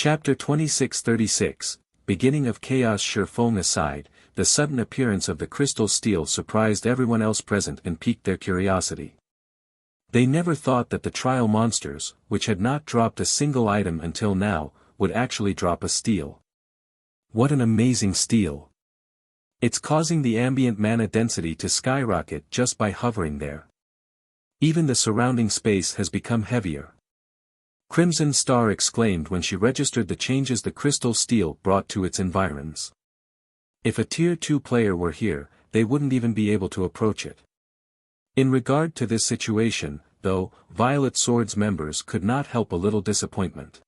Chapter 2636, Beginning of Chaos. Faux aside, the sudden appearance of the crystal steel surprised everyone else present and piqued their curiosity. They never thought that the trial monsters, which had not dropped a single item until now, would actually drop a steel. What an amazing steel! It's causing the ambient mana density to skyrocket just by hovering there. Even the surrounding space has become heavier. Crimson Star exclaimed when she registered the changes the crystal steel brought to its environs. If a Tier 2 player were here, they wouldn't even be able to approach it. In regard to this situation, though, Violet Sword's members could not help a little disappointment.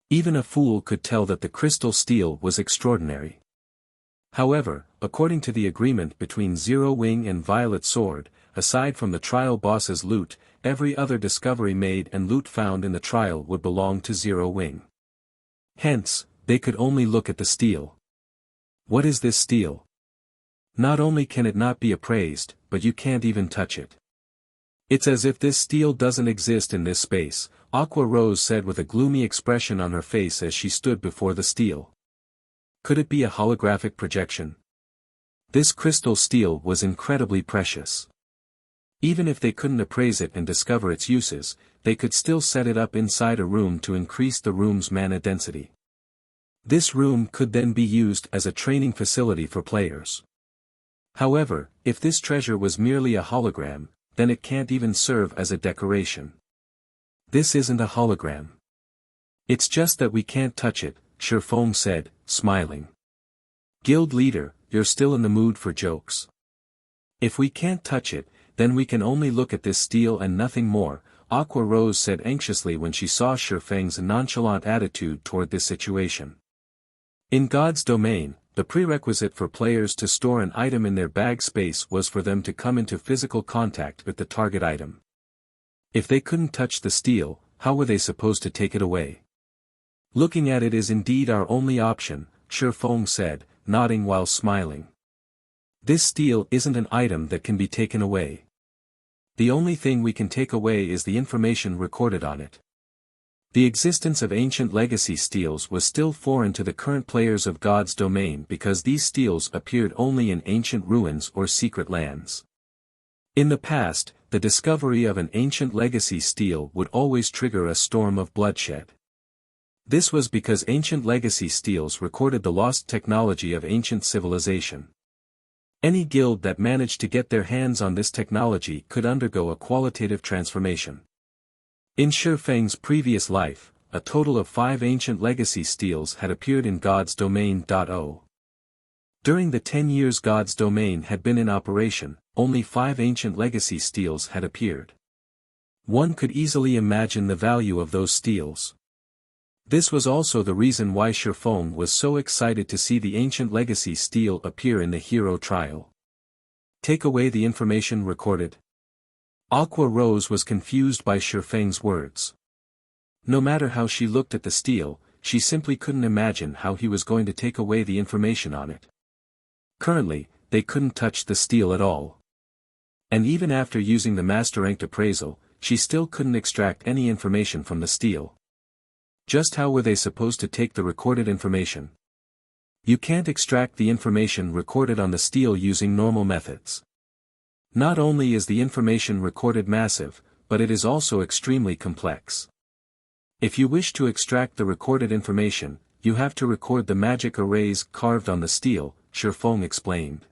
Even a fool could tell that the crystal steel was extraordinary. However, according to the agreement between Zero Wing and Violet Sword, aside from the trial boss's loot, every other discovery made and loot found in the trial would belong to Zero Wing. Hence, they could only look at the steel. What is this steel? Not only can it not be appraised, but you can't even touch it. It's as if this steel doesn't exist in this space, Aqua Rose said with a gloomy expression on her face as she stood before the steel. Could it be a holographic projection? This crystal steel was incredibly precious. Even if they couldn't appraise it and discover its uses, they could still set it up inside a room to increase the room's mana density. This room could then be used as a training facility for players. However, if this treasure was merely a hologram, then it can't even serve as a decoration. This isn't a hologram. It's just that we can't touch it, Faux said, smiling. Guild leader, you're still in the mood for jokes. If we can't touch it, then we can only look at this steel and nothing more, Aqua Rose said anxiously when she saw Feng's nonchalant attitude toward this situation. In God's domain, the prerequisite for players to store an item in their bag space was for them to come into physical contact with the target item. If they couldn't touch the steel, how were they supposed to take it away? Looking at it is indeed our only option, Feng said, nodding while smiling. This steel isn't an item that can be taken away. The only thing we can take away is the information recorded on it. The existence of ancient legacy steels was still foreign to the current players of God's domain because these steels appeared only in ancient ruins or secret lands. In the past, the discovery of an ancient legacy steel would always trigger a storm of bloodshed. This was because ancient legacy steels recorded the lost technology of ancient civilization. Any guild that managed to get their hands on this technology could undergo a qualitative transformation. In Feng's previous life, a total of 5 ancient legacy steels had appeared in God's domain. During the 10 years God's domain had been in operation, only 5 ancient legacy steels had appeared. One could easily imagine the value of those steels. This was also the reason why Feng was so excited to see the ancient legacy steel appear in the hero trial. Take away the information recorded. Aqua Rose was confused by Feng's words. No matter how she looked at the steel, she simply couldn't imagine how he was going to take away the information on it. Currently, they couldn't touch the steel at all. And even after using the master-ranked appraisal, she still couldn't extract any information from the steel. Just how were they supposed to take the recorded information? You can't extract the information recorded on the steel using normal methods. Not only is the information recorded massive, but it is also extremely complex. If you wish to extract the recorded information, you have to record the magic arrays carved on the steel, Feng explained.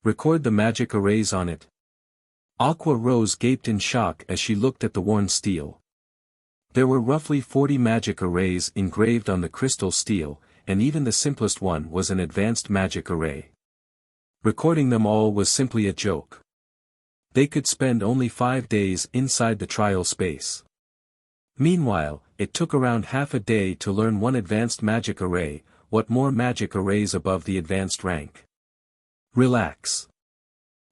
Record the magic arrays on it? Aqua Rose gaped in shock as she looked at the worn steel. There were roughly 40 magic arrays engraved on the crystal steel, and even the simplest one was an advanced magic array. Recording them all was simply a joke. They could spend only 5 days inside the trial space. Meanwhile, it took around half a day to learn one advanced magic array. What more magic arrays above the advanced rank? Relax.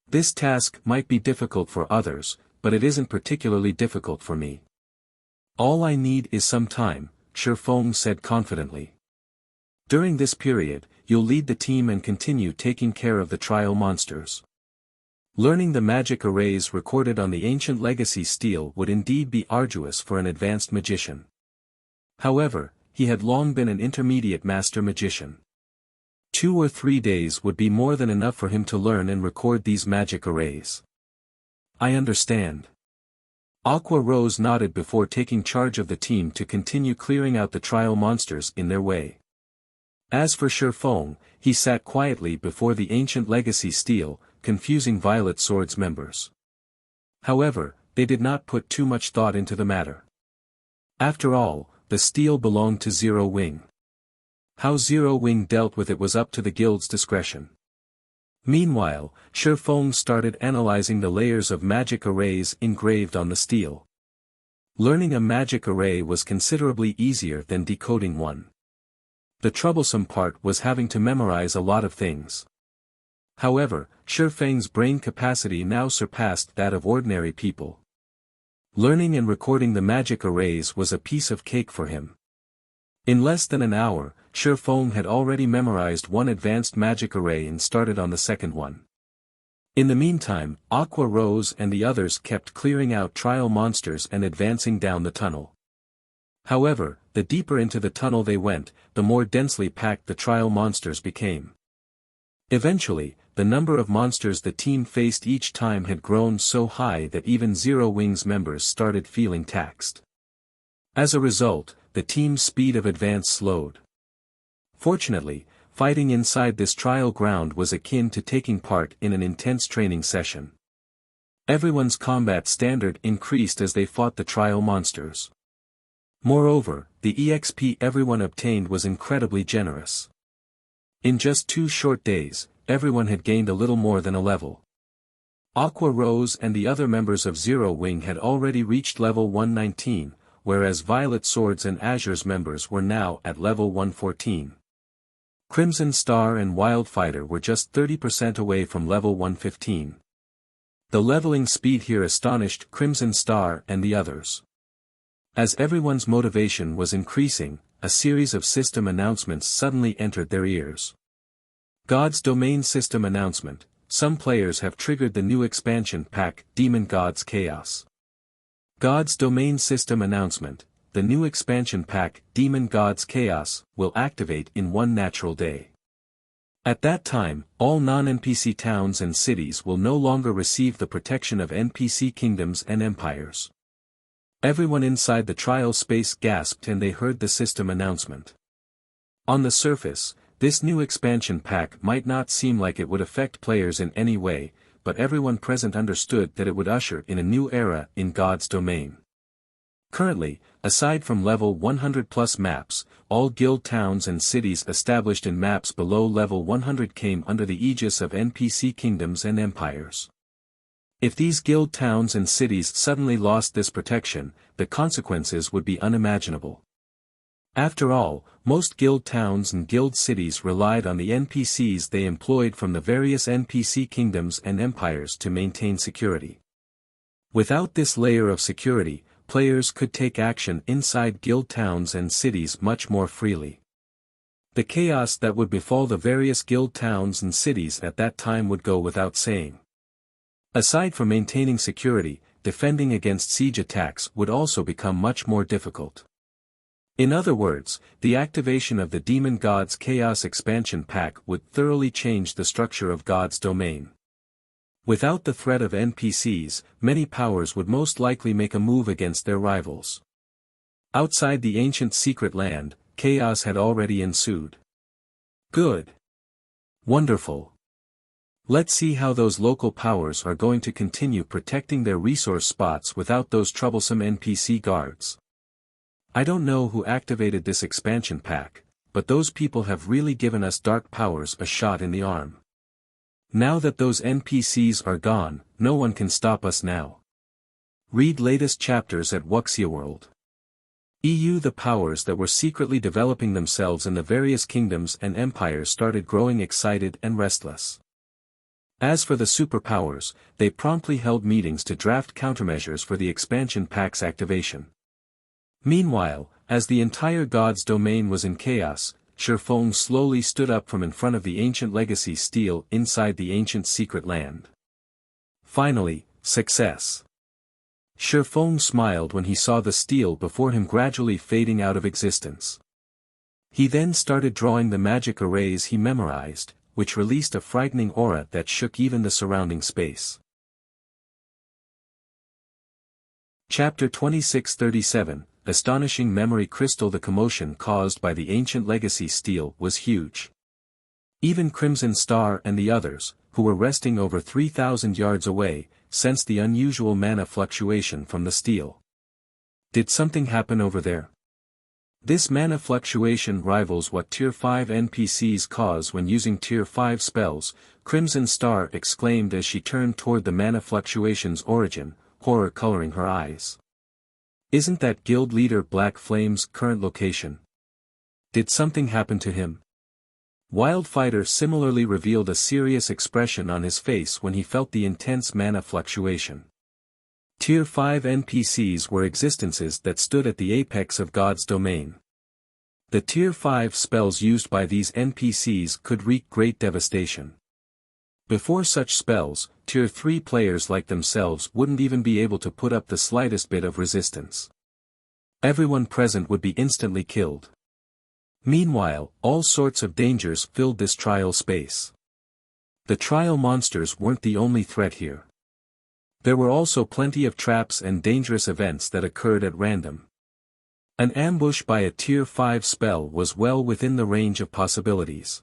This task might be difficult for others, but it isn't particularly difficult for me. All I need is some time, Feng said confidently. During this period, you'll lead the team and continue taking care of the trial monsters. Learning the magic arrays recorded on the ancient legacy steel would indeed be arduous for an advanced magician. However, he had long been an intermediate master magician. 2 or 3 days would be more than enough for him to learn and record these magic arrays. I understand. Aqua Rose nodded before taking charge of the team to continue clearing out the trial monsters in their way. As for Faux, he sat quietly before the ancient legacy steel, confusing Violet Sword's members. However, they did not put too much thought into the matter. After all, the steel belonged to Zero Wing. How Zero Wing dealt with it was up to the guild's discretion. Meanwhile, Faux started analyzing the layers of magic arrays engraved on the steel. Learning a magic array was considerably easier than decoding one. The troublesome part was having to memorize a lot of things. However, Feng's brain capacity now surpassed that of ordinary people. Learning and recording the magic arrays was a piece of cake for him. In less than an hour, Feng had already memorized one advanced magic array and started on the second one. In the meantime, Aqua Rose and the others kept clearing out trial monsters and advancing down the tunnel. However, the deeper into the tunnel they went, the more densely packed the trial monsters became. Eventually, the number of monsters the team faced each time had grown so high that even Zero Wing's members started feeling taxed. As a result, the team's speed of advance slowed. Fortunately, fighting inside this trial ground was akin to taking part in an intense training session. Everyone's combat standard increased as they fought the trial monsters. Moreover, the EXP everyone obtained was incredibly generous. In just 2 short days, everyone had gained a little more than a level. Aqua Rose and the other members of Zero Wing had already reached level 119, whereas Violet Swords and Azure's members were now at level 114. Crimson Star and Wildfighter were just 30% away from level 115. The leveling speed here astonished Crimson Star and the others. As everyone's motivation was increasing, a series of system announcements suddenly entered their ears. God's Domain System Announcement: some players have triggered the new expansion pack, Demon Gods Chaos. God's Domain System Announcement: the new expansion pack, Demon Gods Chaos, will activate in 1 natural day. At that time, all non-NPC towns and cities will no longer receive the protection of NPC kingdoms and empires. Everyone inside the trial space gasped and they heard the system announcement. On the surface, this new expansion pack might not seem like it would affect players in any way, but everyone present understood that it would usher in a new era in God's domain. Currently, aside from level 100+ maps, all guild towns and cities established in maps below level 100 came under the aegis of NPC kingdoms and empires. If these guild towns and cities suddenly lost this protection, the consequences would be unimaginable. After all, most guild towns and guild cities relied on the NPCs they employed from the various NPC kingdoms and empires to maintain security. Without this layer of security, players could take action inside guild towns and cities much more freely. The chaos that would befall the various guild towns and cities at that time would go without saying. Aside from maintaining security, defending against siege attacks would also become much more difficult. In other words, the activation of the Demon Gods Chaos expansion pack would thoroughly change the structure of God's domain. Without the threat of NPCs, many powers would most likely make a move against their rivals. Outside the ancient secret land, chaos had already ensued. Good. Wonderful. Let's see how those local powers are going to continue protecting their resource spots without those troublesome NPC guards. I don't know who activated this expansion pack, but those people have really given us dark powers a shot in the arm. Now that those NPCs are gone, no one can stop us now. Read latest chapters at Wuxia World. The powers that were secretly developing themselves in the various kingdoms and empires started growing excited and restless. As for the superpowers, they promptly held meetings to draft countermeasures for the expansion pack's activation. Meanwhile, as the entire God's domain was in chaos, Feng slowly stood up from in front of the ancient legacy steel inside the ancient secret land. Finally, success. Feng smiled when he saw the steel before him gradually fading out of existence. He then started drawing the magic arrays he memorized, which released a frightening aura that shook even the surrounding space. Chapter 2637, Astonishing Memory Crystal. The commotion caused by the ancient legacy steel was huge. Even Crimson Star and the others, who were resting over 3,000 yards away, sensed the unusual mana fluctuation from the steel. Did something happen over there? This mana fluctuation rivals what Tier 5 NPCs cause when using Tier 5 spells, Crimson Star exclaimed as she turned toward the mana fluctuation's origin, horror coloring her eyes. Isn't that guild leader Black Flame's current location? Did something happen to him? Wildfighter similarly revealed a serious expression on his face when he felt the intense mana fluctuation. Tier 5 NPCs were existences that stood at the apex of God's domain. The Tier 5 spells used by these NPCs could wreak great devastation. Before such spells, Tier 3 players like themselves wouldn't even be able to put up the slightest bit of resistance. Everyone present would be instantly killed. Meanwhile, all sorts of dangers filled this trial space. The trial monsters weren't the only threat here. There were also plenty of traps and dangerous events that occurred at random. An ambush by a Tier 5 spell was well within the range of possibilities.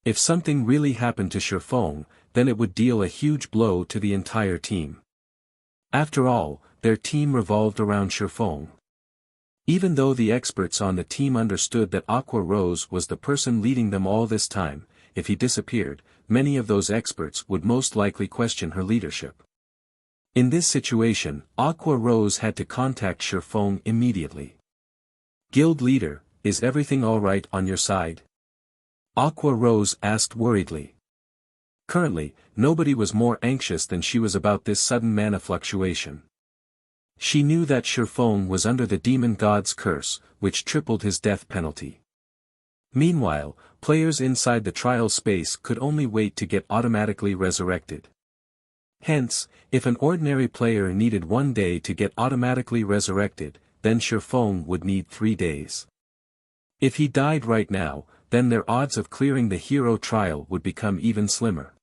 If something really happened to Faux, then it would deal a huge blow to the entire team. After all, their team revolved around Faux. Even though the experts on the team understood that Aqua Rose was the person leading them all this time, if he disappeared, many of those experts would most likely question her leadership. In this situation, Aqua Rose had to contact Faux immediately. Guild leader, is everything alright on your side? Aqua Rose asked worriedly. Currently, nobody was more anxious than she was about this sudden mana fluctuation. She knew that Faux was under the demon god's curse, which tripled his death penalty. Meanwhile, players inside the trial space could only wait to get automatically resurrected. Hence, if an ordinary player needed 1 day to get automatically resurrected, then Faux would need 3 days. If he died right now, then their odds of clearing the hero trial would become even slimmer.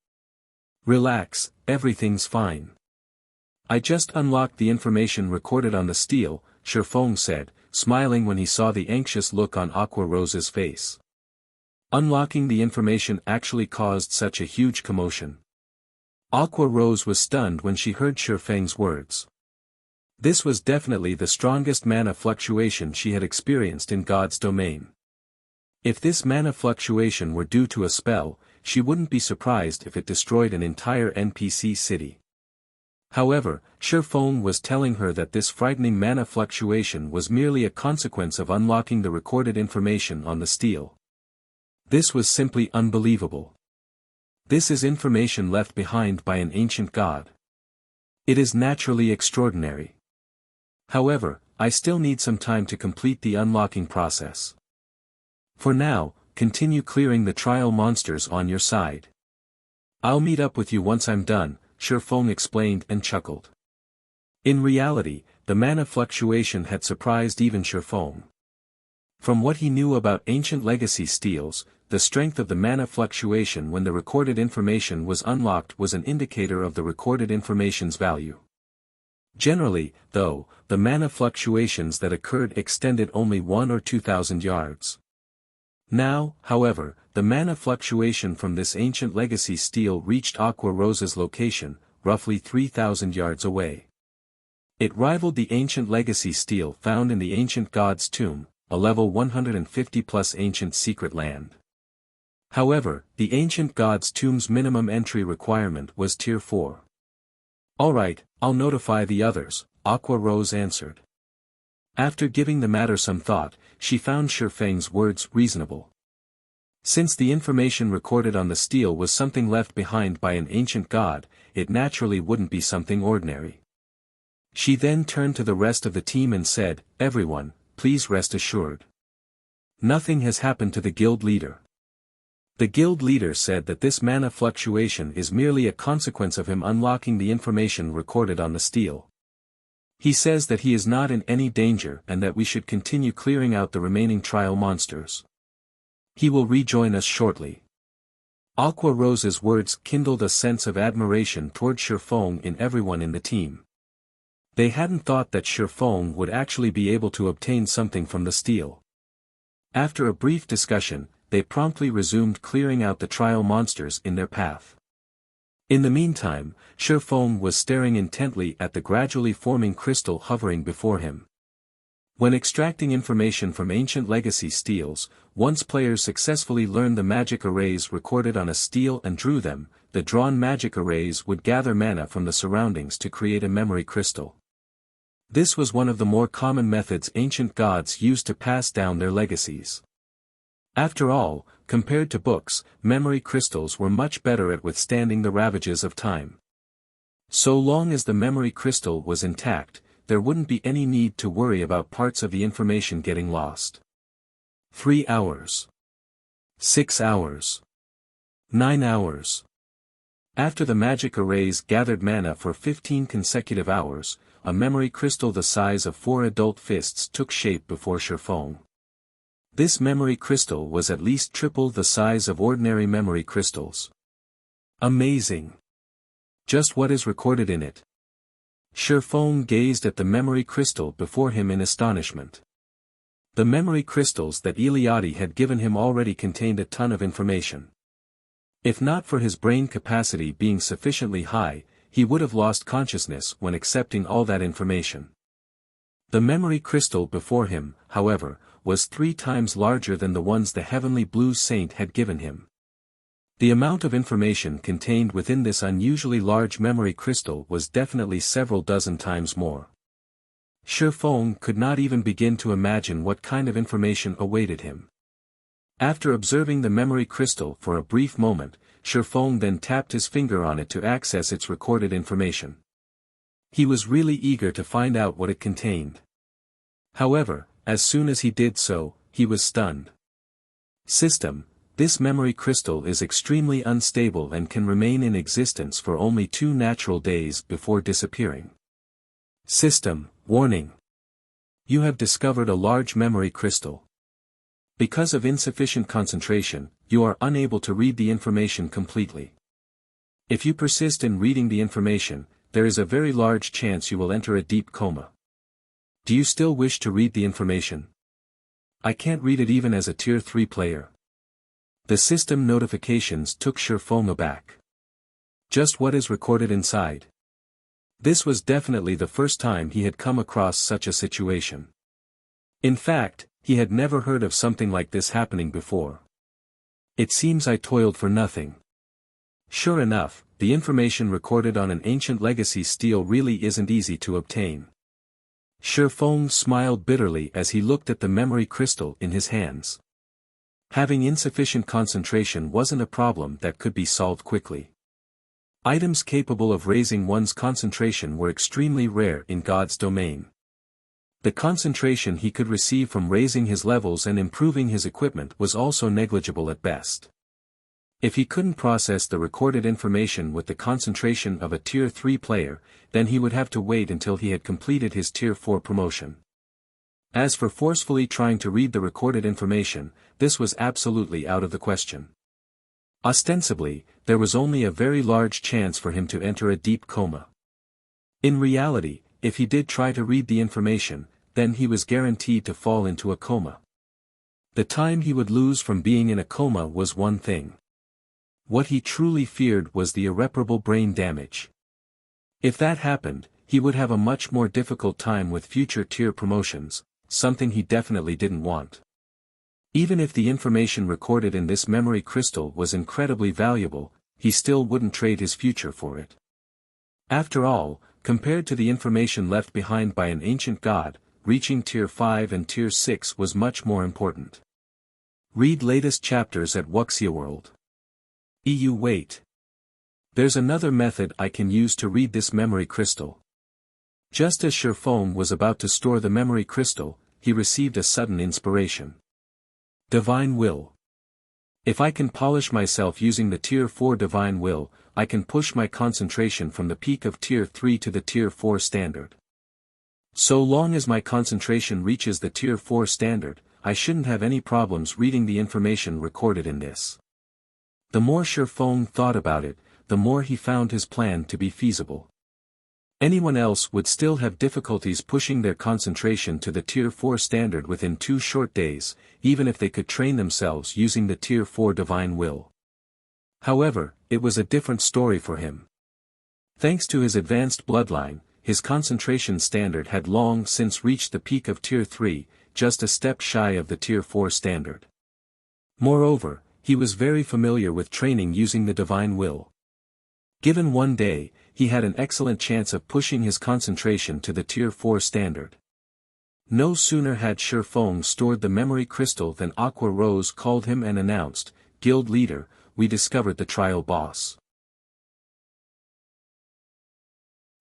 Relax, everything's fine. I just unlocked the information recorded on the steel, Faux said, smiling when he saw the anxious look on Aqua Rose's face. Unlocking the information actually caused such a huge commotion. Aqua Rose was stunned when she heard Feng's words. This was definitely the strongest mana fluctuation she had experienced in God's domain. If this mana fluctuation were due to a spell, she wouldn't be surprised if it destroyed an entire NPC city. However, Faux was telling her that this frightening mana fluctuation was merely a consequence of unlocking the recorded information on the steel. This was simply unbelievable. This is information left behind by an ancient god. It is naturally extraordinary. However, I still need some time to complete the unlocking process. For now, continue clearing the trial monsters on your side. I'll meet up with you once I'm done, Faux explained and chuckled. In reality, the mana fluctuation had surprised even Faux. From what he knew about ancient legacy steels, the strength of the mana fluctuation when the recorded information was unlocked was an indicator of the recorded information's value. Generally, though, the mana fluctuations that occurred extended only 1 or 2,000 yards. Now, however, the mana fluctuation from this ancient legacy steel reached Aqua Rose's location, roughly 3,000 yards away. It rivaled the ancient legacy steel found in the ancient god's tomb, a level 150+ ancient secret land. However, the ancient god's tomb's minimum entry requirement was Tier 4. Alright, I'll notify the others, Aqua Rose answered. After giving the matter some thought, she found Feng's words reasonable. Since the information recorded on the steel was something left behind by an ancient god, it naturally wouldn't be something ordinary. She then turned to the rest of the team and said, "Everyone, please rest assured. Nothing has happened to the guild leader." The guild leader said that this mana fluctuation is merely a consequence of him unlocking the information recorded on the steel. He says that he is not in any danger and that we should continue clearing out the remaining trial monsters. He will rejoin us shortly. Aqua Rose's words kindled a sense of admiration toward Faux in everyone in the team. They hadn't thought that Faux would actually be able to obtain something from the steel. After a brief discussion, they promptly resumed clearing out the trial monsters in their path. In the meantime, Faux was staring intently at the gradually forming crystal hovering before him. When extracting information from ancient legacy steels, once players successfully learned the magic arrays recorded on a steel and drew them, the drawn magic arrays would gather mana from the surroundings to create a memory crystal. This was one of the more common methods ancient gods used to pass down their legacies. After all, compared to books, memory crystals were much better at withstanding the ravages of time. So long as the memory crystal was intact, there wouldn't be any need to worry about parts of the information getting lost. 3 hours. 6 hours. 9 hours. After the magic arrays gathered mana for 15 consecutive hours, a memory crystal the size of 4 adult fists took shape before Faux. This memory crystal was at least triple the size of ordinary memory crystals. Amazing. Just what is recorded in it? Faux gazed at the memory crystal before him in astonishment. The memory crystals that Eliade had given him already contained a ton of information. If not for his brain capacity being sufficiently high, he would have lost consciousness when accepting all that information. The memory crystal before him, however, was 3 times larger than the ones the heavenly blue saint had given him. The amount of information contained within this unusually large memory crystal was definitely several dozen times more. Faux could not even begin to imagine what kind of information awaited him. After observing the memory crystal for a brief moment, Faux then tapped his finger on it to access its recorded information. He was really eager to find out what it contained. However, as soon as he did so, he was stunned. System: this memory crystal is extremely unstable and can remain in existence for only 2 natural days before disappearing. System: warning. You have discovered a large memory crystal. Because of insufficient concentration, you are unable to read the information completely. If you persist in reading the information, there is a very large chance you will enter a deep coma. Do you still wish to read the information? I can't read it even as a Tier 3 player. The system notifications took Faux aback. Just what is recorded inside? This was definitely the first time he had come across such a situation. In fact, he had never heard of something like this happening before. It seems I toiled for nothing. Sure enough, the information recorded on an ancient legacy steel really isn't easy to obtain. Faux smiled bitterly as he looked at the memory crystal in his hands. Having insufficient concentration wasn't a problem that could be solved quickly. Items capable of raising one's concentration were extremely rare in God's domain. The concentration he could receive from raising his levels and improving his equipment was also negligible at best. If he couldn't process the recorded information with the concentration of a Tier 3 player, then he would have to wait until he had completed his Tier 4 promotion. As for forcefully trying to read the recorded information, this was absolutely out of the question. Ostensibly, there was only a very large chance for him to enter a deep coma. In reality, if he did try to read the information, then he was guaranteed to fall into a coma. The time he would lose from being in a coma was one thing. What he truly feared was the irreparable brain damage. If that happened, he would have a much more difficult time with future tier promotions, something he definitely didn't want. Even if the information recorded in this memory crystal was incredibly valuable, he still wouldn't trade his future for it. After all, compared to the information left behind by an ancient god, reaching Tier 5 and Tier 6 was much more important. Read latest chapters at Wuxia World. Wait. There's another method I can use to read this memory crystal. Just as Faux was about to store the memory crystal, he received a sudden inspiration. Divine Will. If I can polish myself using the Tier 4 Divine Will, I can push my concentration from the peak of Tier 3 to the Tier 4 standard. So long as my concentration reaches the Tier 4 standard, I shouldn't have any problems reading the information recorded in this. The more Faux thought about it, the more he found his plan to be feasible. Anyone else would still have difficulties pushing their concentration to the Tier 4 standard within 2 short days, even if they could train themselves using the Tier 4 Divine Will. However, it was a different story for him. Thanks to his advanced bloodline, his concentration standard had long since reached the peak of Tier 3, just a step shy of the Tier 4 standard. Moreover, he was very familiar with training using the Divine Will. Given one day, he had an excellent chance of pushing his concentration to the Tier 4 standard. No sooner had Faux stored the memory crystal than Aqua Rose called him and announced, "Guild leader, we discovered the trial boss."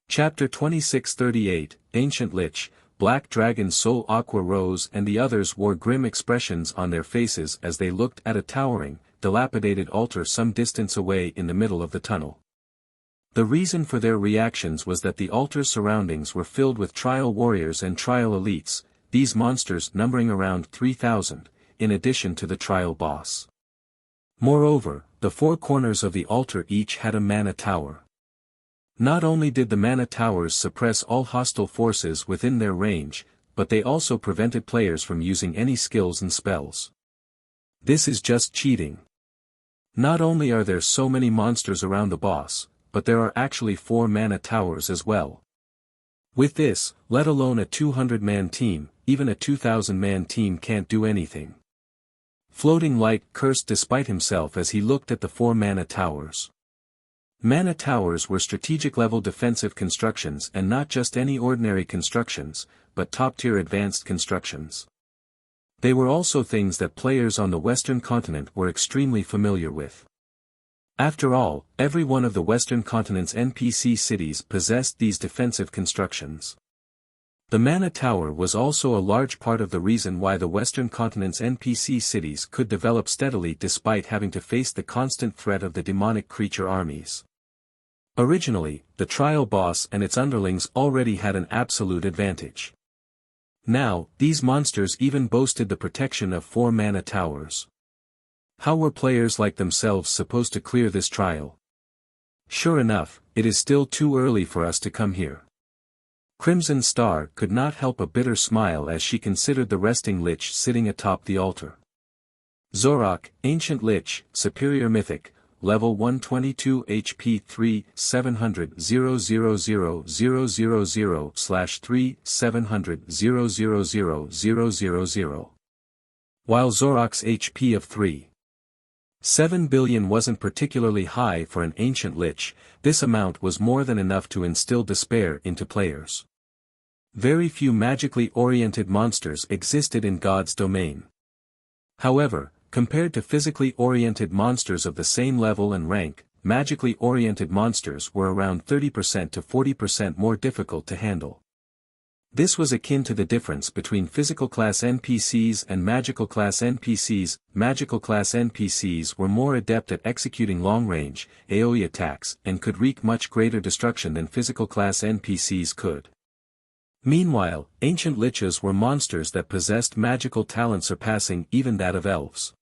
Chapter 2638, Ancient Lich, Black Dragon Soul. Aqua Rose and the others wore grim expressions on their faces as they looked at a towering, dilapidated altar some distance away in the middle of the tunnel. The reason for their reactions was that the altar's surroundings were filled with trial warriors and trial elites, these monsters numbering around 3,000, in addition to the trial boss. Moreover, the 4 corners of the altar each had a mana tower. Not only did the mana towers suppress all hostile forces within their range, but they also prevented players from using any skills and spells. This is just cheating. Not only are there so many monsters around the boss, but there are actually 4 mana towers as well. With this, let alone a 200-man team, even a 2,000-man team can't do anything. Floating Light cursed despite himself as he looked at the 4 mana towers. Mana towers were strategic-level defensive constructions and not just any ordinary constructions, but top-tier advanced constructions. They were also things that players on the Western continent were extremely familiar with. After all, every one of the Western continent's NPC cities possessed these defensive constructions. The Mana Tower was also a large part of the reason why the Western continent's NPC cities could develop steadily despite having to face the constant threat of the demonic creature armies. Originally, the trial boss and its underlings already had an absolute advantage. Now, these monsters even boasted the protection of 4 mana towers. How were players like themselves supposed to clear this trial? Sure enough, it is still too early for us to come here. Crimson Star could not help a bitter smile as she considered the resting Lich sitting atop the altar. Zorak, Ancient Lich, Superior Mythic, Level 122 HP 3 700 000/3 700 000. While Zorak's HP of 3.7 billion wasn't particularly high for an Ancient Lich, this amount was more than enough to instill despair into players. Very few magically oriented monsters existed in God's domain. However, compared to physically oriented monsters of the same level and rank, magically oriented monsters were around 30% to 40% more difficult to handle. This was akin to the difference between physical class NPCs and magical class NPCs. Magical class NPCs were more adept at executing long-range, AoE attacks and could wreak much greater destruction than physical class NPCs could. Meanwhile, Ancient Liches were monsters that possessed magical talent surpassing even that of elves.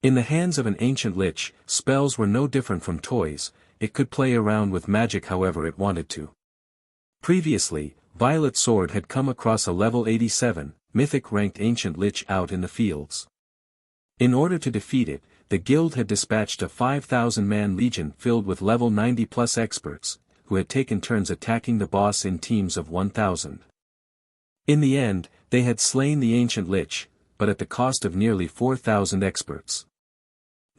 In the hands of an Ancient Lich, spells were no different from toys, it could play around with magic however it wanted to. Previously, Violet Sword had come across a level 87, mythic-ranked Ancient Lich out in the fields. In order to defeat it, the guild had dispatched a 5,000-man legion filled with level 90+ experts, who had taken turns attacking the boss in teams of 1,000. In the end, they had slain the Ancient Lich, but at the cost of nearly 4,000 experts.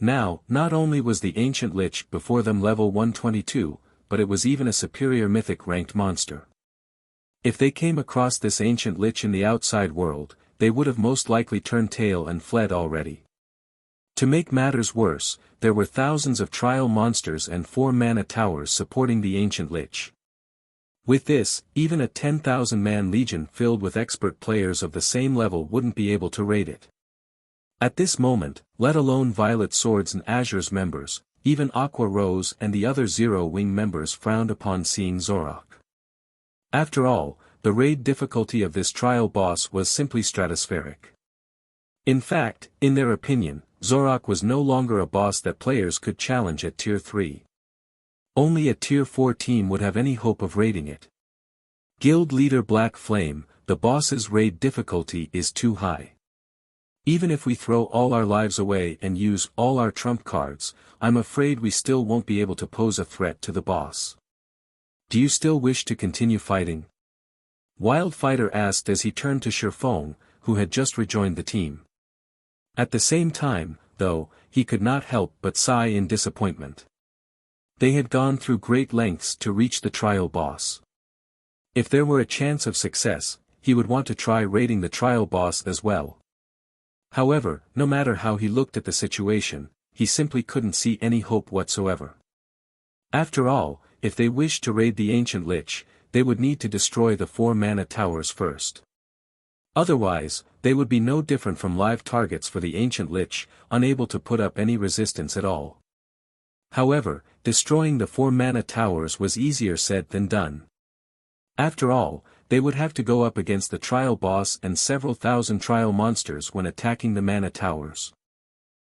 Now, not only was the Ancient Lich before them level 122, but it was even a superior mythic-ranked monster. If they came across this Ancient Lich in the outside world, they would have most likely turned tail and fled already. To make matters worse, there were thousands of trial monsters and 4 mana towers supporting the Ancient Lich. With this, even a 10,000-man legion filled with expert players of the same level wouldn't be able to raid it. At this moment, let alone Violet Swords and Azure's members, even Aqua Rose and the other Zero Wing members frowned upon seeing Zorak. After all, the raid difficulty of this trial boss was simply stratospheric. In fact, in their opinion, Zorak was no longer a boss that players could challenge at Tier 3. Only a Tier 4 team would have any hope of raiding it. Guild Leader Black Flame, the boss's raid difficulty is too high. Even if we throw all our lives away and use all our trump cards, I'm afraid we still won't be able to pose a threat to the boss. Do you still wish to continue fighting? Wildfighter asked as he turned to Shifeng, who had just rejoined the team. At the same time, though, he could not help but sigh in disappointment. They had gone through great lengths to reach the trial boss. If there were a chance of success, he would want to try raiding the trial boss as well. However, no matter how he looked at the situation, he simply couldn't see any hope whatsoever. After all, if they wished to raid the ancient Lich, they would need to destroy the 4 mana towers first. Otherwise, they would be no different from live targets for the ancient Lich, unable to put up any resistance at all. However, destroying the 4 mana towers was easier said than done. After all, they would have to go up against the trial boss and several thousand trial monsters when attacking the mana towers.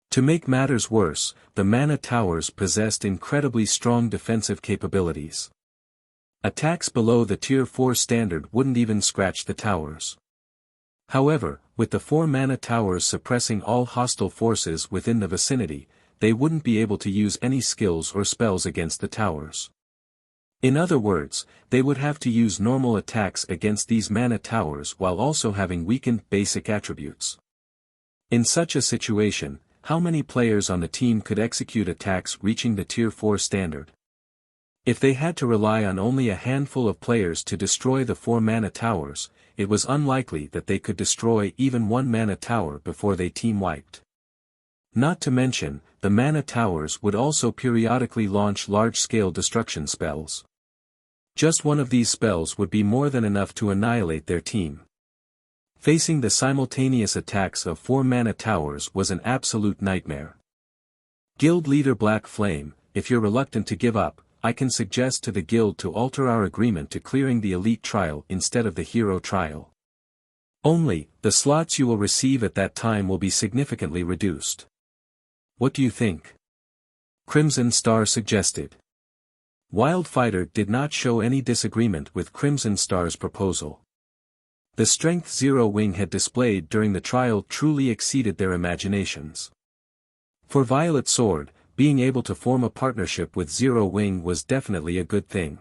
To make matters worse, the mana towers possessed incredibly strong defensive capabilities. Attacks below the Tier 4 standard wouldn't even scratch the towers. However, with the 4 mana towers suppressing all hostile forces within the vicinity, they wouldn't be able to use any skills or spells against the towers. In other words, they would have to use normal attacks against these mana towers while also having weakened basic attributes. In such a situation, how many players on the team could execute attacks reaching the Tier 4 standard? If they had to rely on only a handful of players to destroy the 4 mana towers, it was unlikely that they could destroy even 1 mana tower before they team-wiped. Not to mention, the mana towers would also periodically launch large-scale destruction spells. Just one of these spells would be more than enough to annihilate their team. Facing the simultaneous attacks of 4 mana towers was an absolute nightmare. Guild Leader Black Flame, if you're reluctant to give up, I can suggest to the guild to alter our agreement to clearing the elite trial instead of the hero trial. Only, the slots you will receive at that time will be significantly reduced. What do you think? Crimson Star suggested. Wildfighter did not show any disagreement with Crimson Star's proposal. The strength Zero Wing had displayed during the trial truly exceeded their imaginations. For Violet Sword, being able to form a partnership with Zero Wing was definitely a good thing.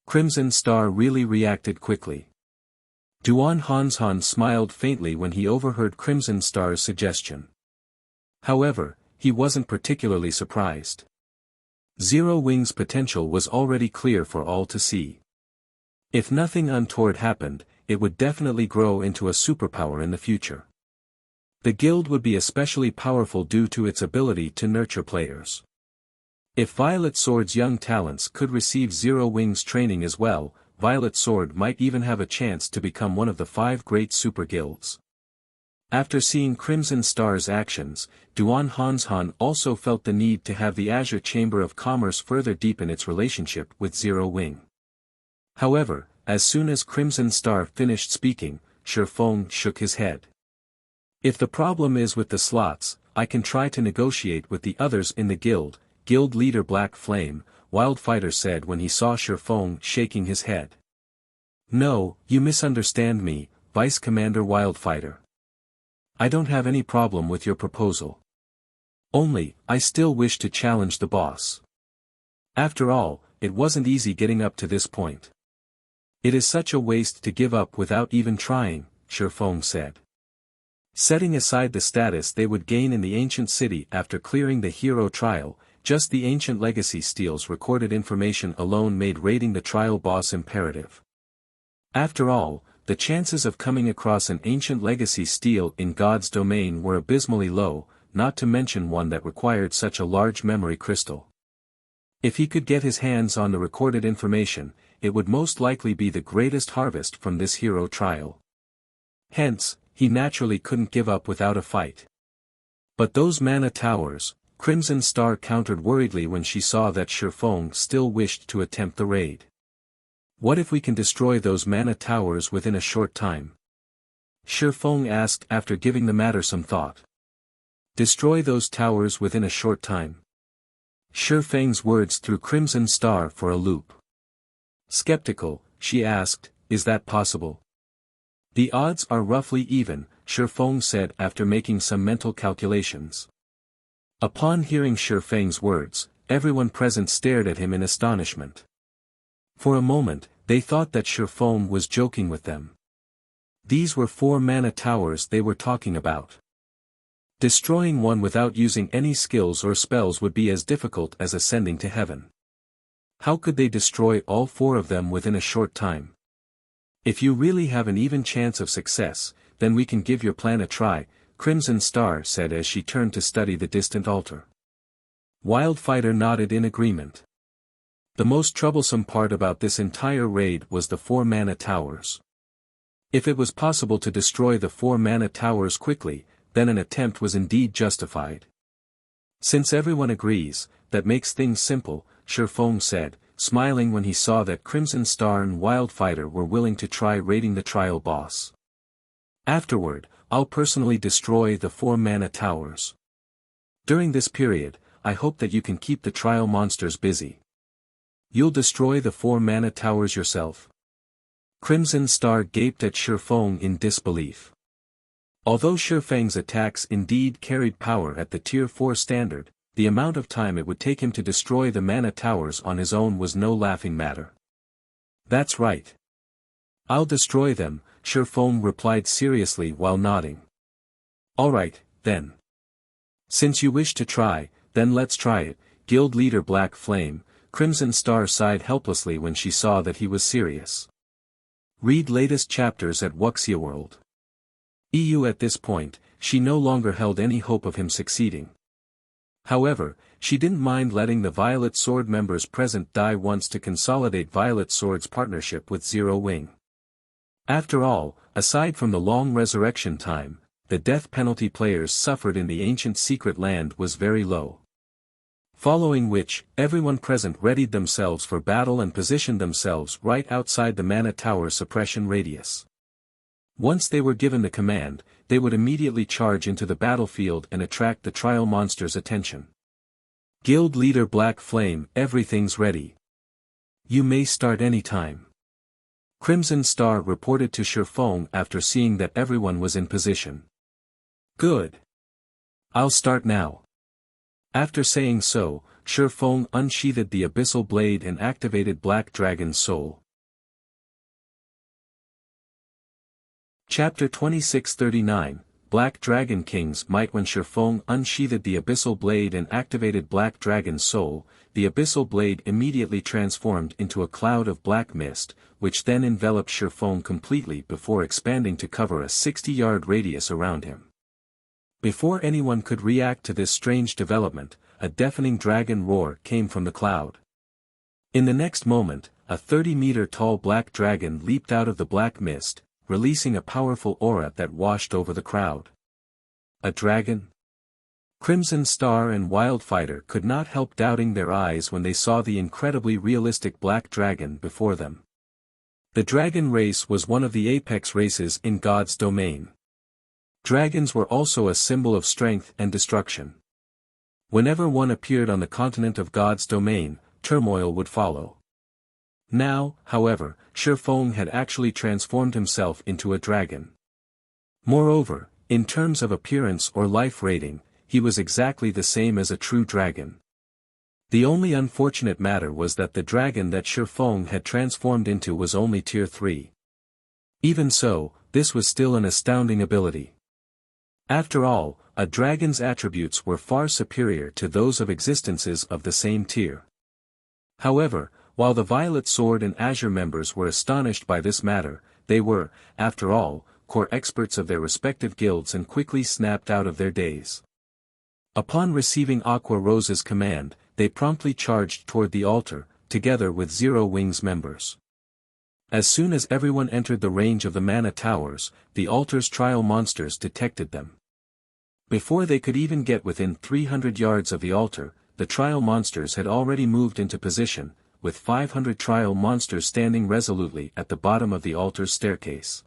Crimson Star really reacted quickly. Duan Hanshan smiled faintly when he overheard Crimson Star's suggestion. However, he wasn't particularly surprised. Zero Wing's potential was already clear for all to see. If nothing untoward happened, it would definitely grow into a superpower in the future. The guild would be especially powerful due to its ability to nurture players. If Violet Sword's young talents could receive Zero Wing's training as well, Violet Sword might even have a chance to become one of the 5 great super guilds. After seeing Crimson Star's actions, Duan Hanshan also felt the need to have the Azure Chamber of Commerce further deepen its relationship with Zero Wing. However, as soon as Crimson Star finished speaking, Shifeng shook his head. If the problem is with the slots, I can try to negotiate with the others in the guild, Guild Leader Black Flame, Wildfighter said when he saw Shifeng shaking his head. No, you misunderstand me, Vice Commander Wildfighter. I don't have any problem with your proposal. Only, I still wish to challenge the boss. After all, it wasn't easy getting up to this point. It is such a waste to give up without even trying, Shifeng said. Setting aside the status they would gain in the ancient city after clearing the hero trial, just the ancient legacy steals recorded information alone made raiding the trial boss imperative. After all, the chances of coming across an ancient legacy steal in God's domain were abysmally low, not to mention one that required such a large memory crystal. If he could get his hands on the recorded information, it would most likely be the greatest harvest from this hero trial. Hence, he naturally couldn't give up without a fight. But those mana towers, Crimson Star countered worriedly when she saw that Shifeng still wished to attempt the raid. What if we can destroy those mana towers within a short time? Feng asked after giving the matter some thought. Destroy those towers within a short time. Feng's words threw Crimson Star for a loop. Skeptical, she asked, is that possible? The odds are roughly even, Feng said after making some mental calculations. Upon hearing Feng's words, everyone present stared at him in astonishment. For a moment, they thought that Feng was joking with them. These were 4 mana towers they were talking about. Destroying one without using any skills or spells would be as difficult as ascending to heaven. How could they destroy all 4 of them within a short time? If you really have an even chance of success, then we can give your plan a try, Crimson Star said as she turned to study the distant altar. Wildfighter nodded in agreement. The most troublesome part about this entire raid was the 4 mana towers. If it was possible to destroy the 4 mana towers quickly, then an attempt was indeed justified. Since everyone agrees, that makes things simple, Feng said, smiling when he saw that Crimson Star and Wildfighter were willing to try raiding the trial boss. Afterward, I'll personally destroy the 4 mana towers. During this period, I hope that you can keep the trial monsters busy. You'll destroy the 4 mana towers yourself? Crimson Star gaped at Feng in disbelief. Although Feng's attacks indeed carried power at the Tier 4 standard, the amount of time it would take him to destroy the mana towers on his own was no laughing matter. That's right. I'll destroy them, Feng replied seriously while nodding. Alright, then. Since you wish to try, then let's try it, Guild Leader Black Flame. Crimson Star sighed helplessly when she saw that he was serious. Read latest chapters at Wuxia World. EU. At this point, she no longer held any hope of him succeeding. However, she didn't mind letting the Violet Sword members present die once to consolidate Violet Sword's partnership with Zero Wing. After all, aside from the long resurrection time, the death penalty players suffered in the ancient secret land was very low. Following which, everyone present readied themselves for battle and positioned themselves right outside the mana tower suppression radius. Once they were given the command, they would immediately charge into the battlefield and attract the trial monster's attention. Guild Leader Black Flame, everything's ready. You may start anytime. Crimson Star reported to Feng after seeing that everyone was in position. Good. I'll start now. After saying so, Feng unsheathed the Abyssal Blade and activated Black Dragon's Soul. Chapter 2639, Black Dragon King's Might. When Feng unsheathed the Abyssal Blade and activated Black Dragon's Soul, the Abyssal Blade immediately transformed into a cloud of black mist, which then enveloped Feng completely before expanding to cover a 60-yard radius around him. Before anyone could react to this strange development, a deafening dragon roar came from the cloud. In the next moment, a 30-meter-tall black dragon leaped out of the black mist, releasing a powerful aura that washed over the crowd. A dragon? Crimson Star and Wildfighter could not help doubting their eyes when they saw the incredibly realistic black dragon before them. The dragon race was one of the apex races in God's domain. Dragons were also a symbol of strength and destruction. Whenever one appeared on the continent of God's domain, turmoil would follow. Now, however, Feng had actually transformed himself into a dragon. Moreover, in terms of appearance or life rating, he was exactly the same as a true dragon. The only unfortunate matter was that the dragon that Feng had transformed into was only Tier 3. Even so, this was still an astounding ability. After all, a dragon's attributes were far superior to those of existences of the same tier. However, while the Violet Sword and Azure members were astonished by this matter, they were, after all, core experts of their respective guilds and quickly snapped out of their days. Upon receiving Aqua Rose's command, they promptly charged toward the altar, together with Zero Wing's members. As soon as everyone entered the range of the mana towers, the altar's trial monsters detected them. Before they could even get within 300 yards of the altar, the trial monsters had already moved into position, with 500 trial monsters standing resolutely at the bottom of the altar's staircase.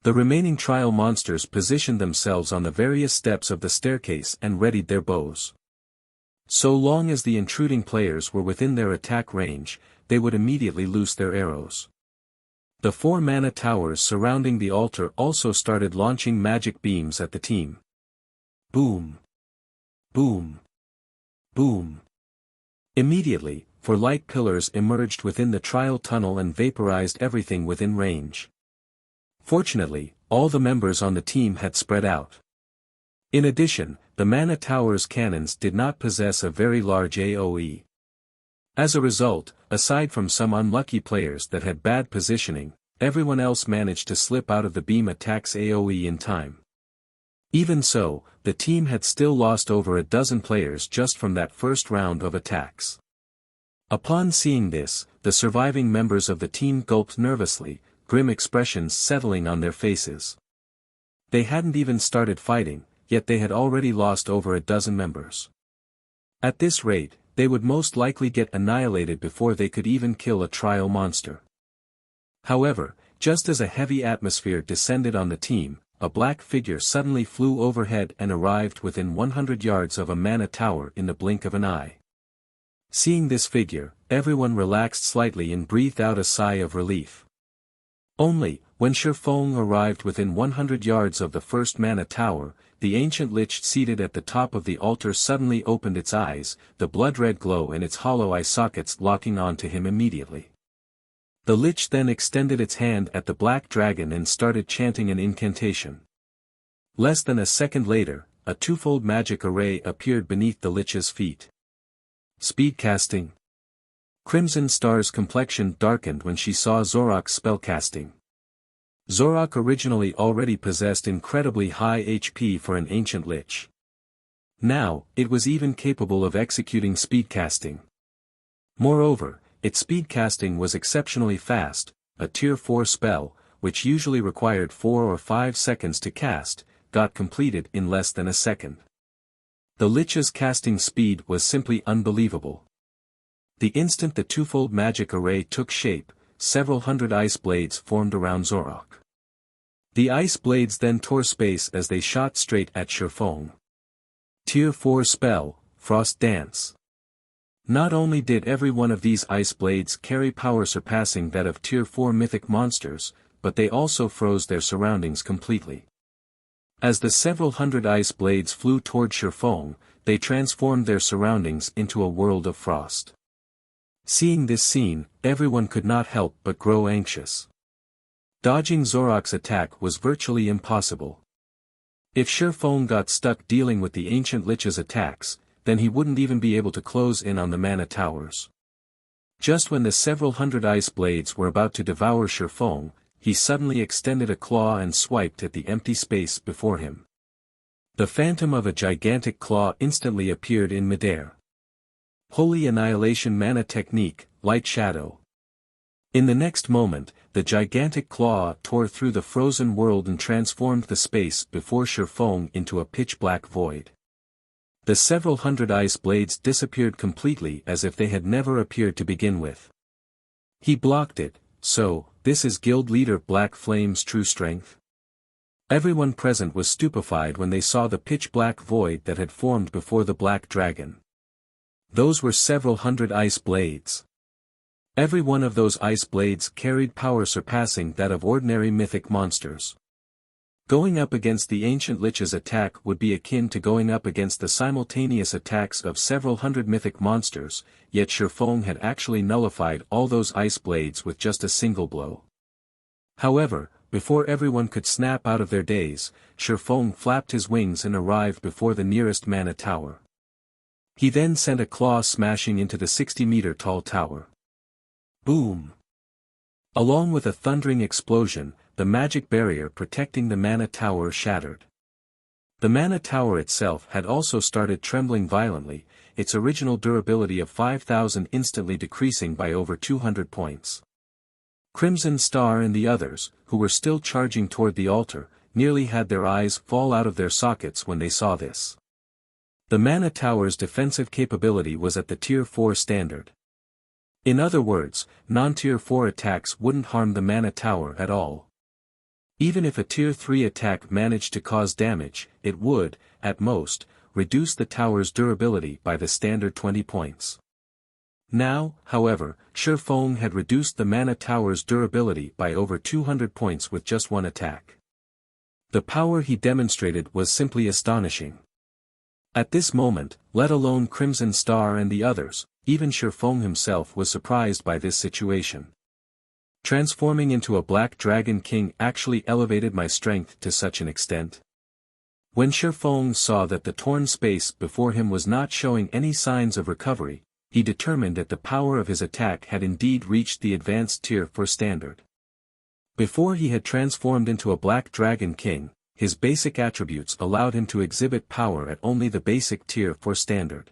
The remaining trial monsters positioned themselves on the various steps of the staircase and readied their bows. So long as the intruding players were within their attack range, they would immediately loose their arrows. The 4 mana towers surrounding the altar also started launching magic beams at the team. Boom! Boom! Boom! Immediately, 4 light pillars emerged within the trial tunnel and vaporized everything within range. Fortunately, all the members on the team had spread out. In addition, the mana tower's cannons did not possess a very large AoE. As a result, aside from some unlucky players that had bad positioning, everyone else managed to slip out of the beam attack's AoE in time. Even so, the team had still lost over a dozen players just from that first round of attacks. Upon seeing this, the surviving members of the team gulped nervously, grim expressions settling on their faces. They hadn't even started fighting, yet they had already lost over a dozen members. At this rate, they would most likely get annihilated before they could even kill a trial monster. However, just as a heavy atmosphere descended on the team, a black figure suddenly flew overhead and arrived within 100 yards of a mana tower in the blink of an eye. Seeing this figure, everyone relaxed slightly and breathed out a sigh of relief. Only, when Faux arrived within 100 yards of the first mana tower, the ancient Lich seated at the top of the altar suddenly opened its eyes, the blood-red glow in its hollow eye sockets locking onto him immediately. The Lich then extended its hand at the black dragon and started chanting an incantation. Less than a second later, a twofold magic array appeared beneath the Lich's feet. Speedcasting. Crimson Star's complexion darkened when she saw Zorok's spellcasting. Zorok originally already possessed incredibly high HP for an ancient Lich. Now, it was even capable of executing speedcasting. Moreover, its speedcasting was exceptionally fast, a tier 4 spell, which usually required 4 or 5 seconds to cast, got completed in less than a second. The Lich's casting speed was simply unbelievable. The instant the twofold magic array took shape, several hundred ice blades formed around Zorok. The ice blades then tore space as they shot straight at Faux. Tier 4 spell, Frost Dance. Not only did every one of these ice blades carry power surpassing that of Tier 4 mythic monsters, but they also froze their surroundings completely. As the several hundred ice blades flew toward Faux, they transformed their surroundings into a world of frost. Seeing this scene, everyone could not help but grow anxious. Dodging Zorok's attack was virtually impossible. If Faux got stuck dealing with the ancient Lich's attacks, then he wouldn't even be able to close in on the mana towers. Just when the several hundred ice blades were about to devour Faux, he suddenly extended a claw and swiped at the empty space before him. The phantom of a gigantic claw instantly appeared in midair. Holy Annihilation Mana Technique, Light Shadow. In the next moment, the gigantic claw tore through the frozen world and transformed the space before Faux into a pitch-black void. The several hundred ice blades disappeared completely as if they had never appeared to begin with. He blocked it, so, this is Guild Leader Black Flame's true strength? Everyone present was stupefied when they saw the pitch-black void that had formed before the black dragon. Those were several hundred ice blades. Every one of those ice blades carried power surpassing that of ordinary mythic monsters. Going up against the ancient Lich's attack would be akin to going up against the simultaneous attacks of several hundred mythic monsters, yet Faux had actually nullified all those ice blades with just a single blow. However, before everyone could snap out of their daze, Faux flapped his wings and arrived before the nearest mana tower. He then sent a claw smashing into the 60-meter-tall tower. Boom! Along with a thundering explosion, the magic barrier protecting the mana tower shattered. The mana tower itself had also started trembling violently, its original durability of 5,000 instantly decreasing by over 200 points. Crimson Star and the others, who were still charging toward the altar, nearly had their eyes fall out of their sockets when they saw this. The mana tower's defensive capability was at the Tier 4 standard. In other words, non-tier 4 attacks wouldn't harm the mana tower at all. Even if a tier 3 attack managed to cause damage, it would, at most, reduce the tower's durability by the standard 20 points. Now, however, Faux had reduced the mana tower's durability by over 200 points with just one attack. The power he demonstrated was simply astonishing. At this moment, let alone Crimson Star and the others, even Faux himself was surprised by this situation. Transforming into a Black Dragon King actually elevated my strength to such an extent. When Faux saw that the torn space before him was not showing any signs of recovery, he determined that the power of his attack had indeed reached the advanced tier 4 standard. Before he had transformed into a Black Dragon King, his basic attributes allowed him to exhibit power at only the basic tier 4 standard.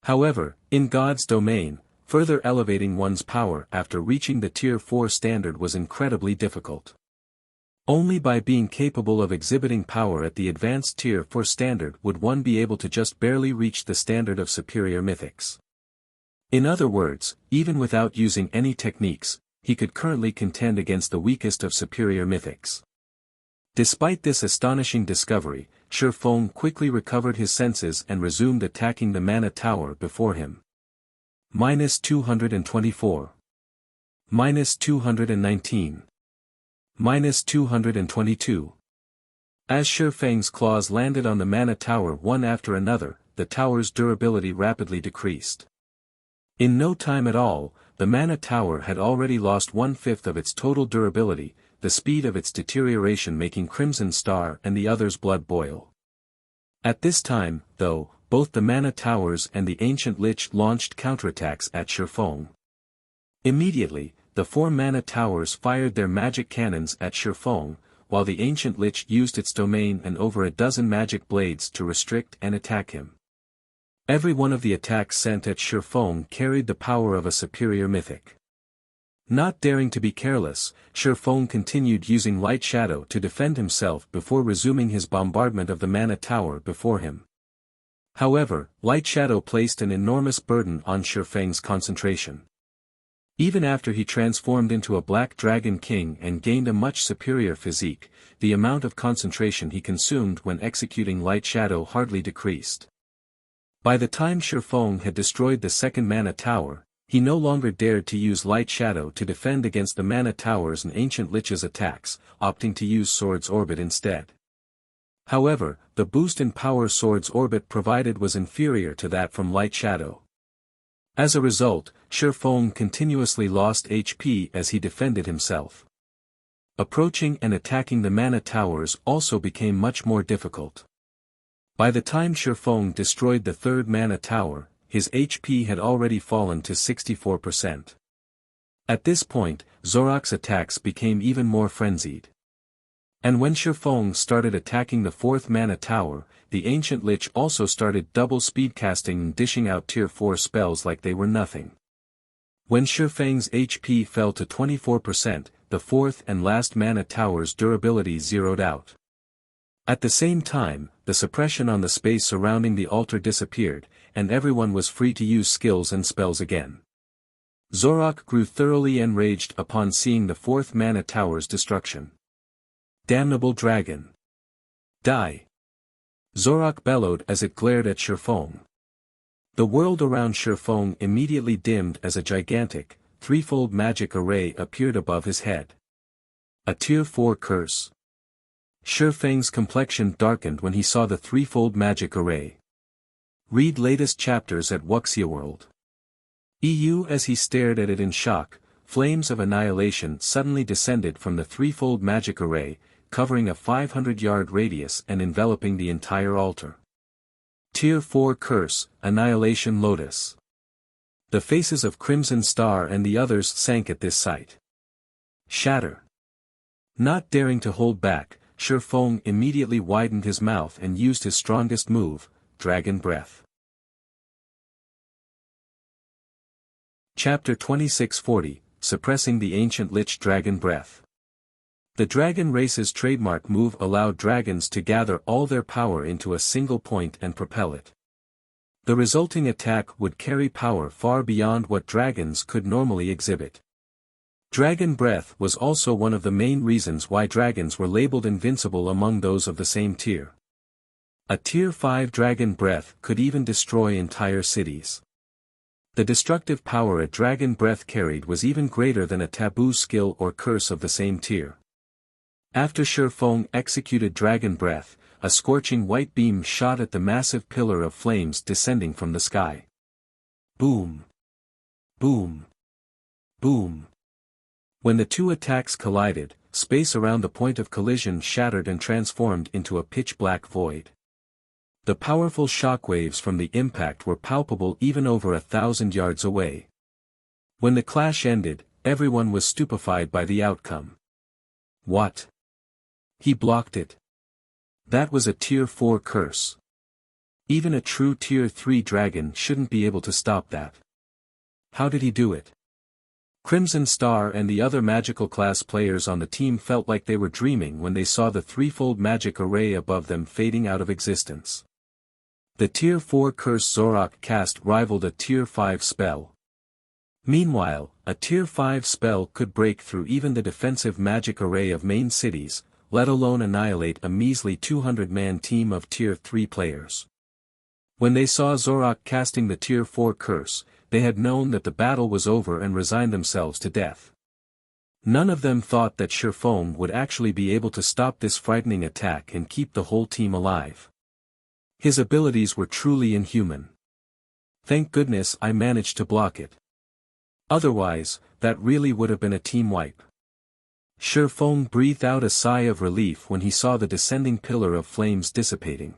However, in God's domain, further elevating one's power after reaching the tier 4 standard was incredibly difficult. Only by being capable of exhibiting power at the advanced tier 4 standard would one be able to just barely reach the standard of superior mythics. In other words, even without using any techniques, he could currently contend against the weakest of superior mythics. Despite this astonishing discovery, Faux quickly recovered his senses and resumed attacking the mana tower before him. -224. -219. -222. As Feng's claws landed on the mana tower one after another, the tower's durability rapidly decreased. In no time at all, the mana tower had already lost 1/5 of its total durability, the speed of its deterioration making Crimson Star and the others' blood boil. At this time, though, both the mana towers and the ancient Lich launched counterattacks at Faux. Immediately, the 4 mana towers fired their magic cannons at Faux, while the ancient Lich used its domain and over a dozen magic blades to restrict and attack him. Every one of the attacks sent at Faux carried the power of a superior mythic. Not daring to be careless, Faux continued using Light Shadow to defend himself before resuming his bombardment of the mana tower before him. However, Light Shadow placed an enormous burden on Feng's concentration. Even after he transformed into a Black Dragon King and gained a much superior physique, the amount of concentration he consumed when executing Light Shadow hardly decreased. By the time Faux had destroyed the second mana tower, he no longer dared to use Light Shadow to defend against the mana towers and ancient Lich's attacks, opting to use Sword's Orbit instead. However, the boost in power Sword's Orbit provided was inferior to that from Light Shadow. As a result, Faux continuously lost HP as he defended himself. Approaching and attacking the mana towers also became much more difficult. By the time Faux destroyed the third mana tower, his HP had already fallen to 64%. At this point, Zorok's attacks became even more frenzied. And when Faux started attacking the fourth mana tower, the ancient Lich also started double speed casting and dishing out tier 4 spells like they were nothing. When Feng's HP fell to 24%, the fourth and last mana tower's durability zeroed out. At the same time, the suppression on the space surrounding the altar disappeared, and everyone was free to use skills and spells again. Zorok grew thoroughly enraged upon seeing the fourth mana tower's destruction. Damnable dragon! Die! Zorok bellowed as it glared at Faux. The world around Faux immediately dimmed as a gigantic, threefold magic array appeared above his head. A tier 4 curse. Feng's complexion darkened when he saw the threefold magic array. Read latest chapters at Wuxia World. EU. As he stared at it in shock, flames of annihilation suddenly descended from the threefold magic array, covering a 500-yard radius and enveloping the entire altar. Tier 4 Curse, Annihilation Lotus. The faces of Crimson Star and the others sank at this sight. Shatter. Not daring to hold back, Faux immediately widened his mouth and used his strongest move, Dragon Breath. Chapter 2640, Suppressing the Ancient Lich. Dragon Breath. The dragon race's trademark move allowed dragons to gather all their power into a single point and propel it. The resulting attack would carry power far beyond what dragons could normally exhibit. Dragon breath was also one of the main reasons why dragons were labeled invincible among those of the same tier. A tier 5 dragon breath could even destroy entire cities. The destructive power a dragon breath carried was even greater than a taboo skill or curse of the same tier. After Faux executed dragon breath, a scorching white beam shot at the massive pillar of flames descending from the sky. Boom! Boom! Boom! When the two attacks collided, space around the point of collision shattered and transformed into a pitch-black void. The powerful shockwaves from the impact were palpable even over 1,000 yards away. When the clash ended, everyone was stupefied by the outcome. What? He blocked it. That was a tier 4 curse. Even a true tier 3 dragon shouldn't be able to stop that. How did he do it? Crimson Star and the other magical class players on the team felt like they were dreaming when they saw the threefold magic array above them fading out of existence. The tier 4 curse Zorak cast rivaled a tier 5 spell. Meanwhile, a tier 5 spell could break through even the defensive magic array of main cities, let alone annihilate a measly 200-man team of tier 3 players. When they saw Zorak casting the tier 4 curse, they had known that the battle was over and resigned themselves to death. None of them thought that Faux would actually be able to stop this frightening attack and keep the whole team alive. His abilities were truly inhuman. Thank goodness I managed to block it. Otherwise, that really would have been a team wipe. Faux breathed out a sigh of relief when he saw the descending pillar of flames dissipating.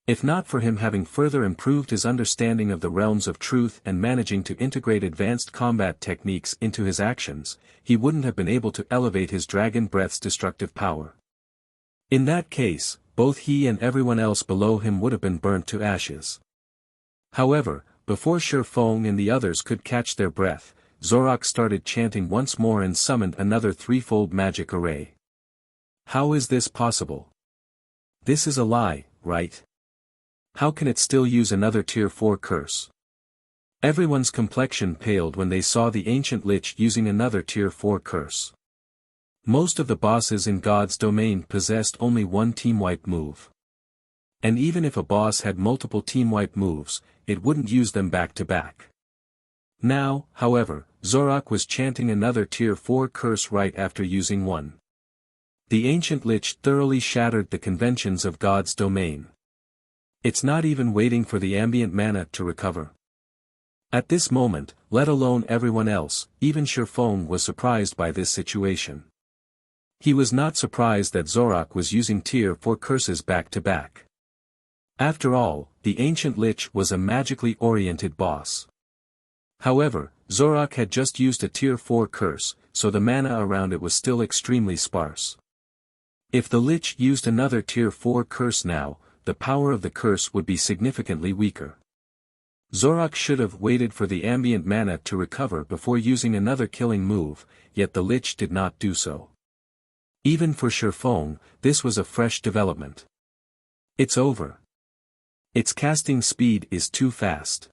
If not for him having further improved his understanding of the realms of truth and managing to integrate advanced combat techniques into his actions, he wouldn't have been able to elevate his dragon breath's destructive power. In that case, both he and everyone else below him would have been burnt to ashes. However, before Faux and the others could catch their breath, Zorak started chanting once more and summoned another threefold magic array. How is this possible? This is a lie, right? How can it still use another tier 4 curse? Everyone's complexion paled when they saw the ancient Lich using another tier 4 curse. Most of the bosses in God's domain possessed only one team wipe move. And even if a boss had multiple team wipe moves, it wouldn't use them back to back. Now, however, Zorak was chanting another tier 4 curse right after using one. The ancient Lich thoroughly shattered the conventions of God's domain. It's not even waiting for the ambient mana to recover. At this moment, let alone everyone else, even Faux was surprised by this situation. He was not surprised that Zorak was using tier 4 curses back to back. After all, the ancient Lich was a magically oriented boss. However, Zorak had just used a tier 4 curse, so the mana around it was still extremely sparse. If the Lich used another tier 4 curse now, the power of the curse would be significantly weaker. Zorak should have waited for the ambient mana to recover before using another killing move, yet the Lich did not do so. Even for Faux, this was a fresh development. It's over. Its casting speed is too fast.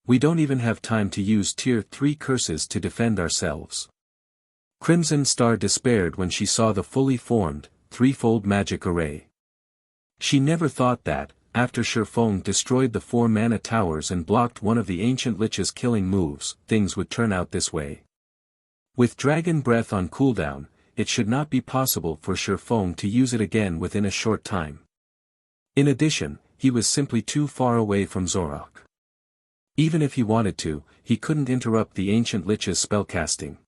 We don't even have time to use tier 3 curses to defend ourselves. Crimson Star despaired when she saw the fully formed, threefold magic array. She never thought that, after Faux destroyed the 4 mana towers and blocked one of the ancient Lich's killing moves, things would turn out this way. With Dragon Breath on cooldown, it should not be possible for Faux to use it again within a short time. In addition, he was simply too far away from Zorak. Even if he wanted to, he couldn't interrupt the ancient Lich's spellcasting.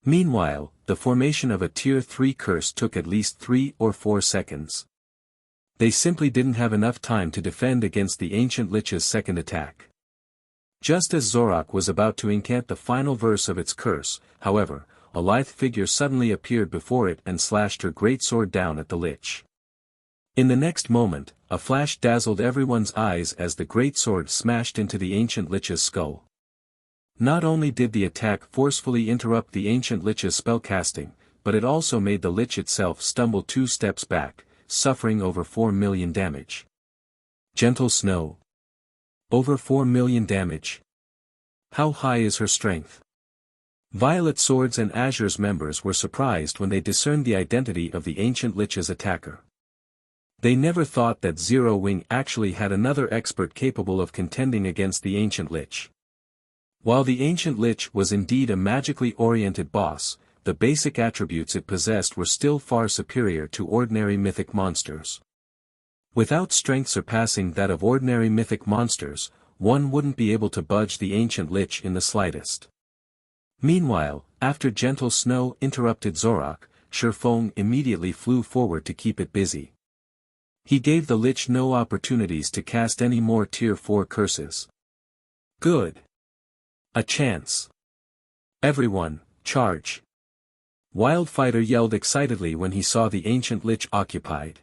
Meanwhile, the formation of a tier 3 curse took at least 3 or 4 seconds. They simply didn't have enough time to defend against the ancient Lich's second attack. Just as Zorak was about to incant the final verse of its curse, however, a lithe figure suddenly appeared before it and slashed her greatsword down at the Lich. In the next moment, a flash dazzled everyone's eyes as the greatsword smashed into the ancient Lich's skull. Not only did the attack forcefully interrupt the ancient Lich's spellcasting, but it also made the Lich itself stumble 2 steps back, suffering over 4 million damage. Gentle snow. Over 4 million damage. How high is her strength? Violet Swords and Azure's members were surprised when they discerned the identity of the ancient Lich's attacker. They never thought that Zero Wing actually had another expert capable of contending against the ancient Lich. While the ancient Lich was indeed a magically oriented boss, the basic attributes it possessed were still far superior to ordinary mythic monsters. Without strength surpassing that of ordinary mythic monsters, one wouldn't be able to budge the ancient Lich in the slightest. Meanwhile, after Gentle Snow interrupted Zorak, Faux immediately flew forward to keep it busy. He gave the Lich no opportunities to cast any more Tier 4 curses. Good. A chance. Everyone, charge. Wildfighter yelled excitedly when he saw the ancient Lich occupied.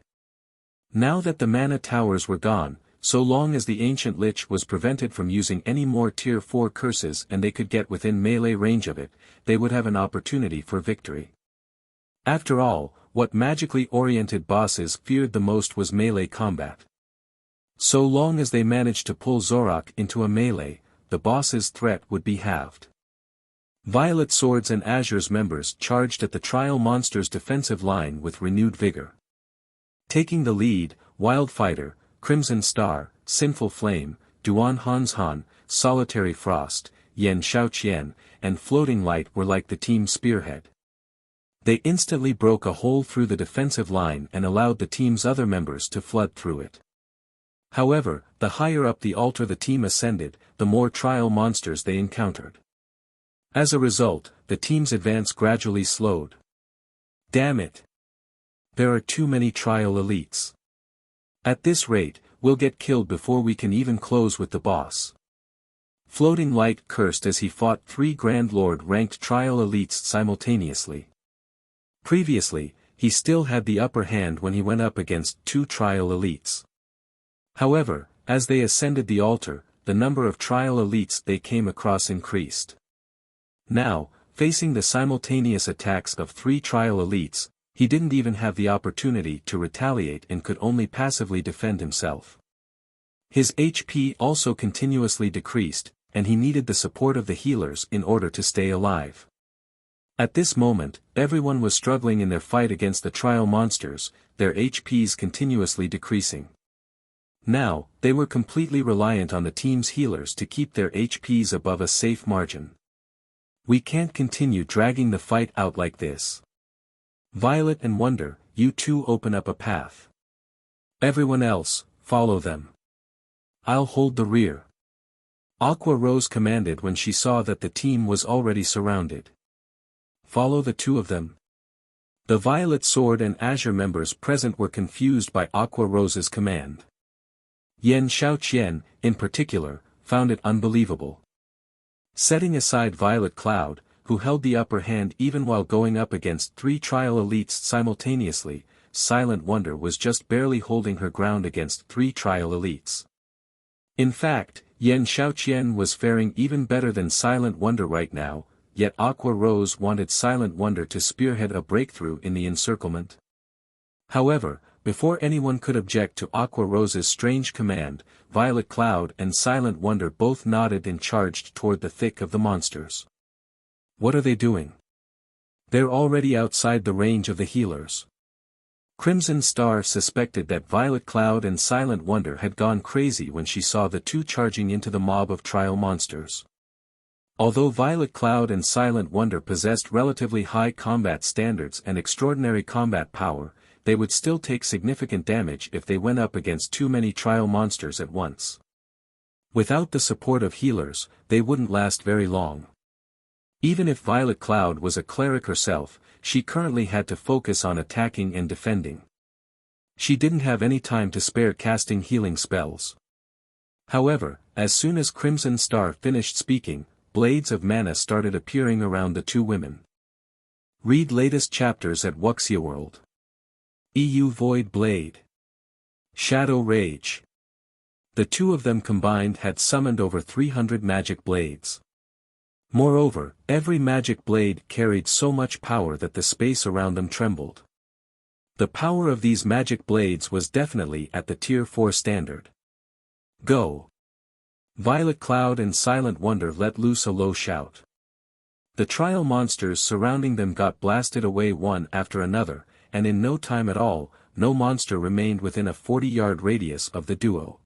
Now that the mana towers were gone, so long as the ancient Lich was prevented from using any more Tier 4 curses and they could get within melee range of it, they would have an opportunity for victory. After all, what magically oriented bosses feared the most was melee combat. So long as they managed to pull Zorak into a melee, the boss's threat would be halved. Violet Swords and Azure's members charged at the Trial Monster's defensive line with renewed vigor. Taking the lead, Wildfighter, Crimson Star, Sinful Flame, Duan Han, Solitary Frost, Yen Xiaoqian, and Floating Light were like the team's spearhead. They instantly broke a hole through the defensive line and allowed the team's other members to flood through it. However, the higher up the altar the team ascended, the more trial monsters they encountered. As a result, the team's advance gradually slowed. Damn it! There are too many trial elites. At this rate, we'll get killed before we can even close with the boss. Floating Light cursed as he fought 3 Grand Lord ranked trial elites simultaneously. Previously, he still had the upper hand when he went up against 2 trial elites. However, as they ascended the altar, the number of trial elites they came across increased. Now, facing the simultaneous attacks of 3 trial elites, he didn't even have the opportunity to retaliate and could only passively defend himself. His HP also continuously decreased, and he needed the support of the healers in order to stay alive. At this moment, everyone was struggling in their fight against the trial monsters, their HPs continuously decreasing. Now, they were completely reliant on the team's healers to keep their HPs above a safe margin. We can't continue dragging the fight out like this. Violet and Wonder, you two open up a path. Everyone else, follow them. I'll hold the rear. Aqua Rose commanded when she saw that the team was already surrounded. Follow the 2 of them. The Violet Sword and Azure members present were confused by Aqua Rose's command. Yen Xiaoqian, in particular, found it unbelievable. Setting aside Violet Cloud, who held the upper hand even while going up against 3 trial elites simultaneously, Silent Wonder was just barely holding her ground against 3 trial elites. In fact, Yen Xiaoqian was faring even better than Silent Wonder right now, yet Aqua Rose wanted Silent Wonder to spearhead a breakthrough in the encirclement. However, before anyone could object to Aqua Rose's strange command, Violet Cloud and Silent Wonder both nodded and charged toward the thick of the monsters. What are they doing? They're already outside the range of the healers. Crimson Star suspected that Violet Cloud and Silent Wonder had gone crazy when she saw the 2 charging into the mob of trial monsters. Although Violet Cloud and Silent Wonder possessed relatively high combat standards and extraordinary combat power, they would still take significant damage if they went up against too many trial monsters at once. Without the support of healers, they wouldn't last very long. Even if Violet Cloud was a cleric herself, she currently had to focus on attacking and defending. She didn't have any time to spare casting healing spells. However, as soon as Crimson Star finished speaking, blades of mana started appearing around the 2 women. Read latest chapters at Wuxia World. EU Void Blade. Shadow Rage. The 2 of them combined had summoned over 300 magic blades. Moreover, every magic blade carried so much power that the space around them trembled. The power of these magic blades was definitely at the Tier 4 standard. Go. Violet Cloud and Silent Wonder let loose a low shout. The trial monsters surrounding them got blasted away one after another, and in no time at all, no monster remained within a 40-yard radius of the duo.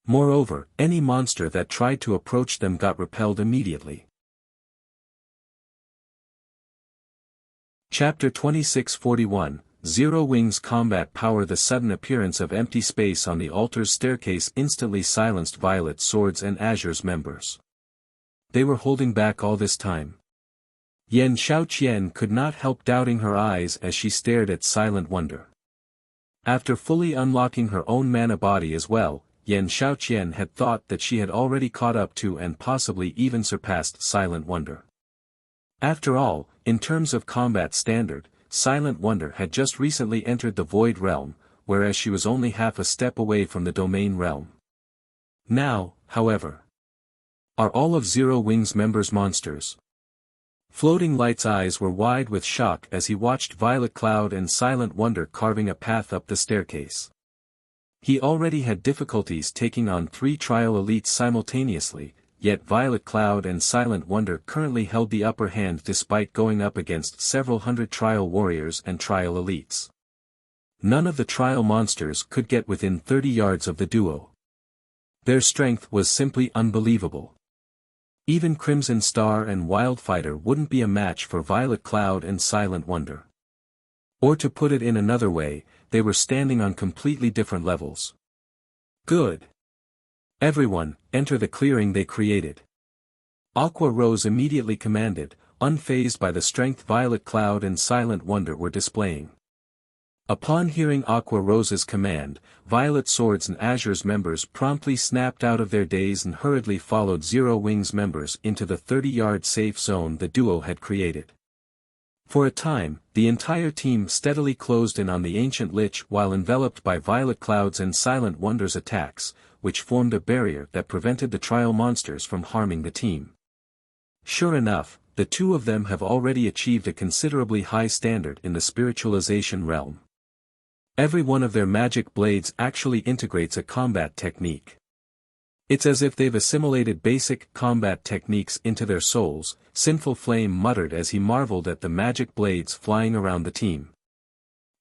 Moreover, any monster that tried to approach them got repelled immediately. Chapter 2641, Zero Wings Combat Power. The sudden appearance of empty space on the altar's staircase instantly silenced Violet Sword's and Azure's members. They were holding back all this time. Yan Xiaoqian could not help doubting her eyes as she stared at Silent Wonder. After fully unlocking her own mana body as well, Yan Xiaoqian had thought that she had already caught up to and possibly even surpassed Silent Wonder. After all, in terms of combat standard, Silent Wonder had just recently entered the Void Realm, whereas she was only half a step away from the Domain Realm. Now, however, are all of Zero Wings members monsters? Floating Light's eyes were wide with shock as he watched Violet Cloud and Silent Wonder carving a path up the staircase. He already had difficulties taking on 3 trial elites simultaneously, yet Violet Cloud and Silent Wonder currently held the upper hand despite going up against several hundred trial warriors and trial elites. None of the trial monsters could get within 30 yards of the duo. Their strength was simply unbelievable. Even Crimson Star and Wildfighter wouldn't be a match for Violet Cloud and Silent Wonder. Or to put it in another way, they were standing on completely different levels. Good. Everyone, enter the clearing they created. Aqua Rose immediately commanded, unfazed by the strength Violet Cloud and Silent Wonder were displaying. Upon hearing Aqua Rose's command, Violet Sword's and Azure's members promptly snapped out of their daze and hurriedly followed Zero Wings members into the 30-yard safe zone the duo had created. For a time, the entire team steadily closed in on the ancient Lich while enveloped by Violet Cloud's and Silent Wonder's attacks, which formed a barrier that prevented the trial monsters from harming the team. Sure enough, the two of them have already achieved a considerably high standard in the spiritualization realm. Every one of their magic blades actually integrates a combat technique. It's as if they've assimilated basic combat techniques into their souls, Sinful Flame muttered as he marveled at the magic blades flying around the team.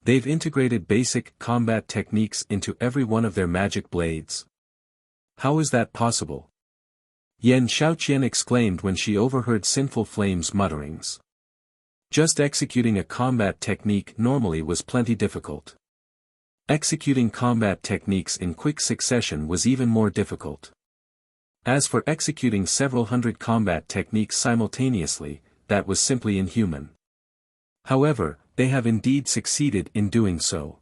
They've integrated basic combat techniques into every one of their magic blades. How is that possible? Yan Xiaoqian exclaimed when she overheard Sinful Flame's mutterings. Just executing a combat technique normally was plenty difficult. Executing combat techniques in quick succession was even more difficult. As for executing several hundred combat techniques simultaneously, that was simply inhuman. However, they have indeed succeeded in doing so.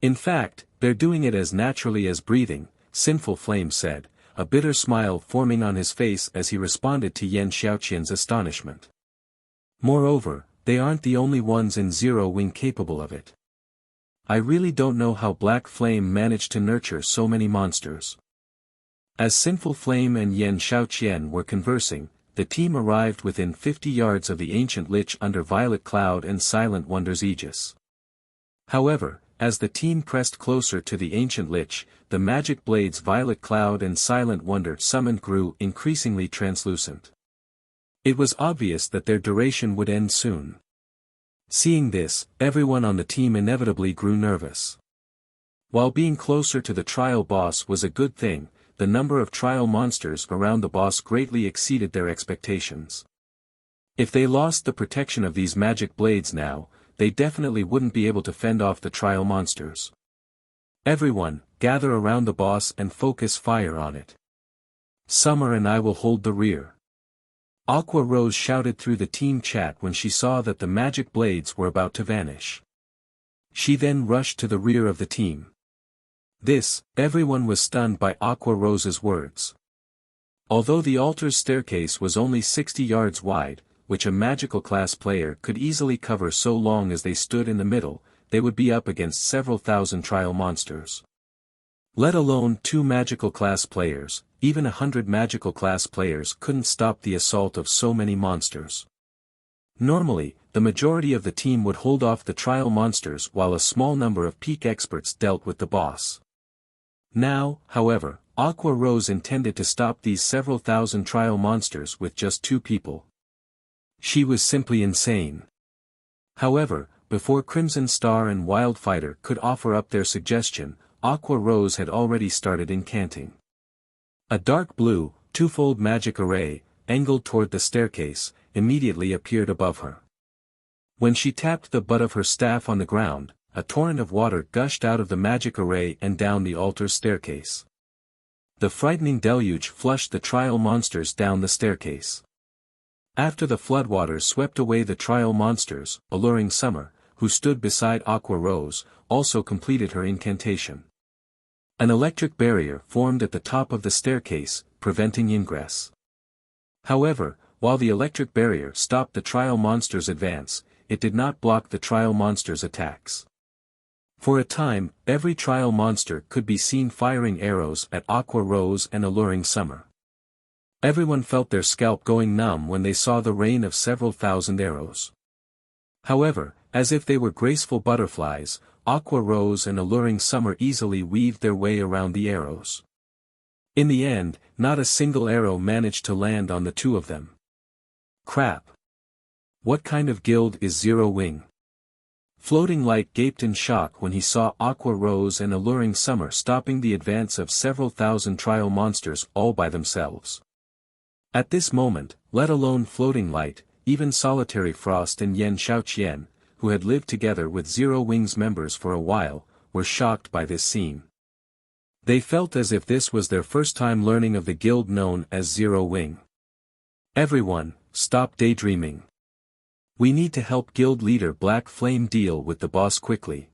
In fact, they're doing it as naturally as breathing, Sinful Flame said, a bitter smile forming on his face as he responded to Yan Xiaoqian's astonishment. Moreover, they aren't the only ones in Zero Wing capable of it. I really don't know how Black Flame managed to nurture so many monsters. As Sinful Flame and Yan Xiaoqian were conversing, the team arrived within 50 yards of the ancient Lich under Violet Cloud and Silent Wonder's aegis. However, as the team pressed closer to the ancient Lich, the magic blades Violet Cloud and Silent Wonder summoned grew increasingly translucent. It was obvious that their duration would end soon. Seeing this, everyone on the team inevitably grew nervous. While being closer to the trial boss was a good thing, the number of trial monsters around the boss greatly exceeded their expectations. If they lost the protection of these magic blades now, they definitely wouldn't be able to fend off the trial monsters. Everyone, gather around the boss and focus fire on it. Summer and I will hold the rear. Aqua Rose shouted through the team chat when she saw that the magic blades were about to vanish. She then rushed to the rear of the team. Everyone was stunned by Aqua Rose's words. Although the altar's staircase was only 60 yards wide, which a magical class player could easily cover so long as they stood in the middle, they would be up against several thousand trial monsters. Let alone 2 magical class players, even 100 magical class players couldn't stop the assault of so many monsters. Normally, the majority of the team would hold off the trial monsters while a small number of peak experts dealt with the boss. Now, however, Aqua Rose intended to stop these several thousand trial monsters with just 2 people. She was simply insane. However, before Crimson Star and Wildfighter could offer up their suggestion, Aqua Rose had already started incanting. A dark blue, twofold magic array, angled toward the staircase, immediately appeared above her. When she tapped the butt of her staff on the ground, a torrent of water gushed out of the magic array and down the altar staircase. The frightening deluge flushed the trial monsters down the staircase. After the floodwaters swept away the trial monsters, Alluring Summer, who stood beside Aqua Rose, also completed her incantation. An electric barrier formed at the top of the staircase, preventing ingress. However, while the electric barrier stopped the trial monsters' advance, it did not block the trial monsters' attacks. For a time, every trial monster could be seen firing arrows at Aqua Rose and Alluring Summer. Everyone felt their scalp going numb when they saw the rain of several thousand arrows. However, as if they were graceful butterflies, Aqua Rose and Alluring Summer easily weaved their way around the arrows. In the end, not a single arrow managed to land on the 2 of them. Crap! What kind of guild is Zero Wing? Floating Light gaped in shock when he saw Aqua Rose and Alluring Summer stopping the advance of several thousand trial monsters all by themselves. At this moment, let alone Floating Light, even Solitary Frost and Yen Xiaoqian, who had lived together with Zero Wing's members for a while, were shocked by this scene. They felt as if this was their first time learning of the guild known as Zero Wing. Everyone, stop daydreaming. We need to help guild leader Black Flame deal with the boss quickly.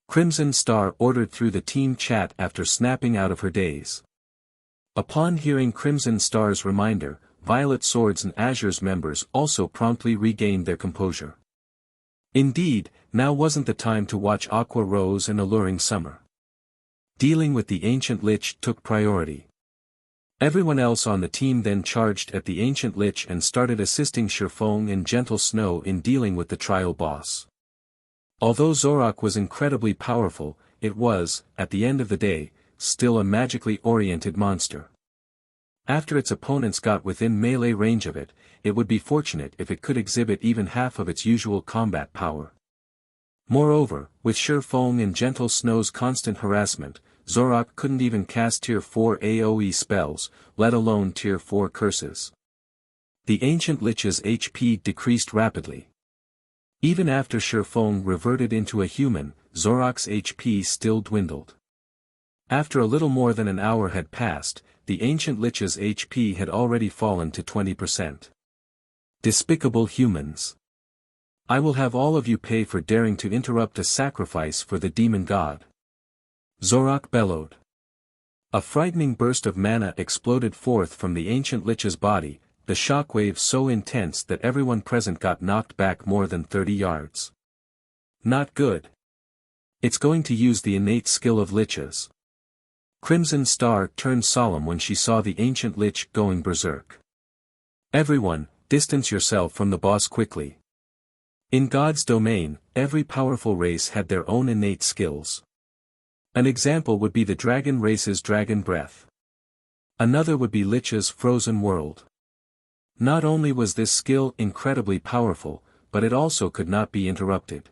Crimson Star ordered through the team chat after snapping out of her daze. Upon hearing Crimson Star's reminder, Violet Swords and Azure's members also promptly regained their composure. Indeed, now wasn't the time to watch Aqua Rose and Alluring Summer. Dealing with the Ancient Lich took priority. Everyone else on the team then charged at the Ancient Lich and started assisting Shifeng and Gentle Snow in dealing with the trial boss. Although Zorak was incredibly powerful, it was, at the end of the day, still a magically oriented monster. After its opponents got within melee range of it, it would be fortunate if it could exhibit even half of its usual combat power. Moreover, with Shifeng and Gentle Snow's constant harassment, Zorak couldn't even cast Tier 4 AoE spells, let alone Tier 4 curses. The Ancient Lich's HP decreased rapidly. Even after Shifeng reverted into a human, Zorak's HP still dwindled. After a little more than an hour had passed, the Ancient Lich's HP had already fallen to 20%. Despicable humans. I will have all of you pay for daring to interrupt a sacrifice for the demon god. Zorak bellowed. A frightening burst of mana exploded forth from the Ancient Lich's body, the shockwave so intense that everyone present got knocked back more than 30 yards. Not good. It's going to use the innate skill of liches. Crimson Star turned solemn when she saw the Ancient Lich going berserk. Everyone, distance yourself from the boss quickly. In God's domain, every powerful race had their own innate skills. An example would be the dragon race's Dragon Breath. Another would be Lich's Frozen World. Not only was this skill incredibly powerful, but it also could not be interrupted.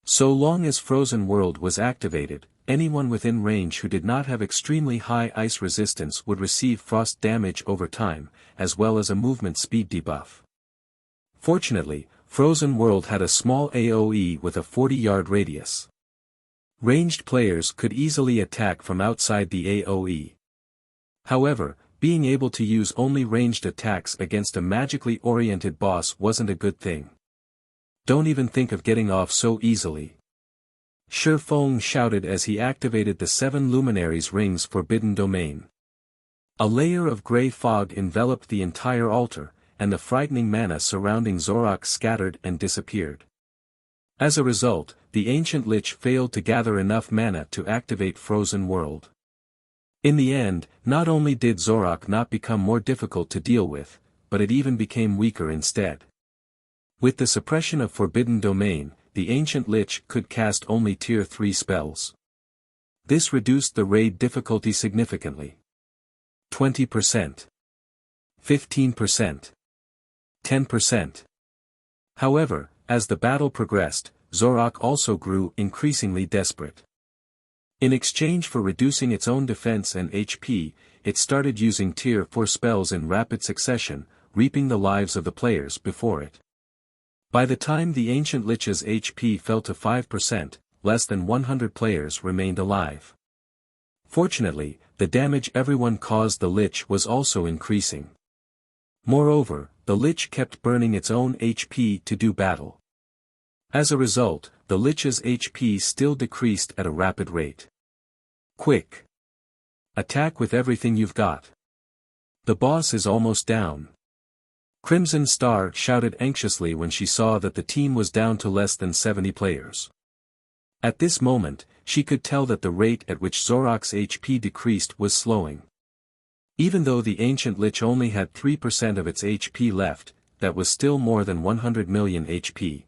So long as Frozen World was activated, anyone within range who did not have extremely high ice resistance would receive frost damage over time, as well as a movement speed debuff. Fortunately, Frozen World had a small AoE with a 40-yard radius. Ranged players could easily attack from outside the AoE. However, being able to use only ranged attacks against a magically oriented boss wasn't a good thing. Don't even think of getting off so easily. Shifeng shouted as he activated the 7 Luminaries Ring's Forbidden Domain. A layer of grey fog enveloped the entire altar, and the frightening mana surrounding Zorak scattered and disappeared. As a result, the Ancient Lich failed to gather enough mana to activate Frozen World. In the end, not only did Zorak not become more difficult to deal with, but it even became weaker instead. With the suppression of Forbidden Domain, the Ancient Lich could cast only Tier 3 spells. This reduced the raid difficulty significantly. 20%. 15%. 10%. However, as the battle progressed, Zorak also grew increasingly desperate. In exchange for reducing its own defense and HP, it started using Tier 4 spells in rapid succession, reaping the lives of the players before it. By the time the Ancient Lich's HP fell to 5%, less than 100 players remained alive. Fortunately, the damage everyone caused the Lich was also increasing. Moreover, the Lich kept burning its own HP to do battle. As a result, the Lich's HP still decreased at a rapid rate. Quick! Attack with everything you've got. The boss is almost down. Crimson Star shouted anxiously when she saw that the team was down to less than 70 players. At this moment, she could tell that the rate at which Zorak's HP decreased was slowing. Even though the Ancient Lich only had 3% of its HP left, that was still more than 100 million HP.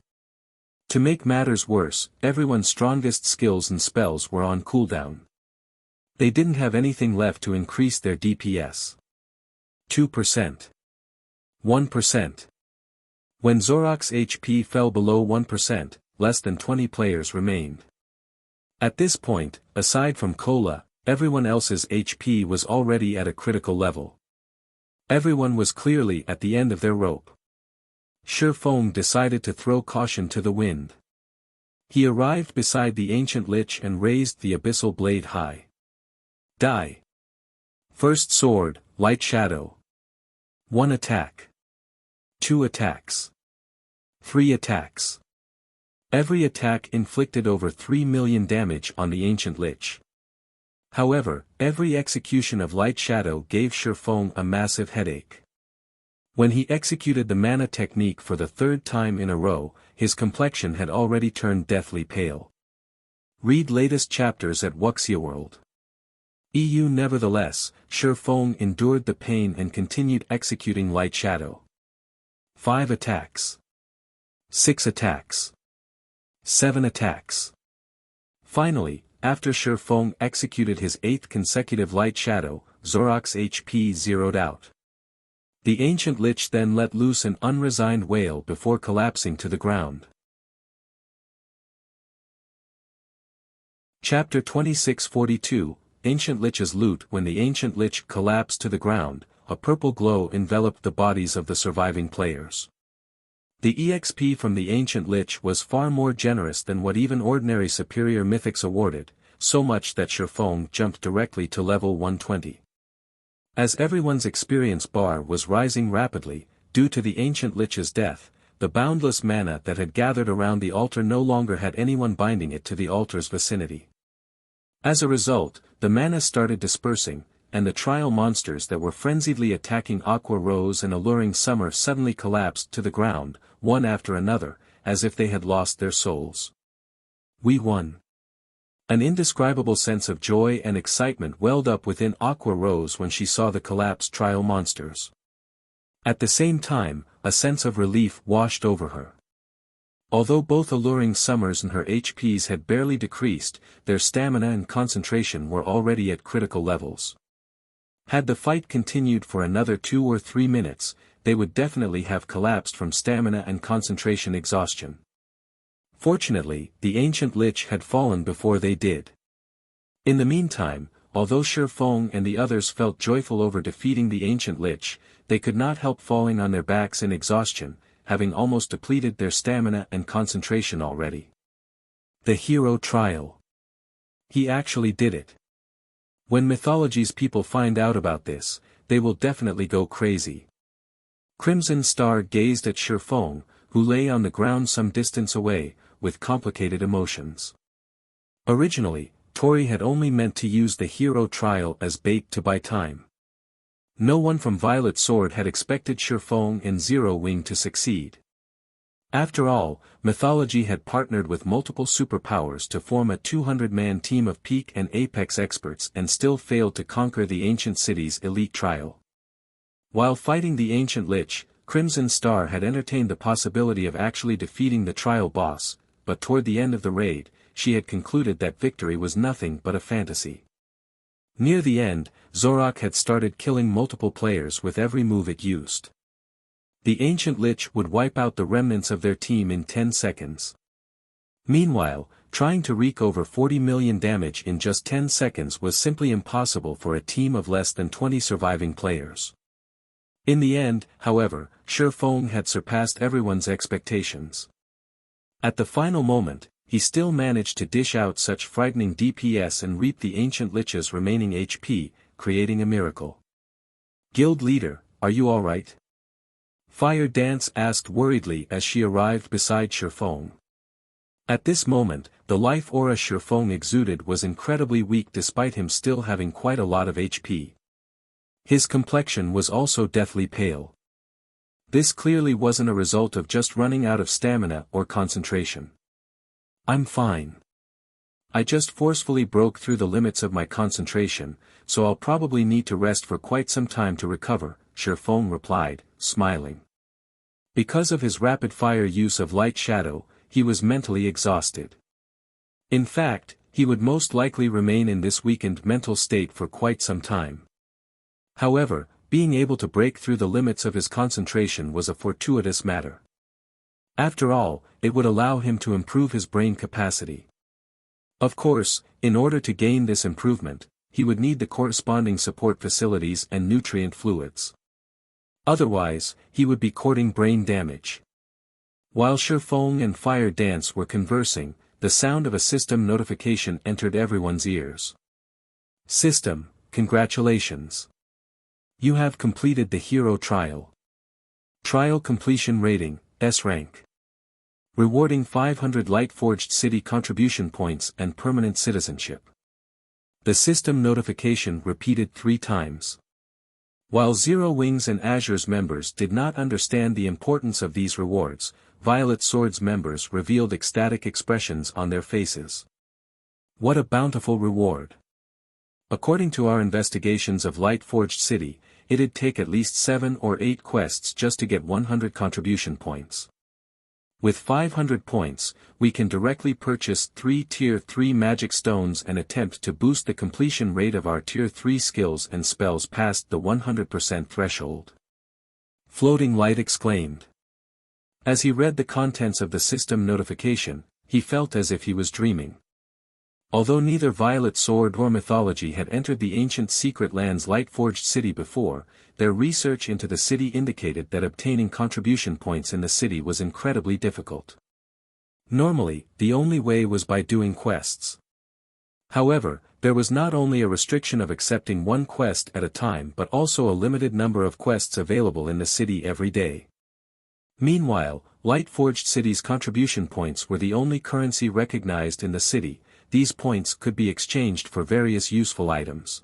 To make matters worse, everyone's strongest skills and spells were on cooldown. They didn't have anything left to increase their DPS. 2%. 1%. When Zorak's HP fell below 1%, less than 20 players remained. At this point, aside from Kola, everyone else's HP was already at a critical level. Everyone was clearly at the end of their rope. Faux decided to throw caution to the wind. He arrived beside the Ancient Lich and raised the abyssal blade high. Die. First sword, light shadow. 1 attack. 2 attacks. 3 attacks. Every attack inflicted over 3 million damage on the Ancient Lich. However, every execution of Light Shadow gave Faux a massive headache. When he executed the mana technique for the 3rd time in a row, his complexion had already turned deathly pale. Read latest chapters at Wuxia World. EU. Nevertheless, Faux endured the pain and continued executing Light Shadow. 5 attacks. 6 attacks. 7 attacks. Finally, after Faux executed his 8th consecutive Light Shadow, Zorak's HP zeroed out. The Ancient Lich then let loose an unresigned wail before collapsing to the ground. Chapter 2642, Ancient Lich's Loot. When the Ancient Lich collapsed to the ground, a purple glow enveloped the bodies of the surviving players. The EXP from the Ancient Lich was far more generous than what even ordinary superior mythics awarded, so much that Faux jumped directly to level 120. As everyone's experience bar was rising rapidly, due to the Ancient Lich's death, the boundless mana that had gathered around the altar no longer had anyone binding it to the altar's vicinity. As a result, the mana started dispersing, and the trial monsters that were frenziedly attacking Aqua Rose and Alluring Summer suddenly collapsed to the ground, one after another, as if they had lost their souls. We won. An indescribable sense of joy and excitement welled up within Aqua Rose when she saw the collapsed trial monsters. At the same time, a sense of relief washed over her. Although both Alluring Summers and her HPs had barely decreased, their stamina and concentration were already at critical levels. Had the fight continued for another 2 or 3 minutes, they would definitely have collapsed from stamina and concentration exhaustion. Fortunately, the Ancient Lich had fallen before they did. In the meantime, although Faux and the others felt joyful over defeating the Ancient Lich, they could not help falling on their backs in exhaustion, having almost depleted their stamina and concentration already. The hero trial. He actually did it. When Mythology's people find out about this, they will definitely go crazy. Crimson Star gazed at Faux, who lay on the ground some distance away, with complicated emotions. Originally, Tori had only meant to use the hero trial as bait to buy time. No one from Violet Sword had expected Faux and Zero Wing to succeed. After all, Mythology had partnered with multiple superpowers to form a 200-man team of peak and apex experts and still failed to conquer the ancient city's elite trial. While fighting the Ancient Lich, Crimson Star had entertained the possibility of actually defeating the trial boss, but toward the end of the raid, she had concluded that victory was nothing but a fantasy. Near the end, Zorak had started killing multiple players with every move it used. The ancient Lich would wipe out the remnants of their team in 10 seconds. Meanwhile, trying to wreak over 40 million damage in just 10 seconds was simply impossible for a team of less than 20 surviving players. In the end, however, Faux had surpassed everyone's expectations. At the final moment, he still managed to dish out such frightening DPS and reap the ancient Lich's remaining HP, creating a miracle. "Guild leader, are you alright?" Fire Dance asked worriedly as she arrived beside Faux. At this moment, the life aura Faux exuded was incredibly weak despite him still having quite a lot of HP. His complexion was also deathly pale. This clearly wasn't a result of just running out of stamina or concentration. "I'm fine. I just forcefully broke through the limits of my concentration, so I'll probably need to rest for quite some time to recover," Faux replied, smiling. Because of his rapid-fire use of light shadow, he was mentally exhausted. In fact, he would most likely remain in this weakened mental state for quite some time. However, being able to break through the limits of his concentration was a fortuitous matter. After all, it would allow him to improve his brain capacity. Of course, in order to gain this improvement, he would need the corresponding support facilities and nutrient fluids. Otherwise, he would be courting brain damage. While Faux and Fire Dance were conversing, the sound of a system notification entered everyone's ears. "System, congratulations. You have completed the hero trial. Trial completion rating, S rank. Rewarding 500 Lightforged city contribution points and permanent citizenship." The system notification repeated 3 times. While Zero Wings and Azure's members did not understand the importance of these rewards, Violet Sword's members revealed ecstatic expressions on their faces. What a bountiful reward! According to our investigations of Lightforged City, it'd take at least 7 or 8 quests just to get 100 contribution points. With 500 points, we can directly purchase 3 Tier 3 magic stones and attempt to boost the completion rate of our Tier 3 skills and spells past the 100% threshold. Floating Light exclaimed. As he read the contents of the system notification, he felt as if he was dreaming. Although neither Violet Sword or Mythology had entered the ancient secret lands Lightforged City before, their research into the city indicated that obtaining contribution points in the city was incredibly difficult. Normally, the only way was by doing quests. However, there was not only a restriction of accepting 1 quest at a time but also a limited number of quests available in the city every day. Meanwhile, Lightforged City's contribution points were the only currency recognized in the city. These points could be exchanged for various useful items.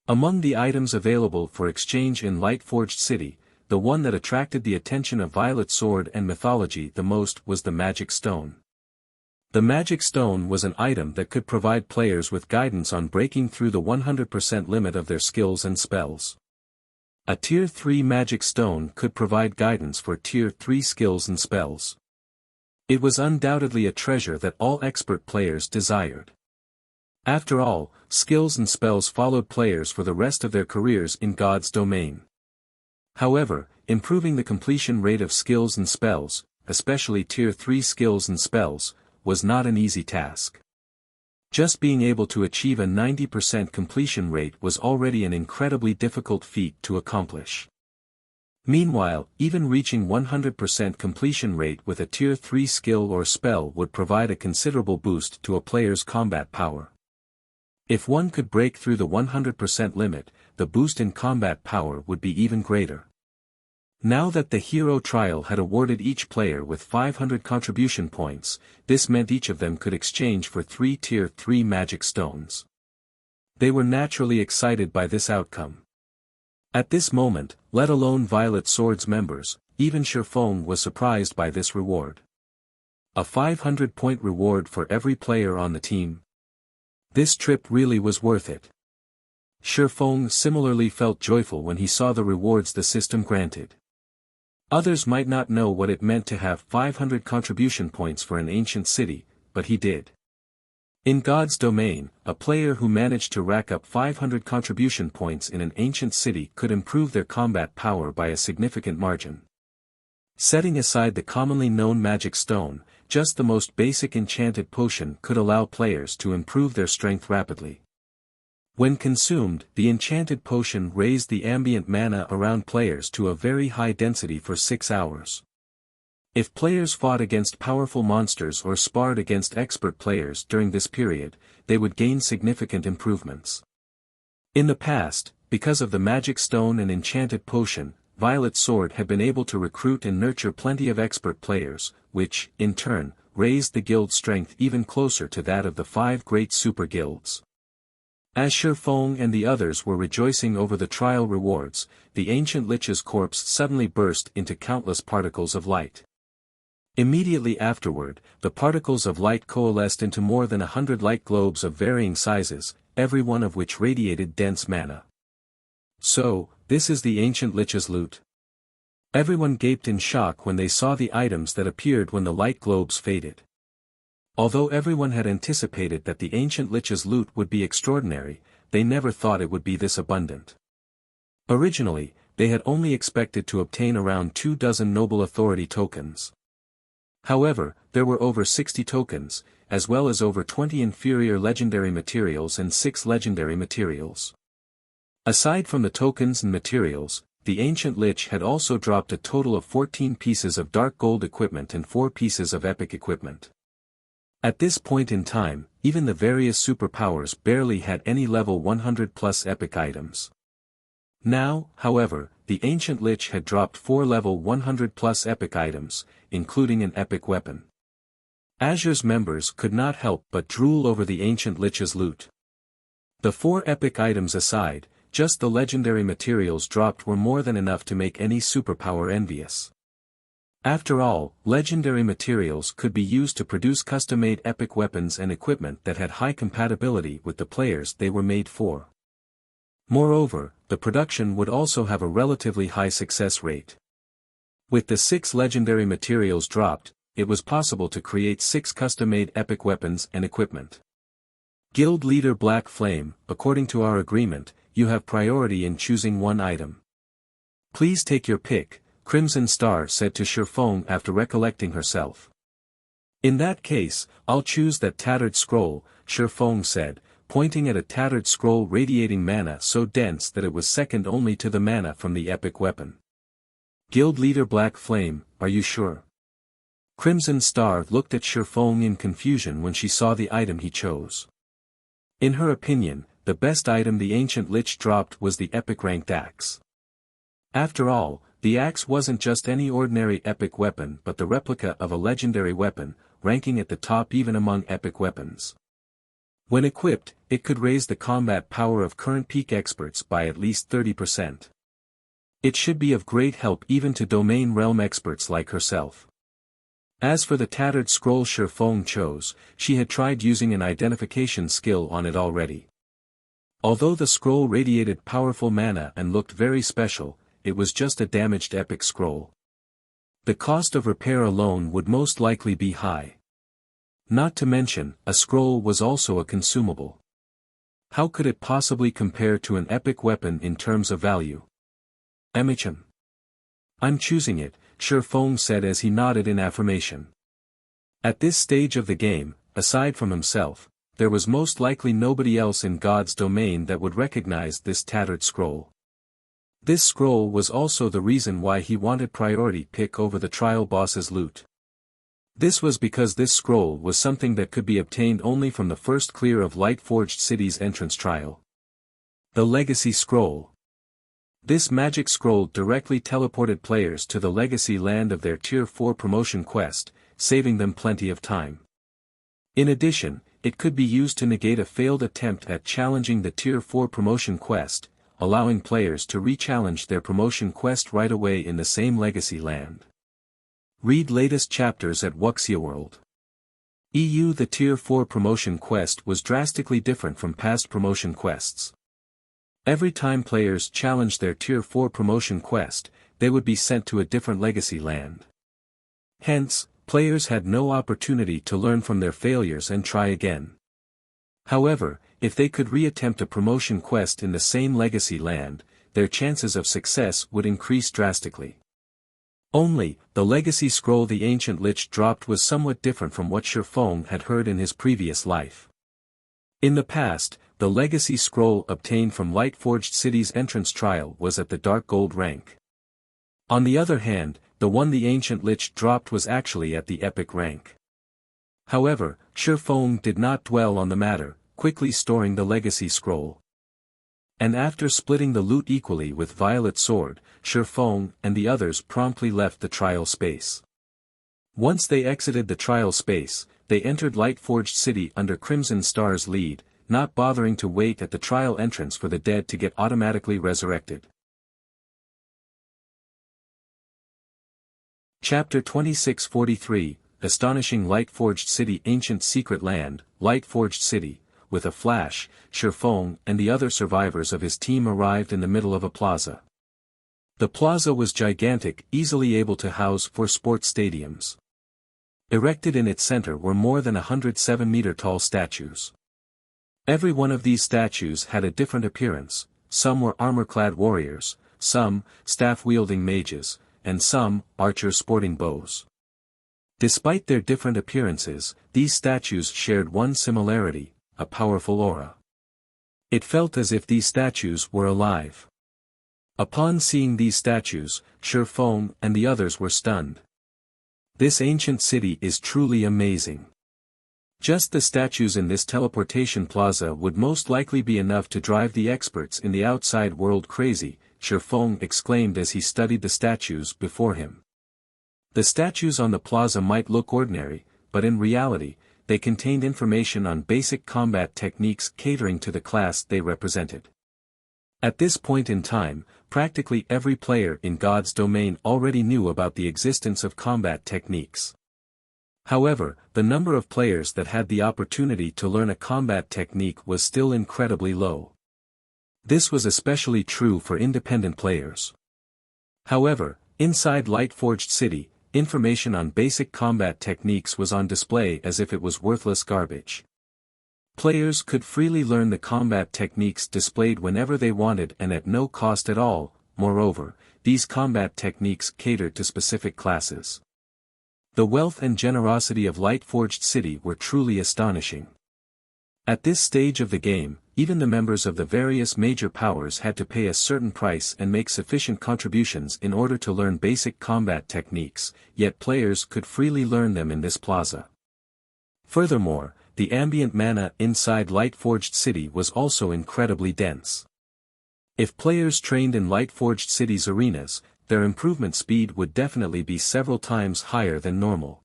Among the items available for exchange in Lightforged City, the one that attracted the attention of Violet Sword and Mythology the most was the Magic Stone. The Magic Stone was an item that could provide players with guidance on breaking through the 100% limit of their skills and spells. A Tier 3 Magic Stone could provide guidance for Tier 3 skills and spells. It was undoubtedly a treasure that all expert players desired. After all, skills and spells followed players for the rest of their careers in God's domain. However, improving the completion rate of skills and spells, especially Tier 3 skills and spells, was not an easy task. Just being able to achieve a 90% completion rate was already an incredibly difficult feat to accomplish. Meanwhile, even reaching 100% completion rate with a Tier 3 skill or spell would provide a considerable boost to a player's combat power. If one could break through the 100% limit, the boost in combat power would be even greater. Now that the hero trial had awarded each player with 500 contribution points, this meant each of them could exchange for 3 Tier 3 magic stones. They were naturally excited by this outcome. At this moment, let alone Violet Sword's members, even Faux was surprised by this reward. A 500-point reward for every player on the team. This trip really was worth it. Faux similarly felt joyful when he saw the rewards the system granted. Others might not know what it meant to have 500 contribution points for an ancient city, but he did. In God's domain, a player who managed to rack up 500 contribution points in an ancient city could improve their combat power by a significant margin. Setting aside the commonly known magic stone, just the most basic enchanted potion could allow players to improve their strength rapidly. When consumed, the enchanted potion raised the ambient mana around players to a very high density for 6 hours. If players fought against powerful monsters or sparred against expert players during this period, they would gain significant improvements. In the past, because of the magic stone and enchanted potion, Violet Sword had been able to recruit and nurture plenty of expert players, which, in turn, raised the guild's strength even closer to that of the 5 great super guilds. As Faux and the others were rejoicing over the trial rewards, the ancient Lich's corpse suddenly burst into countless particles of light. Immediately afterward, the particles of light coalesced into more than 100 light globes of varying sizes, every one of which radiated dense mana. So, this is the ancient Lich's loot. Everyone gaped in shock when they saw the items that appeared when the light globes faded. Although everyone had anticipated that the ancient Lich's loot would be extraordinary, they never thought it would be this abundant. Originally, they had only expected to obtain around 24 noble authority tokens. However, there were over 60 tokens, as well as over 20 inferior legendary materials and 6 legendary materials. Aside from the tokens and materials, the ancient Lich had also dropped a total of 14 pieces of dark gold equipment and 4 pieces of epic equipment. At this point in time, even the various superpowers barely had any level 100+ epic items. Now, however, the ancient Lich had dropped 4 level 100+ epic items, including an epic weapon. Azure's members could not help but drool over the ancient Lich's loot. The 4 epic items aside, just the legendary materials dropped were more than enough to make any superpower envious. After all, legendary materials could be used to produce custom-made epic weapons and equipment that had high compatibility with the players they were made for. Moreover, the production would also have a relatively high success rate. With the 6 legendary materials dropped, it was possible to create 6 custom-made epic weapons and equipment. Guild Leader Black Flame, according to our agreement, you have priority in choosing one item. Please take your pick, Crimson Star said to Faux after recollecting herself. In that case, I'll choose that tattered scroll, Faux said, pointing at a tattered scroll radiating mana so dense that it was second only to the mana from the epic weapon. Guild Leader Black Flame, are you sure? Crimson Star looked at Faux in confusion when she saw the item he chose. In her opinion, the best item the ancient Lich dropped was the epic ranked axe. After all, the axe wasn't just any ordinary epic weapon but the replica of a legendary weapon, ranking at the top even among epic weapons. When equipped, it could raise the combat power of current peak experts by at least 30%. It should be of great help even to domain realm experts like herself. As for the tattered scroll Faux chose, she had tried using an identification skill on it already. Although the scroll radiated powerful mana and looked very special, it was just a damaged epic scroll. The cost of repair alone would most likely be high. Not to mention, a scroll was also a consumable. How could it possibly compare to an epic weapon in terms of value? MHM. I'm choosing it, Faux said as he nodded in affirmation. At this stage of the game, aside from himself, there was most likely nobody else in God's domain that would recognize this tattered scroll. This scroll was also the reason why he wanted priority pick over the trial boss's loot. This was because this scroll was something that could be obtained only from the first clear of Lightforged City's entrance trial. The Legacy Scroll. This magic scroll directly teleported players to the legacy land of their Tier 4 promotion quest, saving them plenty of time. In addition, it could be used to negate a failed attempt at challenging the Tier 4 promotion quest, allowing players to re-challenge their promotion quest right away in the same legacy land. Read latest chapters at Wuxia World. The Tier 4 promotion quest was drastically different from past promotion quests. Every time players challenged their Tier 4 promotion quest, they would be sent to a different legacy land. Hence, players had no opportunity to learn from their failures and try again. However, if they could reattempt a promotion quest in the same legacy land, their chances of success would increase drastically. Only, the legacy scroll the ancient Lich dropped was somewhat different from what Faux had heard in his previous life. In the past, the legacy scroll obtained from Lightforged City's entrance trial was at the dark gold rank. On the other hand, the one the ancient Lich dropped was actually at the epic rank. However, Faux did not dwell on the matter, quickly storing the legacy scroll. And after splitting the loot equally with Violet Sword, Faux and the others promptly left the trial space. Once they exited the trial space, they entered Lightforged City under Crimson Star's lead, not bothering to wait at the trial entrance for the dead to get automatically resurrected. Chapter 2643, Astonishing Lightforged City Ancient Secret Land, Lightforged City. With a flash, Faux and the other survivors of his team arrived in the middle of a plaza. The plaza was gigantic, easily able to house 4 sports stadiums. Erected in its center were more than 107-meter-tall statues. Every one of these statues had a different appearance, some were armor-clad warriors, some, staff-wielding mages, and some, archers sporting bows. Despite their different appearances, these statues shared one similarity: a powerful aura. It felt as if these statues were alive. Upon seeing these statues, Faux and the others were stunned. This ancient city is truly amazing. Just the statues in this teleportation plaza would most likely be enough to drive the experts in the outside world crazy, Faux exclaimed as he studied the statues before him. The statues on the plaza might look ordinary, but in reality, they contained information on basic combat techniques catering to the class they represented. At this point in time, practically every player in God's domain already knew about the existence of combat techniques. However, the number of players that had the opportunity to learn a combat technique was still incredibly low. This was especially true for independent players. However, inside Lightforged City, information on basic combat techniques was on display as if it was worthless garbage. Players could freely learn the combat techniques displayed whenever they wanted and at no cost at all. Moreover, these combat techniques catered to specific classes. The wealth and generosity of Lightforged City were truly astonishing. At this stage of the game, even the members of the various major powers had to pay a certain price and make sufficient contributions in order to learn basic combat techniques, yet players could freely learn them in this plaza. Furthermore, the ambient mana inside Lightforged City was also incredibly dense. If players trained in Lightforged City's arenas, their improvement speed would definitely be several times higher than normal.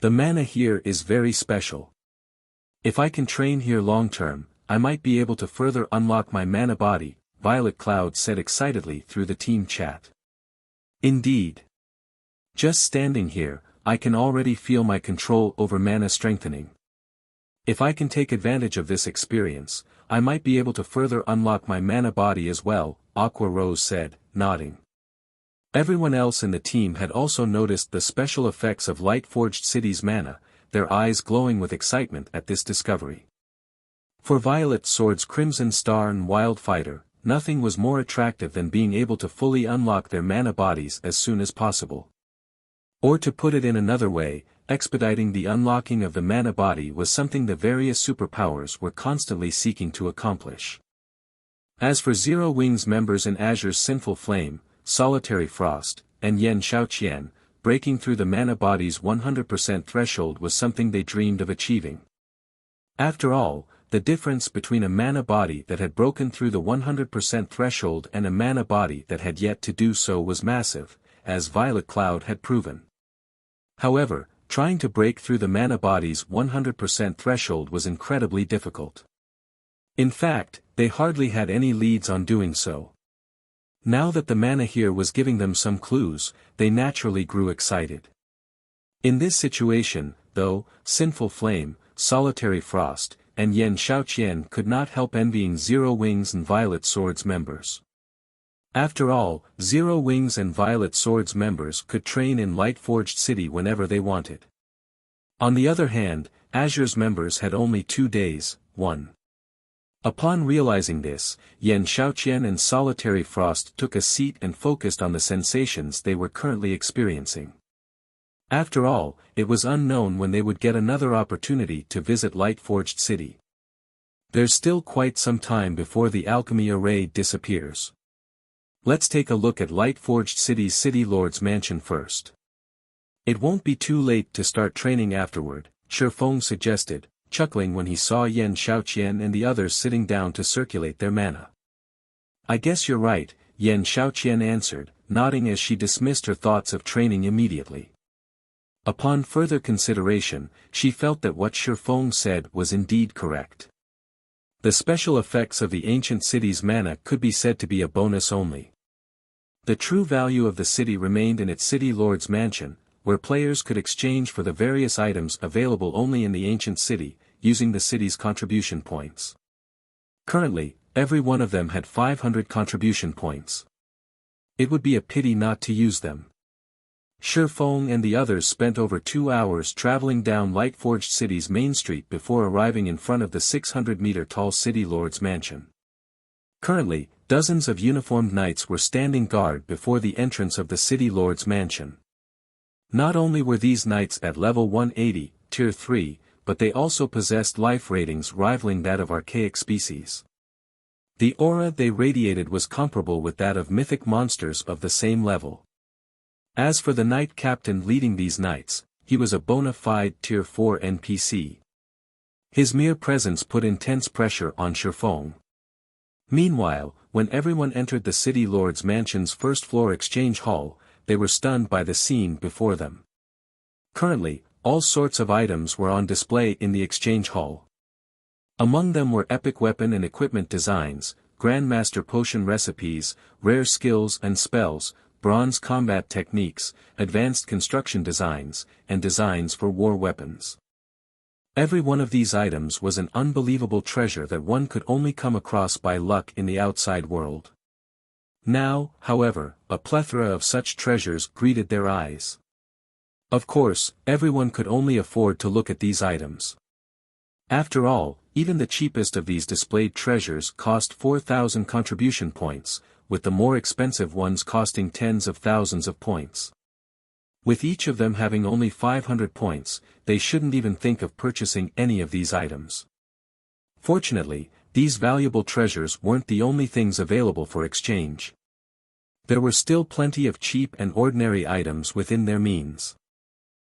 The mana here is very special. If I can train here long-term, I might be able to further unlock my mana body, Violet Cloud said excitedly through the team chat. Indeed. Just standing here, I can already feel my control over mana strengthening. If I can take advantage of this experience, I might be able to further unlock my mana body as well, Aqua Rose said, nodding. Everyone else in the team had also noticed the special effects of Lightforged City's mana, their eyes glowing with excitement at this discovery. For Violet Sword's Crimson Star and Wildfighter, nothing was more attractive than being able to fully unlock their mana bodies as soon as possible. Or to put it in another way, expediting the unlocking of the mana body was something the various superpowers were constantly seeking to accomplish. As for Zero Wings members in Azure's Sinful Flame, Solitary Frost, and Yen Xiaoqian, breaking through the mana body's 100% threshold was something they dreamed of achieving. After all, the difference between a mana body that had broken through the 100% threshold and a mana body that had yet to do so was massive, as Violet Cloud had proven. However, trying to break through the mana body's 100% threshold was incredibly difficult. In fact, they hardly had any leads on doing so. Now that the mana here was giving them some clues, they naturally grew excited. In this situation, though, Sinful Flame, Solitary Frost, and Yen Xiaoqian could not help envying Zero Wings and Violet Sword's members. After all, Zero Wings and Violet Sword's members could train in Lightforged City whenever they wanted. On the other hand, Azure's members had only 2 days, 1. Upon realizing this, Yan Xiaoqian and Solitary Frost took a seat and focused on the sensations they were currently experiencing. After all, it was unknown when they would get another opportunity to visit Lightforged City. There's still quite some time before the alchemy array disappears. Let's take a look at Lightforged City's City Lord's mansion first. It won't be too late to start training afterward, Feng suggested, chuckling when he saw Yan Xiaoqian and the others sitting down to circulate their mana. I guess you're right, Yan Xiaoqian answered, nodding as she dismissed her thoughts of training immediately. Upon further consideration, she felt that what Feng said was indeed correct. The special effects of the ancient city's mana could be said to be a bonus only. The true value of the city remained in its City Lord's mansion, where players could exchange for the various items available only in the ancient city, using the city's contribution points. Currently, every one of them had 500 contribution points. It would be a pity not to use them. Feng and the others spent over 2 hours traveling down Lightforged City's main street before arriving in front of the 600-meter-tall City Lord's mansion. Currently, dozens of uniformed knights were standing guard before the entrance of the City Lord's mansion. Not only were these knights at level 180, tier 3, but they also possessed life ratings rivaling that of archaic species. The aura they radiated was comparable with that of mythic monsters of the same level. As for the knight captain leading these knights, he was a bona fide tier 4 NPC. His mere presence put intense pressure on Feng. Meanwhile, when everyone entered the City Lord's mansion's first-floor exchange hall, they were stunned by the scene before them. Currently, all sorts of items were on display in the exchange hall. Among them were epic weapon and equipment designs, grandmaster potion recipes, rare skills and spells, bronze combat techniques, advanced construction designs, and designs for war weapons. Every one of these items was an unbelievable treasure that one could only come across by luck in the outside world. Now, however, a plethora of such treasures greeted their eyes. Of course, everyone could only afford to look at these items. After all, even the cheapest of these displayed treasures cost 4,000 contribution points, with the more expensive ones costing tens of thousands of points. With each of them having only 500 points, they shouldn't even think of purchasing any of these items. Fortunately, these valuable treasures weren't the only things available for exchange. There were still plenty of cheap and ordinary items within their means.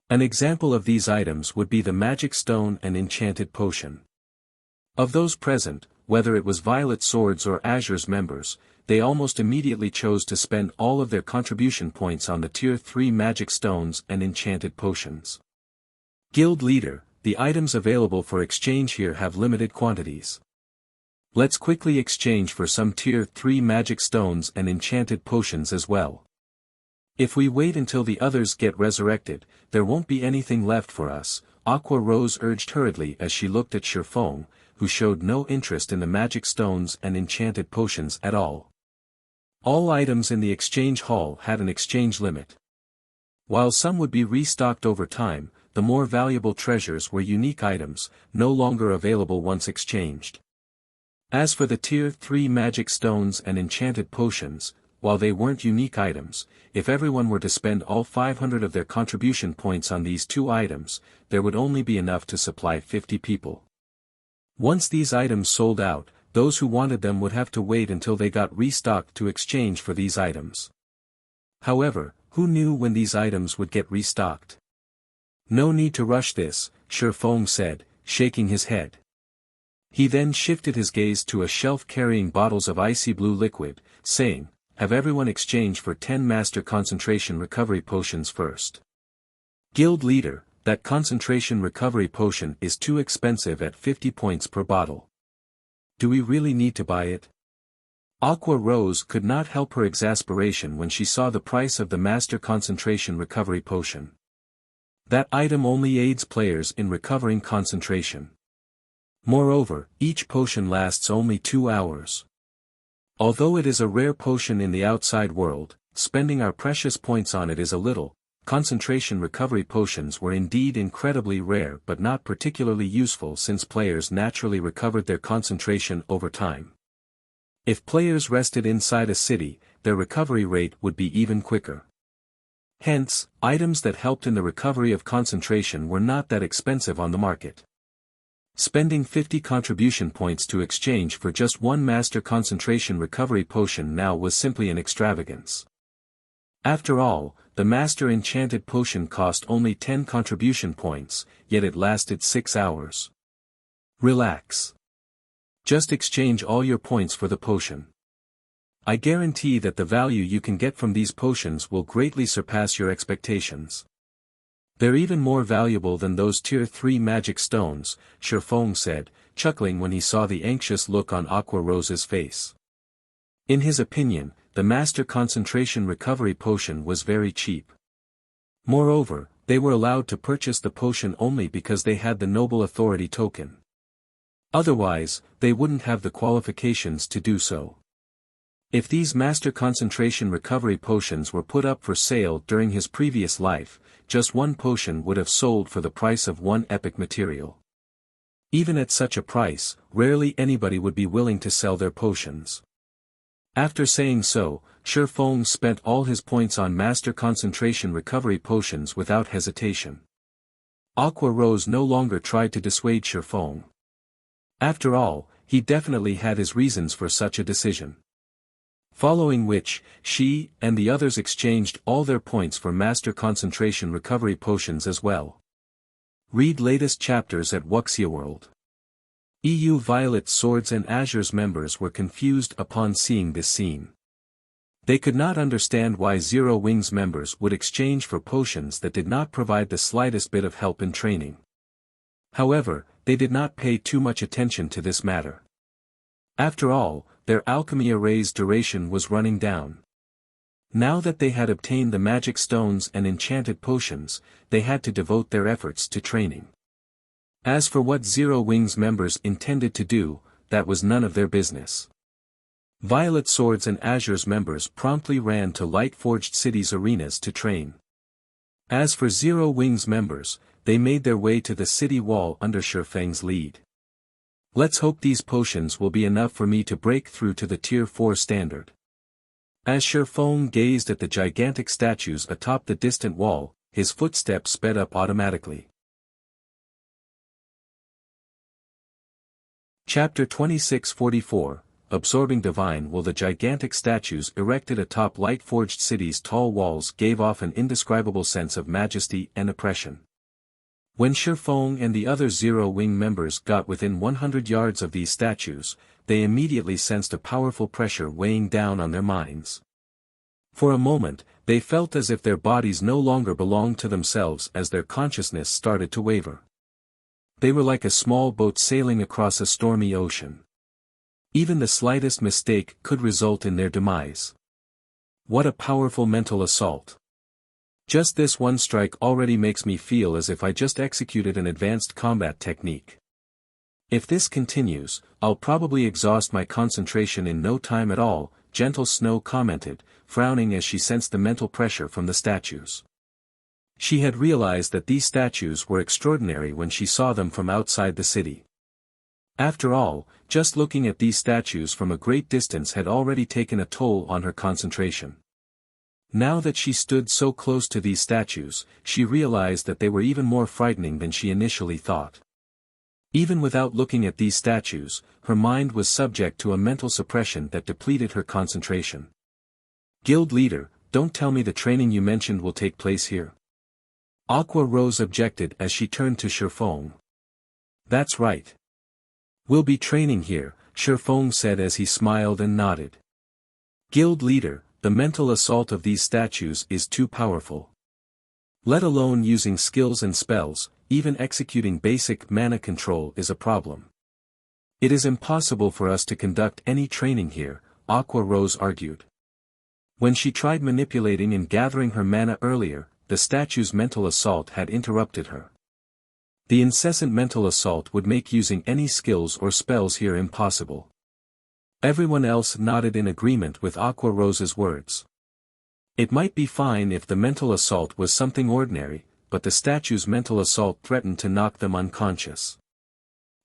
An example of these items would be the magic stone and enchanted potion. Of those present, whether it was Violet Swords or Azure's members, they almost immediately chose to spend all of their contribution points on the tier 3 magic stones and enchanted potions. Guild Leader, the items available for exchange here have limited quantities. Let's quickly exchange for some tier 3 magic stones and enchanted potions as well. If we wait until the others get resurrected, there won't be anything left for us, Aqua Rose urged hurriedly as she looked at Feng, who showed no interest in the magic stones and enchanted potions at all. All items in the exchange hall had an exchange limit. While some would be restocked over time, the more valuable treasures were unique items, no longer available once exchanged. As for the tier 3 magic stones and enchanted potions, while they weren't unique items, if everyone were to spend all 500 of their contribution points on these 2 items, there would only be enough to supply 50 people. Once these items sold out, those who wanted them would have to wait until they got restocked to exchange for these items. However, who knew when these items would get restocked? No need to rush this, Feng said, shaking his head. He then shifted his gaze to a shelf carrying bottles of icy blue liquid, saying, "Have everyone exchange for 10 master concentration recovery potions first. Guild Leader, that concentration recovery potion is too expensive at 50 points per bottle. Do we really need to buy it?" Aqua Rose could not help her exasperation when she saw the price of the master concentration recovery potion. That item only aids players in recovering concentration. Moreover, each potion lasts only 2 hours. Although it is a rare potion in the outside world, spending our precious points on it is a little, concentration recovery potions were indeed incredibly rare but not particularly useful since players naturally recovered their concentration over time. If players rested inside a city, their recovery rate would be even quicker. Hence, items that helped in the recovery of concentration were not that expensive on the market. Spending 50 contribution points to exchange for just one master concentration recovery potion now was simply an extravagance. After all, the master enchanted potion cost only 10 contribution points, yet it lasted 6 hours. Relax. Just exchange all your points for the potion. I guarantee that the value you can get from these potions will greatly surpass your expectations. They're even more valuable than those tier 3 magic stones, Faux said, chuckling when he saw the anxious look on Aqua Rose's face. In his opinion, the master concentration recovery potion was very cheap. Moreover, they were allowed to purchase the potion only because they had the noble authority token. Otherwise, they wouldn't have the qualifications to do so. If these master concentration recovery potions were put up for sale during his previous life, just one potion would have sold for the price of one epic material. Even at such a price, rarely anybody would be willing to sell their potions. After saying so, Faux spent all his points on master concentration recovery potions without hesitation. Aqua Rose no longer tried to dissuade Faux. After all, he definitely had his reasons for such a decision. Following which, she and the others exchanged all their points for master concentration recovery potions as well. Read latest chapters at Wuxia World. EU Violet Swords and Azure's members were confused upon seeing this scene. They could not understand why Zero Wings members would exchange for potions that did not provide the slightest bit of help in training. However, they did not pay too much attention to this matter. After all, their alchemy array's duration was running down. Now that they had obtained the magic stones and enchanted potions, they had to devote their efforts to training. As for what Zero Wings members intended to do, that was none of their business. Violet Swords and Azure's members promptly ran to Lightforged cities' arenas to train. As for Zero Wings members, they made their way to the city wall under Feng's lead. Let's hope these potions will be enough for me to break through to the tier 4 standard. As Feng gazed at the gigantic statues atop the distant wall, his footsteps sped up automatically. Chapter 2644, Absorbing Divine Will. The gigantic statues erected atop Lightforged cities' tall walls gave off an indescribable sense of majesty and oppression. When Feng and the other Zero Wing members got within 100 yards of these statues, they immediately sensed a powerful pressure weighing down on their minds. For a moment, they felt as if their bodies no longer belonged to themselves as their consciousness started to waver. They were like a small boat sailing across a stormy ocean. Even the slightest mistake could result in their demise. What a powerful mental assault. Just this one strike already makes me feel as if I just executed an advanced combat technique. If this continues, I'll probably exhaust my concentration in no time at all, Gentle Snow commented, frowning as she sensed the mental pressure from the statues. She had realized that these statues were extraordinary when she saw them from outside the city. After all, just looking at these statues from a great distance had already taken a toll on her concentration. Now that she stood so close to these statues, she realized that they were even more frightening than she initially thought. Even without looking at these statues, her mind was subject to a mental suppression that depleted her concentration. Guild leader, don't tell me the training you mentioned will take place here. Aqua Rose objected as she turned to Feng. That's right. We'll be training here, Feng said as he smiled and nodded. Guild leader, the mental assault of these statues is too powerful. Let alone using skills and spells, even executing basic mana control is a problem. It is impossible for us to conduct any training here, Aqua Rose argued. When she tried manipulating and gathering her mana earlier, the statue's mental assault had interrupted her. The incessant mental assault would make using any skills or spells here impossible. Everyone else nodded in agreement with Aqua Rose's words. It might be fine if the mental assault was something ordinary, but the statue's mental assault threatened to knock them unconscious.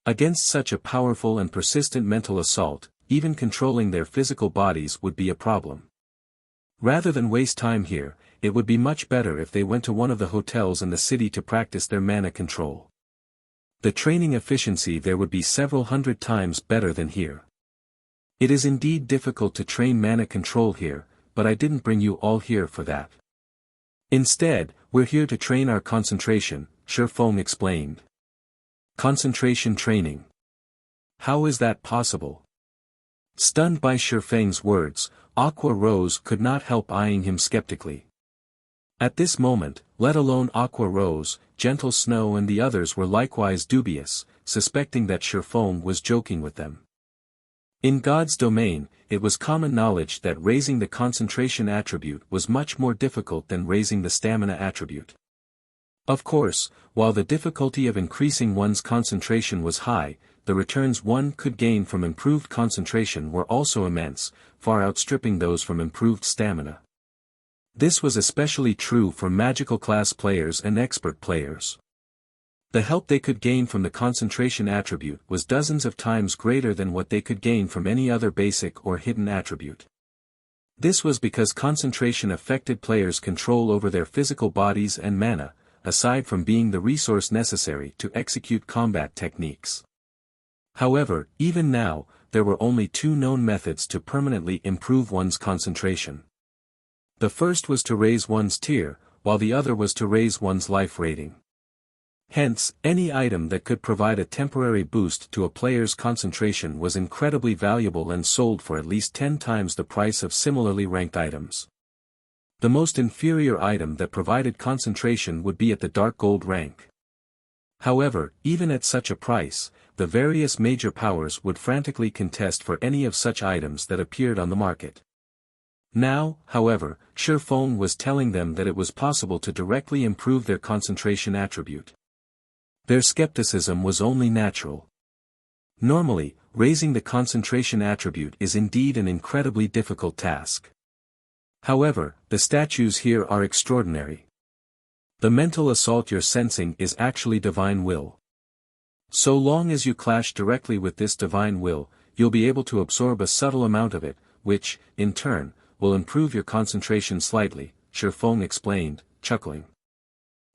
Against such a powerful and persistent mental assault, even controlling their physical bodies would be a problem. Rather than waste time here, it would be much better if they went to one of the hotels in the city to practice their mana control. The training efficiency there would be several hundred times better than here. It is indeed difficult to train mana control here, but I didn't bring you all here for that. Instead, we're here to train our concentration, Faux explained. Concentration training. How is that possible? Stunned by Feng's words, Aqua Rose could not help eyeing him skeptically. At this moment, let alone Aqua Rose, Gentle Snow and the others were likewise dubious, suspecting that Feng was joking with them. In God's domain, it was common knowledge that raising the concentration attribute was much more difficult than raising the stamina attribute. Of course, while the difficulty of increasing one's concentration was high, the returns one could gain from improved concentration were also immense, far outstripping those from improved stamina. This was especially true for magical class players and expert players. The help they could gain from the concentration attribute was dozens of times greater than what they could gain from any other basic or hidden attribute. This was because concentration affected players' control over their physical bodies and mana, aside from being the resource necessary to execute combat techniques. However, even now, there were only two known methods to permanently improve one's concentration. The first was to raise one's tier, while the other was to raise one's life rating. Hence, any item that could provide a temporary boost to a player's concentration was incredibly valuable and sold for at least 10 times the price of similarly ranked items. The most inferior item that provided concentration would be at the dark gold rank. However, even at such a price, the various major powers would frantically contest for any of such items that appeared on the market. Now, however, Feng was telling them that it was possible to directly improve their concentration attribute. Their skepticism was only natural. Normally, raising the concentration attribute is indeed an incredibly difficult task. However, the statues here are extraordinary. The mental assault you're sensing is actually divine will. So long as you clash directly with this divine will, you'll be able to absorb a subtle amount of it, which, in turn, will improve your concentration slightly, Feng explained, chuckling.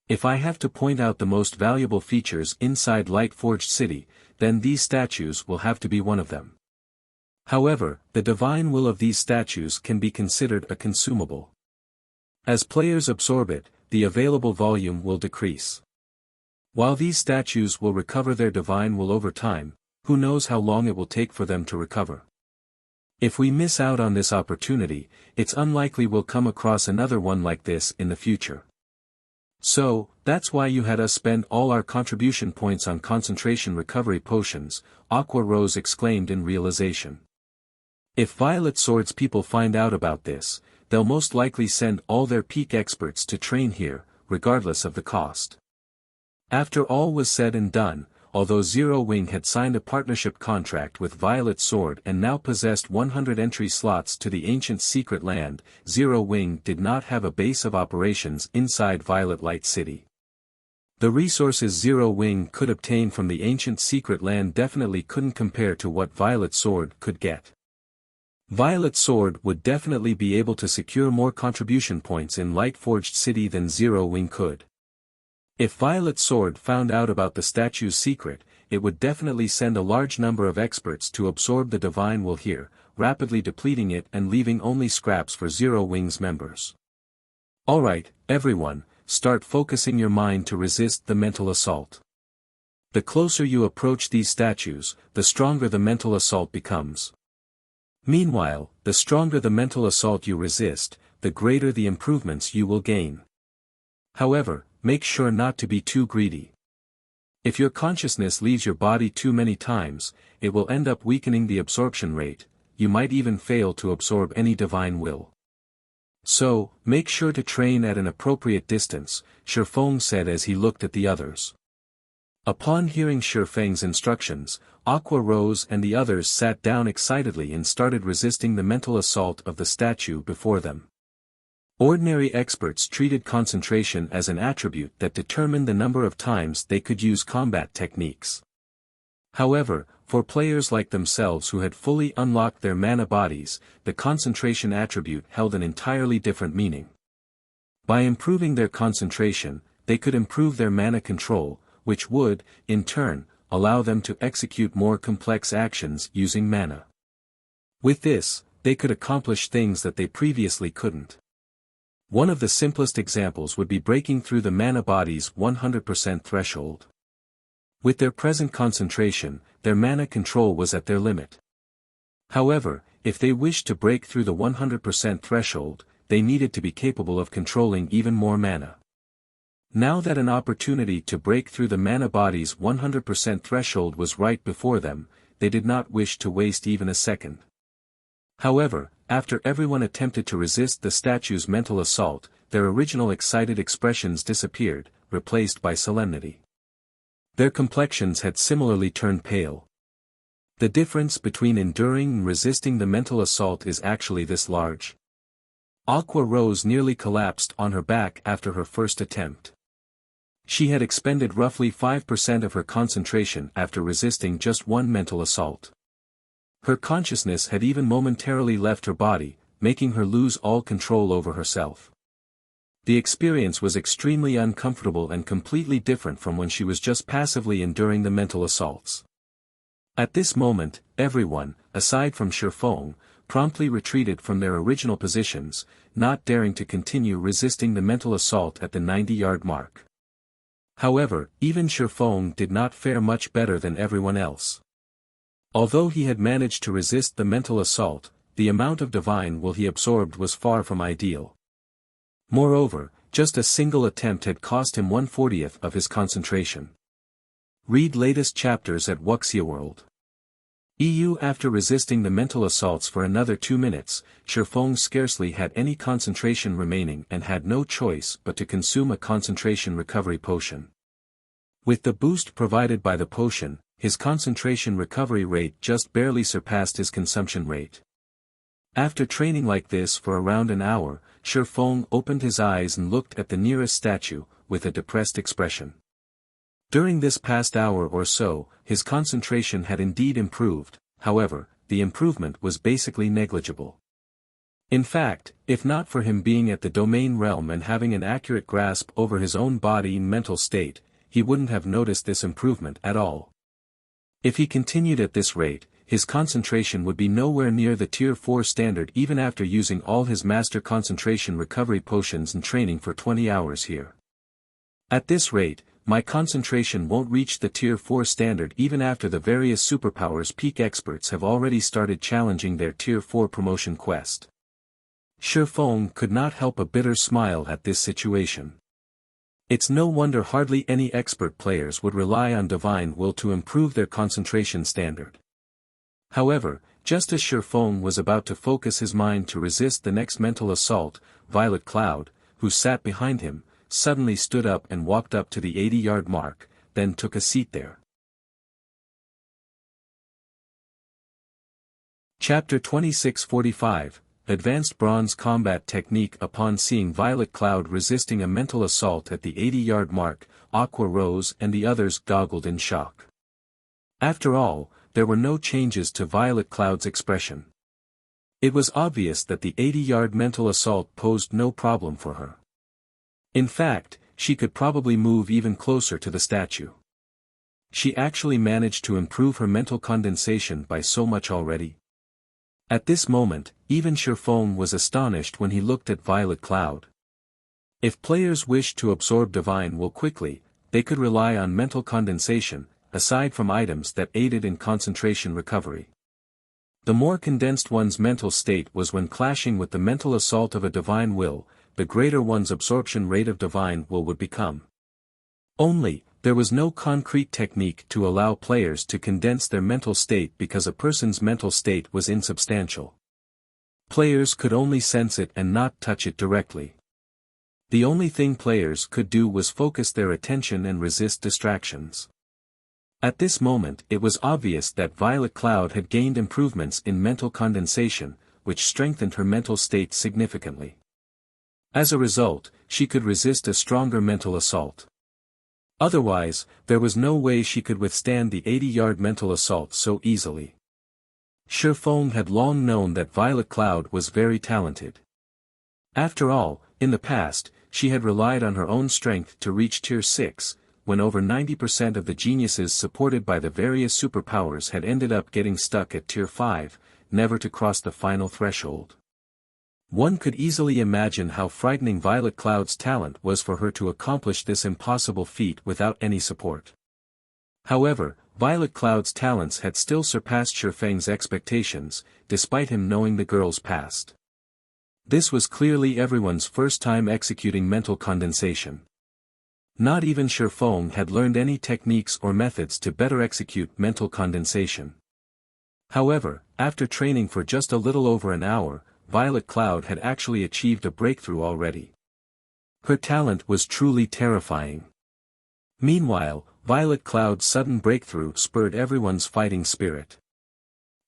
If I have to point out the most valuable features inside Lightforged City, then these statues will have to be one of them. However, the divine will of these statues can be considered a consumable. As players absorb it, the available volume will decrease. While these statues will recover their divine will over time, who knows how long it will take for them to recover. If we miss out on this opportunity, it's unlikely we'll come across another one like this in the future. So, that's why you had us spend all our contribution points on concentration recovery potions, Aqua Rose exclaimed in realization. If Violet Sword's people find out about this, they'll most likely send all their peak experts to train here, regardless of the cost. After all was said and done, although Zero Wing had signed a partnership contract with Violet Sword and now possessed 100 entry slots to the ancient secret land, Zero Wing did not have a base of operations inside Violet Light City. The resources Zero Wing could obtain from the ancient secret land definitely couldn't compare to what Violet Sword could get. Violet Sword would definitely be able to secure more contribution points in Lightforged City than Zero Wing could. If Violet Sword found out about the statue's secret, it would definitely send a large number of experts to absorb the divine will here, rapidly depleting it and leaving only scraps for Zero Wing's members. Alright, everyone, start focusing your mind to resist the mental assault. The closer you approach these statues, the stronger the mental assault becomes. Meanwhile, the stronger the mental assault you resist, the greater the improvements you will gain. However, make sure not to be too greedy. If your consciousness leaves your body too many times, it will end up weakening the absorption rate, you might even fail to absorb any divine will. So, make sure to train at an appropriate distance, Feng said as he looked at the others. Upon hearing Feng's instructions, Aqua Rose and the others sat down excitedly and started resisting the mental assault of the statue before them. Ordinary experts treated concentration as an attribute that determined the number of times they could use combat techniques. However, for players like themselves who had fully unlocked their mana bodies, the concentration attribute held an entirely different meaning. By improving their concentration, they could improve their mana control, which would, in turn, allow them to execute more complex actions using mana. With this, they could accomplish things that they previously couldn't. One of the simplest examples would be breaking through the mana body's 100% threshold. With their present concentration, their mana control was at their limit. However, if they wished to break through the 100% threshold, they needed to be capable of controlling even more mana. Now that an opportunity to break through the mana body's 100% threshold was right before them, they did not wish to waste even a second. However, after everyone attempted to resist the statue's mental assault, their original excited expressions disappeared, replaced by solemnity. Their complexions had similarly turned pale. The difference between enduring and resisting the mental assault is actually this large. Aqua Rose nearly collapsed on her back after her first attempt. She had expended roughly 5% of her concentration after resisting just one mental assault. Her consciousness had even momentarily left her body, making her lose all control over herself. The experience was extremely uncomfortable and completely different from when she was just passively enduring the mental assaults. At this moment, everyone, aside from Faux, promptly retreated from their original positions, not daring to continue resisting the mental assault at the 90-yard mark. However, even Faux did not fare much better than everyone else. Although he had managed to resist the mental assault, the amount of divine will he absorbed was far from ideal. Moreover, just a single attempt had cost him 1/40th of his concentration. Read latest chapters at Wuxia World. EU. After resisting the mental assaults for another 2 minutes, Faux scarcely had any concentration remaining and had no choice but to consume a concentration recovery potion. With the boost provided by the potion, his concentration recovery rate just barely surpassed his consumption rate. After training like this for around an hour, Faux opened his eyes and looked at the nearest statue, with a depressed expression. During this past hour or so, his concentration had indeed improved, however, the improvement was basically negligible. In fact, if not for him being at the domain realm and having an accurate grasp over his own body and mental state, he wouldn't have noticed this improvement at all. If he continued at this rate, his concentration would be nowhere near the Tier 4 standard even after using all his master concentration recovery potions and training for 20 hours here. At this rate, my concentration won't reach the Tier 4 standard even after the various superpowers peak experts have already started challenging their Tier 4 promotion quest. Faux could not help a bitter smile at this situation. It's no wonder hardly any expert players would rely on divine will to improve their concentration standard. However, just as Faux was about to focus his mind to resist the next mental assault, Violet Cloud, who sat behind him, suddenly stood up and walked up to the 80-yard mark, then took a seat there. Chapter 2645, Advanced Bronze Combat Technique. Upon seeing Violet Cloud resisting a mental assault at the 80-yard mark, Aqua Rose and the others goggled in shock. After all, there were no changes to Violet Cloud's expression. It was obvious that the 80-yard mental assault posed no problem for her. In fact, she could probably move even closer to the statue. She actually managed to improve her mental condensation by so much already. At this moment, even Faux was astonished when he looked at Violet Cloud. If players wished to absorb divine will quickly, they could rely on mental condensation, aside from items that aided in concentration recovery. The more condensed one's mental state was when clashing with the mental assault of a divine will, the greater one's absorption rate of divine will would become. Only, there was no concrete technique to allow players to condense their mental state because a person's mental state was insubstantial. Players could only sense it and not touch it directly. The only thing players could do was focus their attention and resist distractions. At this moment it was obvious that Violet Cloud had gained improvements in mental condensation, which strengthened her mental state significantly. As a result, she could resist a stronger mental assault. Otherwise, there was no way she could withstand the 80-yard mental assault so easily. Faux had long known that Violet Cloud was very talented. After all, in the past, she had relied on her own strength to reach Tier 6, when over 90% of the geniuses supported by the various superpowers had ended up getting stuck at Tier 5, never to cross the final threshold. One could easily imagine how frightening Violet Cloud's talent was for her to accomplish this impossible feat without any support. However, Violet Cloud's talents had still surpassed Feng's expectations, despite him knowing the girl's past. This was clearly everyone's first time executing mental condensation. Not even Feng had learned any techniques or methods to better execute mental condensation. However, after training for just a little over an hour, Violet Cloud had actually achieved a breakthrough already. Her talent was truly terrifying. Meanwhile, Violet Cloud's sudden breakthrough spurred everyone's fighting spirit.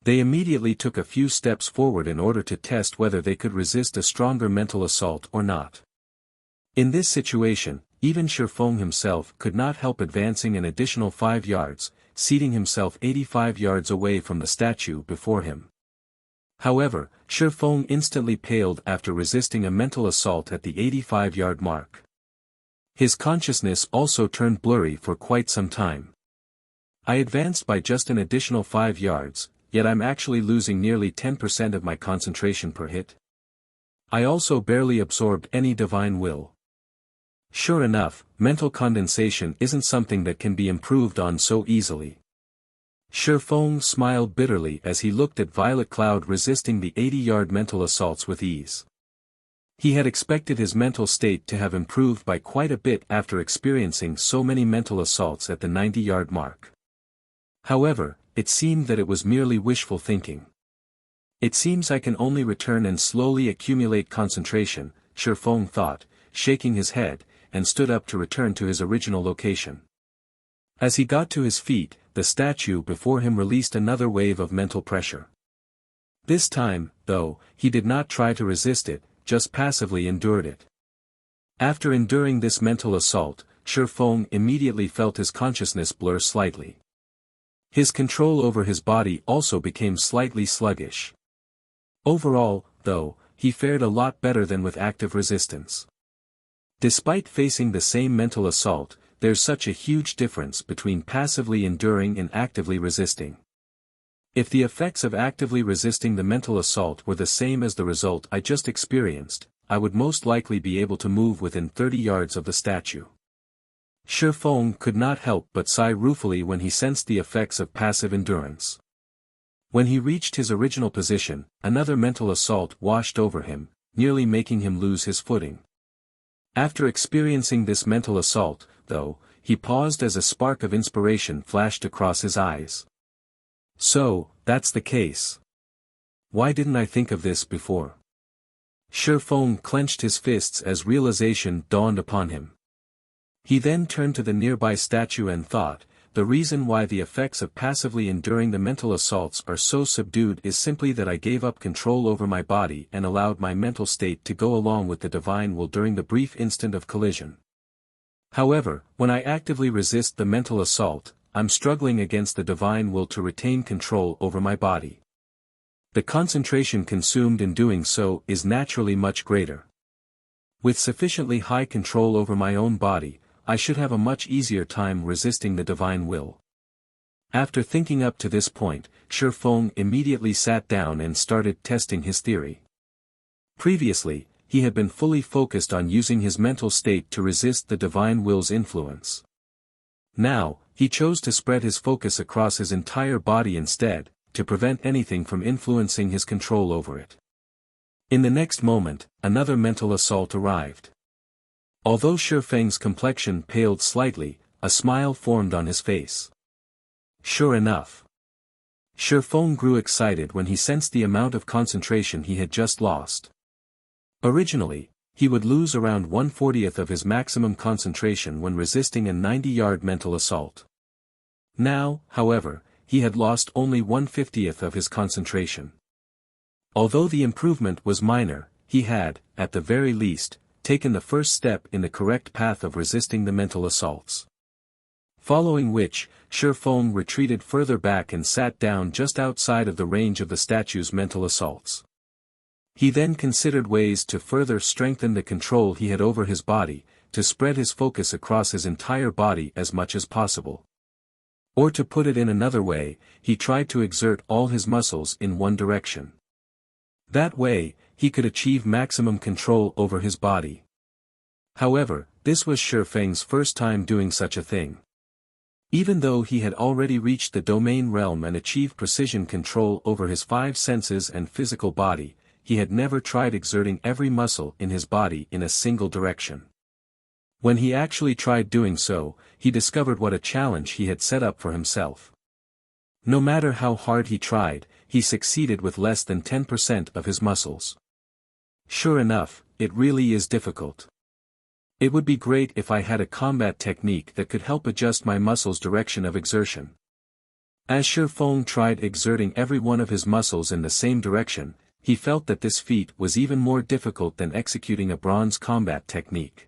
They immediately took a few steps forward in order to test whether they could resist a stronger mental assault or not. In this situation, even Feng himself could not help advancing an additional 5 yards, seating himself 85 yards away from the statue before him. However, Feng instantly paled after resisting a mental assault at the 85-yard mark. His consciousness also turned blurry for quite some time. I advanced by just an additional 5 yards, yet I'm actually losing nearly 10% of my concentration per hit. I also barely absorbed any divine will. Sure enough, mental condensation isn't something that can be improved on so easily. Feng smiled bitterly as he looked at Violet Cloud resisting the 80-yard mental assaults with ease. He had expected his mental state to have improved by quite a bit after experiencing so many mental assaults at the 90-yard mark. However, it seemed that it was merely wishful thinking. It seems I can only return and slowly accumulate concentration, Feng thought, shaking his head, and stood up to return to his original location. As he got to his feet, the statue before him released another wave of mental pressure. This time, though, he did not try to resist it, just passively endured it. After enduring this mental assault, Feng immediately felt his consciousness blur slightly. His control over his body also became slightly sluggish. Overall, though, he fared a lot better than with active resistance. Despite facing the same mental assault, there's such a huge difference between passively enduring and actively resisting. If the effects of actively resisting the mental assault were the same as the result I just experienced, I would most likely be able to move within 30 yards of the statue. Feng could not help but sigh ruefully when he sensed the effects of passive endurance. When he reached his original position, another mental assault washed over him, nearly making him lose his footing. After experiencing this mental assault, though, he paused as a spark of inspiration flashed across his eyes. So, that's the case. Why didn't I think of this before? Feng clenched his fists as realization dawned upon him. He then turned to the nearby statue and thought, the reason why the effects of passively enduring the mental assaults are so subdued is simply that I gave up control over my body and allowed my mental state to go along with the divine will during the brief instant of collision. However, when I actively resist the mental assault, I'm struggling against the divine will to retain control over my body. The concentration consumed in doing so is naturally much greater. With sufficiently high control over my own body, I should have a much easier time resisting the divine will. After thinking up to this point, Feng immediately sat down and started testing his theory. Previously, he had been fully focused on using his mental state to resist the divine will's influence. Now, he chose to spread his focus across his entire body instead, to prevent anything from influencing his control over it. In the next moment, another mental assault arrived. Although Feng's complexion paled slightly, a smile formed on his face. Sure enough. Feng grew excited when he sensed the amount of concentration he had just lost. Originally, he would lose around 1/40th of his maximum concentration when resisting a 90-yard mental assault. Now, however, he had lost only 1/50th of his concentration. Although the improvement was minor, he had, at the very least, taken the first step in the correct path of resisting the mental assaults. Following which, Faux retreated further back and sat down just outside of the range of the statue's mental assaults. He then considered ways to further strengthen the control he had over his body, to spread his focus across his entire body as much as possible. Or to put it in another way, he tried to exert all his muscles in one direction. That way, he could achieve maximum control over his body. However, this was Faux's first time doing such a thing. Even though he had already reached the domain realm and achieved precision control over his 5 senses and physical body, he had never tried exerting every muscle in his body in a single direction. When he actually tried doing so, he discovered what a challenge he had set up for himself. No matter how hard he tried, he succeeded with less than 10% of his muscles. Sure enough, it really is difficult. It would be great if I had a combat technique that could help adjust my muscles' direction of exertion. As Faux tried exerting every one of his muscles in the same direction, he felt that this feat was even more difficult than executing a bronze combat technique.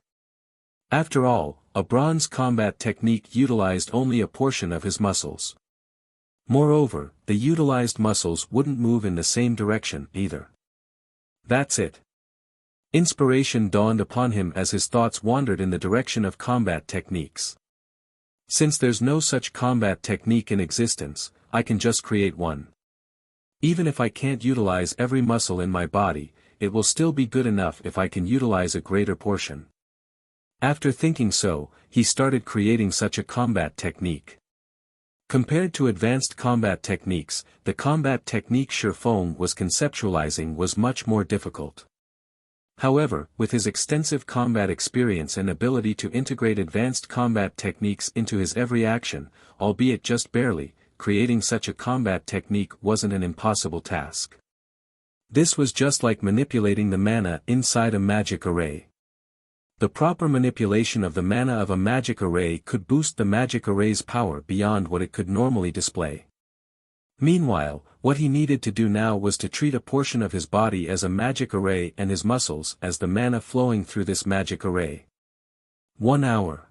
After all, a bronze combat technique utilized only a portion of his muscles. Moreover, the utilized muscles wouldn't move in the same direction either. That's it. Inspiration dawned upon him as his thoughts wandered in the direction of combat techniques. Since there's no such combat technique in existence, I can just create one. Even if I can't utilize every muscle in my body, it will still be good enough if I can utilize a greater portion. After thinking so, he started creating such a combat technique. Compared to advanced combat techniques, the combat technique Faux was conceptualizing was much more difficult. However, with his extensive combat experience and ability to integrate advanced combat techniques into his every action, albeit just barely, creating such a combat technique wasn't an impossible task. This was just like manipulating the mana inside a magic array. The proper manipulation of the mana of a magic array could boost the magic array's power beyond what it could normally display. Meanwhile, what he needed to do now was to treat a portion of his body as a magic array and his muscles as the mana flowing through this magic array. 1 hour.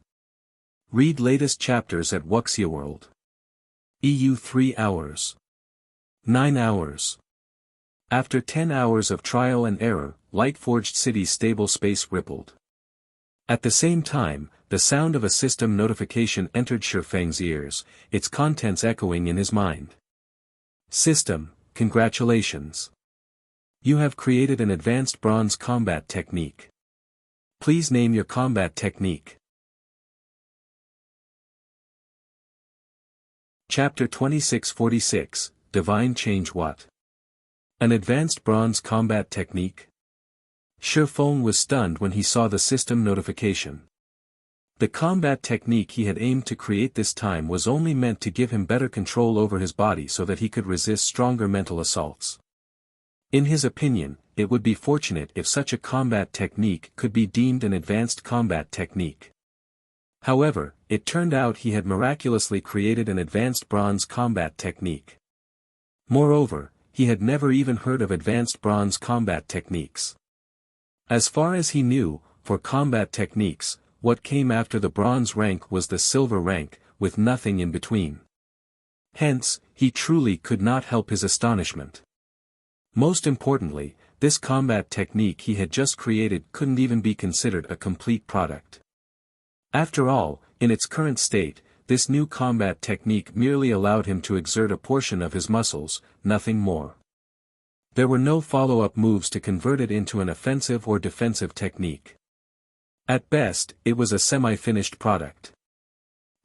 Read latest chapters at Wuxia World. EU 3 hours. 9 hours. After 10 hours of trial and error, Lightforged City's stable space rippled. At the same time, the sound of a system notification entered Faux's ears, its contents echoing in his mind. System, congratulations. You have created an advanced bronze combat technique. Please name your combat technique. Chapter 2646, Divine Change. What? An advanced bronze combat technique? Faux was stunned when he saw the system notification. The combat technique he had aimed to create this time was only meant to give him better control over his body so that he could resist stronger mental assaults. In his opinion, it would be fortunate if such a combat technique could be deemed an advanced combat technique. However, it turned out he had miraculously created an advanced bronze combat technique. Moreover, he had never even heard of advanced bronze combat techniques. As far as he knew, for combat techniques, what came after the bronze rank was the silver rank, with nothing in between. Hence, he truly could not help his astonishment. Most importantly, this combat technique he had just created couldn't even be considered a complete product. After all, in its current state, this new combat technique merely allowed him to exert a portion of his muscles, nothing more. There were no follow-up moves to convert it into an offensive or defensive technique. At best, it was a semi-finished product.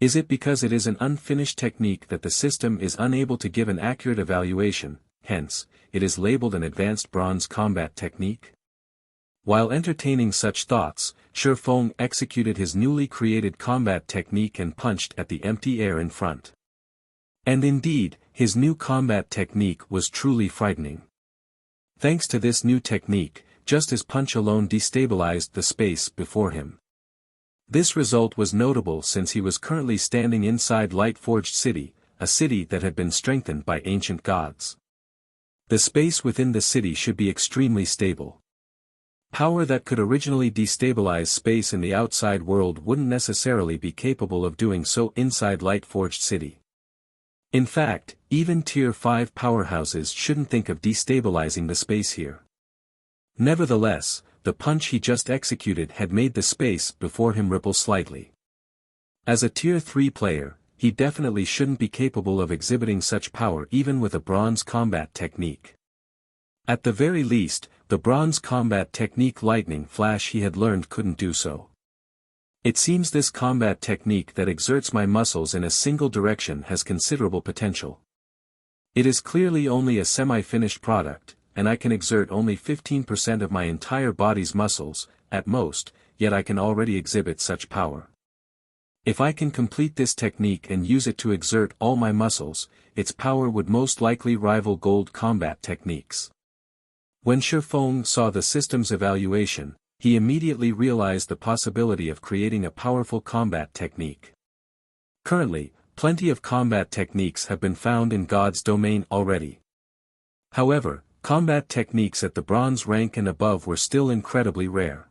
Is it because it is an unfinished technique that the system is unable to give an accurate evaluation, hence, it is labeled an advanced bronze combat technique? While entertaining such thoughts, Faux executed his newly created combat technique and punched at the empty air in front. And indeed, his new combat technique was truly frightening. Thanks to this new technique, just his punch alone destabilized the space before him. This result was notable since he was currently standing inside Lightforged City, a city that had been strengthened by ancient gods. The space within the city should be extremely stable. Power that could originally destabilize space in the outside world wouldn't necessarily be capable of doing so inside Lightforged City. In fact, even Tier 5 powerhouses shouldn't think of destabilizing the space here. Nevertheless, the punch he just executed had made the space before him ripple slightly. As a Tier 3 player, he definitely shouldn't be capable of exhibiting such power even with a bronze combat technique. At the very least, the bronze combat technique Lightning Flash he had learned couldn't do so. It seems this combat technique that exerts my muscles in a single direction has considerable potential. It is clearly only a semi-finished product, and I can exert only 15% of my entire body's muscles, at most, yet I can already exhibit such power. If I can complete this technique and use it to exert all my muscles, its power would most likely rival gold combat techniques. When Faux saw the system's evaluation, he immediately realized the possibility of creating a powerful combat technique. Currently, plenty of combat techniques have been found in God's domain already. However, combat techniques at the bronze rank and above were still incredibly rare.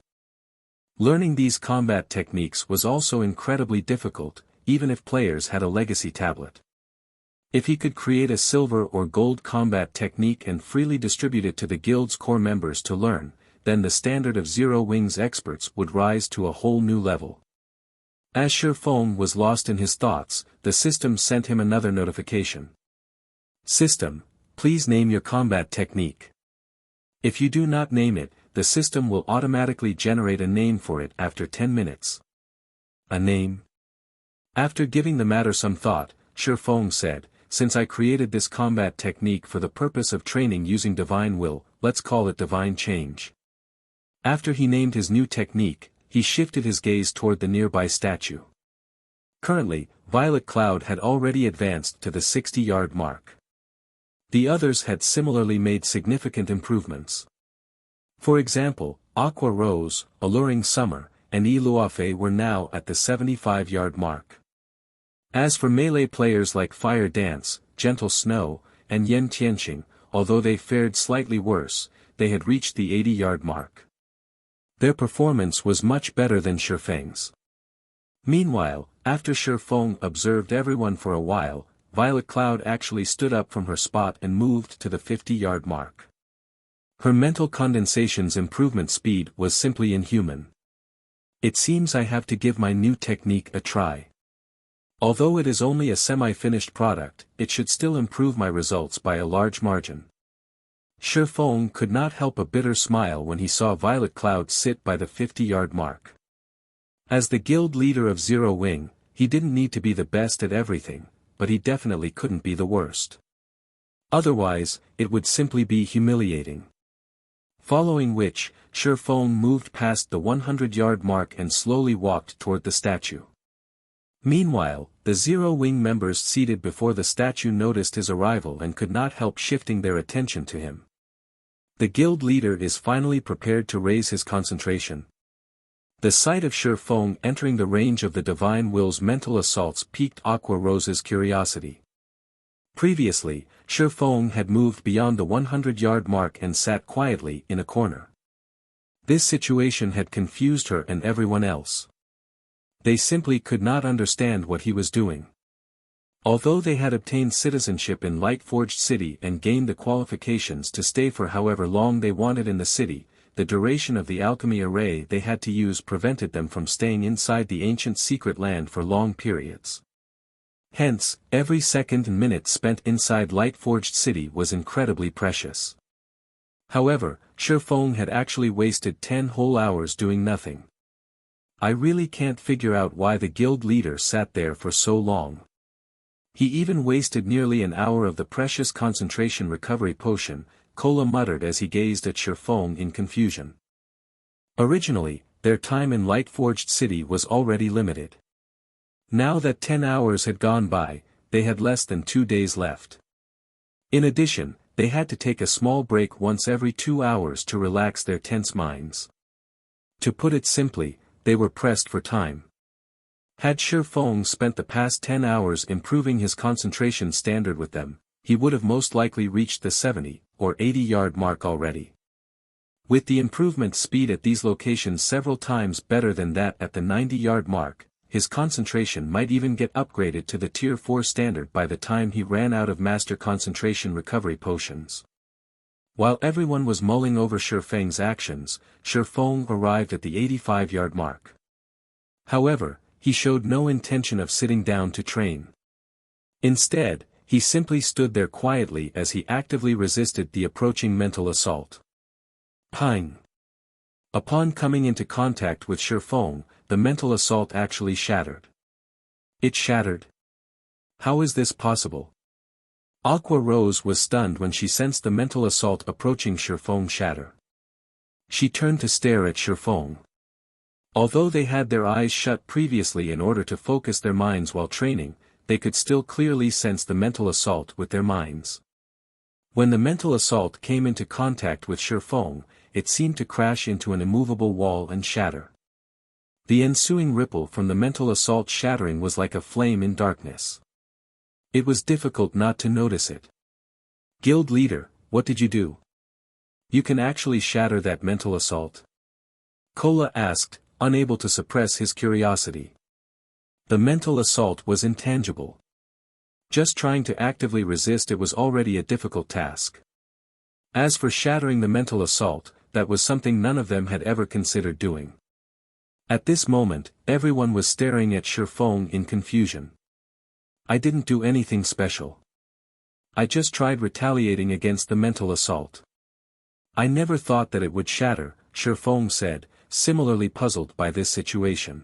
Learning these combat techniques was also incredibly difficult, even if players had a legacy tablet. If he could create a silver or gold combat technique and freely distribute it to the guild's core members to learn, then the standard of Zero Wings experts would rise to a whole new level. As Faux was lost in his thoughts, the system sent him another notification. System, please name your combat technique. If you do not name it, the system will automatically generate a name for it after 10 minutes. A name? After giving the matter some thought, Faux said, since I created this combat technique for the purpose of training using Divine Will, let's call it Divine Change. After he named his new technique, he shifted his gaze toward the nearby statue. Currently, Violet Cloud had already advanced to the 60-yard mark. The others had similarly made significant improvements. For example, Aqua Rose, Alluring Summer, and Iluafe were now at the 75-yard mark. As for melee players like Fire Dance, Gentle Snow, and Yen Tianxing, although they fared slightly worse, they had reached the 80-yard mark. Their performance was much better than Feng's. Meanwhile, after Feng observed everyone for a while, Violet Cloud actually stood up from her spot and moved to the 50-yard mark. Her mental condensation's improvement speed was simply inhuman. It seems I have to give my new technique a try. Although it is only a semi-finished product, it should still improve my results by a large margin. Feng could not help a bitter smile when he saw Violet Cloud sit by the 50-yard mark. As the guild leader of Zero Wing, he didn't need to be the best at everything, but he definitely couldn't be the worst. Otherwise, it would simply be humiliating. Following which, Feng moved past the 100-yard mark and slowly walked toward the statue. Meanwhile, the Zero Wing members seated before the statue noticed his arrival and could not help shifting their attention to him. The guild leader is finally prepared to raise his concentration. The sight of Feng entering the range of the Divine Will's mental assaults piqued Aqua Rose's curiosity. Previously, Feng had moved beyond the 100-yard mark and sat quietly in a corner. This situation had confused her and everyone else. They simply could not understand what he was doing. Although they had obtained citizenship in Lightforged City and gained the qualifications to stay for however long they wanted in the city, the duration of the alchemy array they had to use prevented them from staying inside the ancient secret land for long periods. Hence, every second and minute spent inside Lightforged City was incredibly precious. However, Feng had actually wasted 10 whole hours doing nothing. I really can't figure out why the guild leader sat there for so long. He even wasted nearly an hour of the precious concentration recovery potion, Kola muttered as he gazed at Feng in confusion. Originally, their time in Lightforged City was already limited. Now that 10 hours had gone by, they had less than 2 days left. In addition, they had to take a small break once every 2 hours to relax their tense minds. To put it simply, they were pressed for time. Had Feng spent the past 10 hours improving his concentration standard with them, he would have most likely reached the 70 or 80-yard mark already. With the improvement speed at these locations several times better than that at the 90-yard mark, his concentration might even get upgraded to the Tier 4 standard by the time he ran out of Master Concentration Recovery Potions. While everyone was mulling over Shifeng's actions, Shifeng arrived at the 85-yard mark. However, he showed no intention of sitting down to train. Instead, he simply stood there quietly as he actively resisted the approaching mental assault. Ping! Upon coming into contact with Shifeng, the mental assault actually shattered. It shattered? How is this possible? Aqua Rose was stunned when she sensed the mental assault approaching Shifeng shatter. She turned to stare at Shifeng. Although they had their eyes shut previously in order to focus their minds while training, they could still clearly sense the mental assault with their minds. When the mental assault came into contact with Shifeng, it seemed to crash into an immovable wall and shatter. The ensuing ripple from the mental assault shattering was like a flame in darkness. It was difficult not to notice it. Guild leader, what did you do? You can actually shatter that mental assault? Kola asked, unable to suppress his curiosity. The mental assault was intangible. Just trying to actively resist it was already a difficult task. As for shattering the mental assault, that was something none of them had ever considered doing. At this moment, everyone was staring at Shifeng in confusion. I didn't do anything special. I just tried retaliating against the mental assault. I never thought that it would shatter, Shifeng said, similarly puzzled by this situation.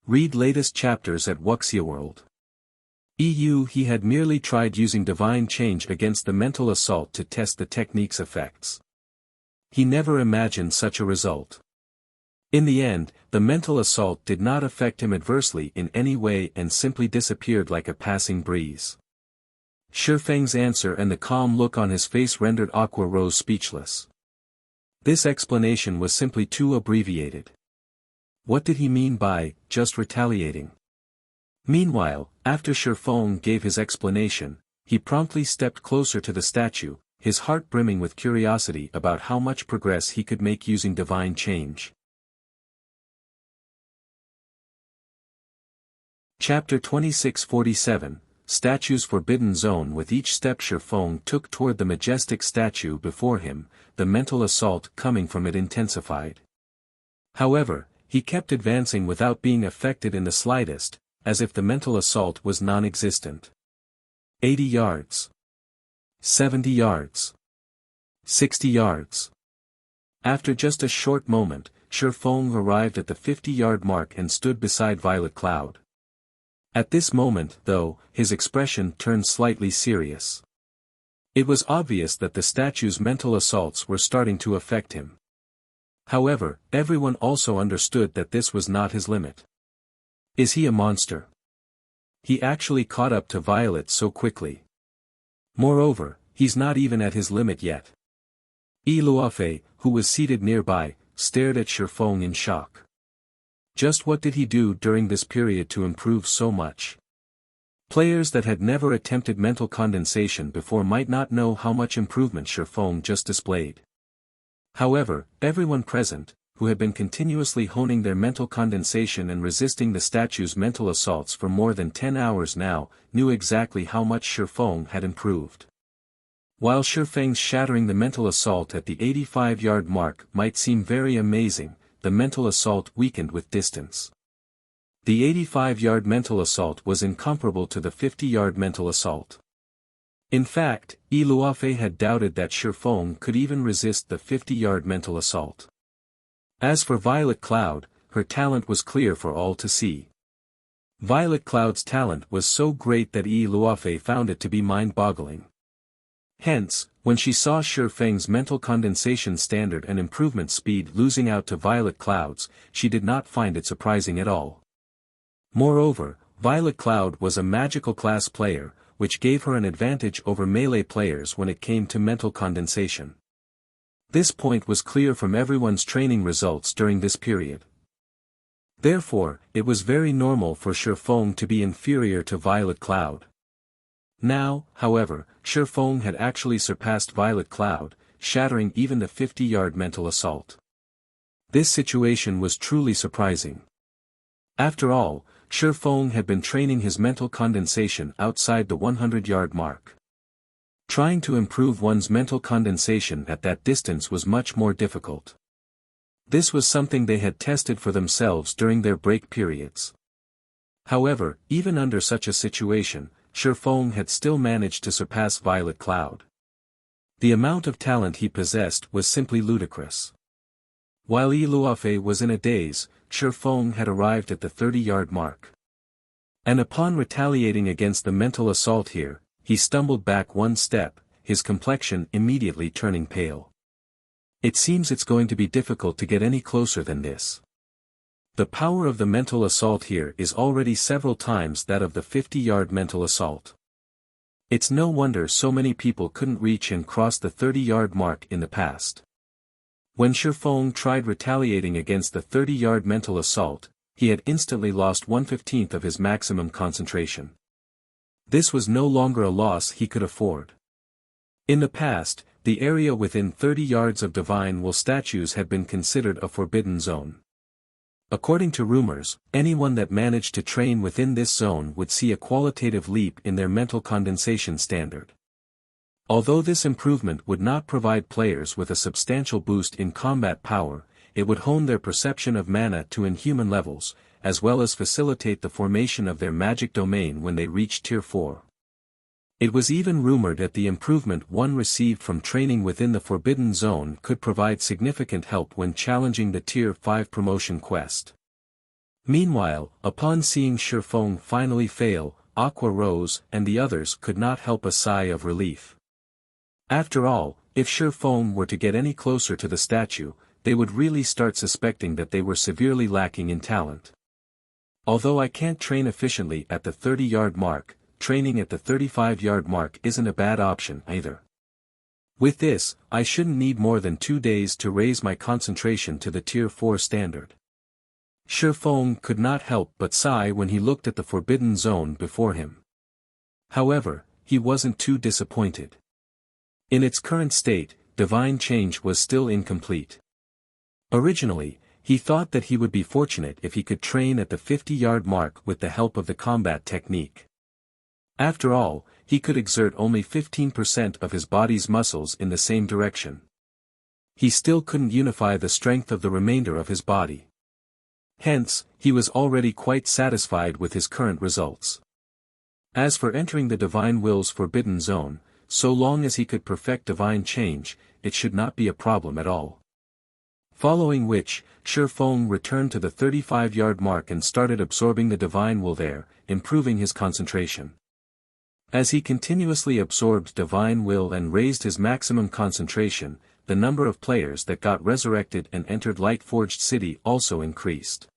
Read latest chapters at Wuxia World. He had merely tried using divine change against the mental assault to test the technique's effects. He never imagined such a result. In the end, the mental assault did not affect him adversely in any way and simply disappeared like a passing breeze. Shifeng's answer and the calm look on his face rendered Aqua Rose speechless. This explanation was simply too abbreviated. What did he mean by, just retaliating? Meanwhile, after Shifeng gave his explanation, he promptly stepped closer to the statue, his heart brimming with curiosity about how much progress he could make using divine change. Chapter 2647, Statue's Forbidden Zone. With each step Shifeng took toward the majestic statue before him, the mental assault coming from it intensified. However, he kept advancing without being affected in the slightest, as if the mental assault was non-existent. 80 yards. 70 yards. 60 yards. After just a short moment, Shifeng arrived at the 50-yard mark and stood beside Violet Cloud. At this moment, though, his expression turned slightly serious. It was obvious that the statue's mental assaults were starting to affect him. However, everyone also understood that this was not his limit. Is he a monster? He actually caught up to Violet so quickly. Moreover, he's not even at his limit yet. Luofei, who was seated nearby, stared at Shifeng in shock. Just what did he do during this period to improve so much? Players that had never attempted mental condensation before might not know how much improvement Shifeng just displayed. However, everyone present, who had been continuously honing their mental condensation and resisting the statue's mental assaults for more than 10 hours now, knew exactly how much Shifeng had improved. While Shifeng's shattering the mental assault at the 85-yard mark might seem very amazing, the mental assault weakened with distance. The 85-yard mental assault was incomparable to the 50-yard mental assault. In fact, Luofei had doubted that Shifeng could even resist the 50-yard mental assault. As for Violet Cloud, her talent was clear for all to see. Violet Cloud's talent was so great that Luofei found it to be mind-boggling. Hence, when she saw Shifeng's mental condensation standard and improvement speed losing out to Violet Cloud's, she did not find it surprising at all. Moreover, Violet Cloud was a magical class player, which gave her an advantage over melee players when it came to mental condensation. This point was clear from everyone's training results during this period. Therefore, it was very normal for Shifeng to be inferior to Violet Cloud. Now, however, Shifeng had actually surpassed Violet Cloud, shattering even the 50-yard mental assault. This situation was truly surprising. After all, Faux had been training his mental condensation outside the 100-yard mark. Trying to improve one's mental condensation at that distance was much more difficult. This was something they had tested for themselves during their break periods. However, even under such a situation, Faux had still managed to surpass Violet Cloud. The amount of talent he possessed was simply ludicrous. While Yi Luofei was in a daze, Faux had arrived at the 30-yard mark. And upon retaliating against the mental assault here, he stumbled back one step, his complexion immediately turning pale. It seems it's going to be difficult to get any closer than this. The power of the mental assault here is already several times that of the 50-yard mental assault. It's no wonder so many people couldn't reach and cross the 30-yard mark in the past. When Faux tried retaliating against the 30-yard mental assault, he had instantly lost 1/15 of his maximum concentration. This was no longer a loss he could afford. In the past, the area within 30 yards of Divine Will statues had been considered a forbidden zone. According to rumors, anyone that managed to train within this zone would see a qualitative leap in their mental condensation standard. Although this improvement would not provide players with a substantial boost in combat power, it would hone their perception of mana to inhuman levels, as well as facilitate the formation of their magic domain when they reached Tier 4. It was even rumored that the improvement one received from training within the Forbidden Zone could provide significant help when challenging the Tier 5 promotion quest. Meanwhile, upon seeing Faux finally fail, Aqua Rose and the others could not help a sigh of relief. After all, if Faux were to get any closer to the statue, they would really start suspecting that they were severely lacking in talent. Although I can't train efficiently at the 30-yard mark, training at the 35-yard mark isn't a bad option either. With this, I shouldn't need more than 2 days to raise my concentration to the Tier 4 standard. Faux could not help but sigh when he looked at the Forbidden Zone before him. However, he wasn't too disappointed. In its current state, divine change was still incomplete. Originally, he thought that he would be fortunate if he could train at the 50-yard mark with the help of the combat technique. After all, he could exert only 15% of his body's muscles in the same direction. He still couldn't unify the strength of the remainder of his body. Hence, he was already quite satisfied with his current results. As for entering the Divine Will's Forbidden Zone, so long as he could perfect divine change, it should not be a problem at all. Following which, Faux returned to the 35-yard mark and started absorbing the Divine Will there, improving his concentration. As he continuously absorbed Divine Will and raised his maximum concentration, the number of players that got resurrected and entered Lightforged City also increased.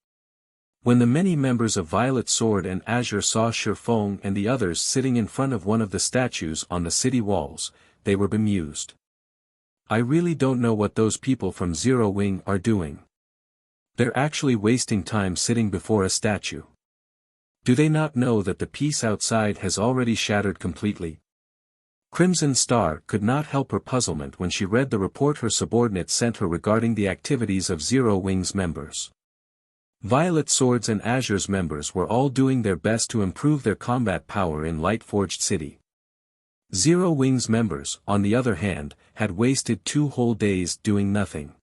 When the many members of Violet Sword and Azure saw Faux and the others sitting in front of one of the statues on the city walls, they were bemused. I really don't know what those people from Zero Wing are doing. They're actually wasting time sitting before a statue. Do they not know that the peace outside has already shattered completely? Crimson Star could not help her puzzlement when she read the report her subordinate sent her regarding the activities of Zero Wing's members. Violet Sword's and Azure's members were all doing their best to improve their combat power in Lightforged City. Zero Wing's members, on the other hand, had wasted 2 whole days doing nothing.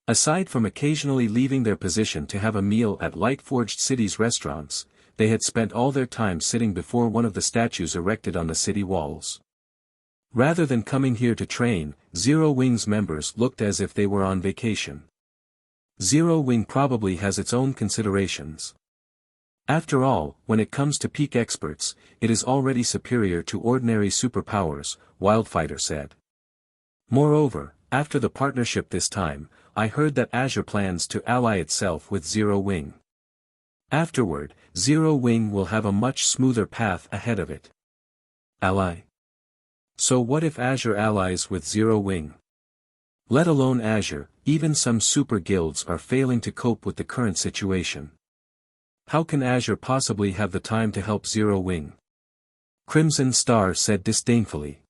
Aside from occasionally leaving their position to have a meal at Lightforged City's restaurants, they had spent all their time sitting before one of the statues erected on the city walls. Rather than coming here to train, Zero Wing's members looked as if they were on vacation. Zero Wing probably has its own considerations. After all, when it comes to peak experts, it is already superior to ordinary superpowers, Wildfighter said. Moreover, after the partnership this time, I heard that Azure plans to ally itself with Zero Wing. Afterward, Zero Wing will have a much smoother path ahead of it. Ally? So what if Azure allies with Zero Wing? Let alone Azure, even some super guilds are failing to cope with the current situation. How can Azure possibly have the time to help Zero Wing? Crimson Star said disdainfully.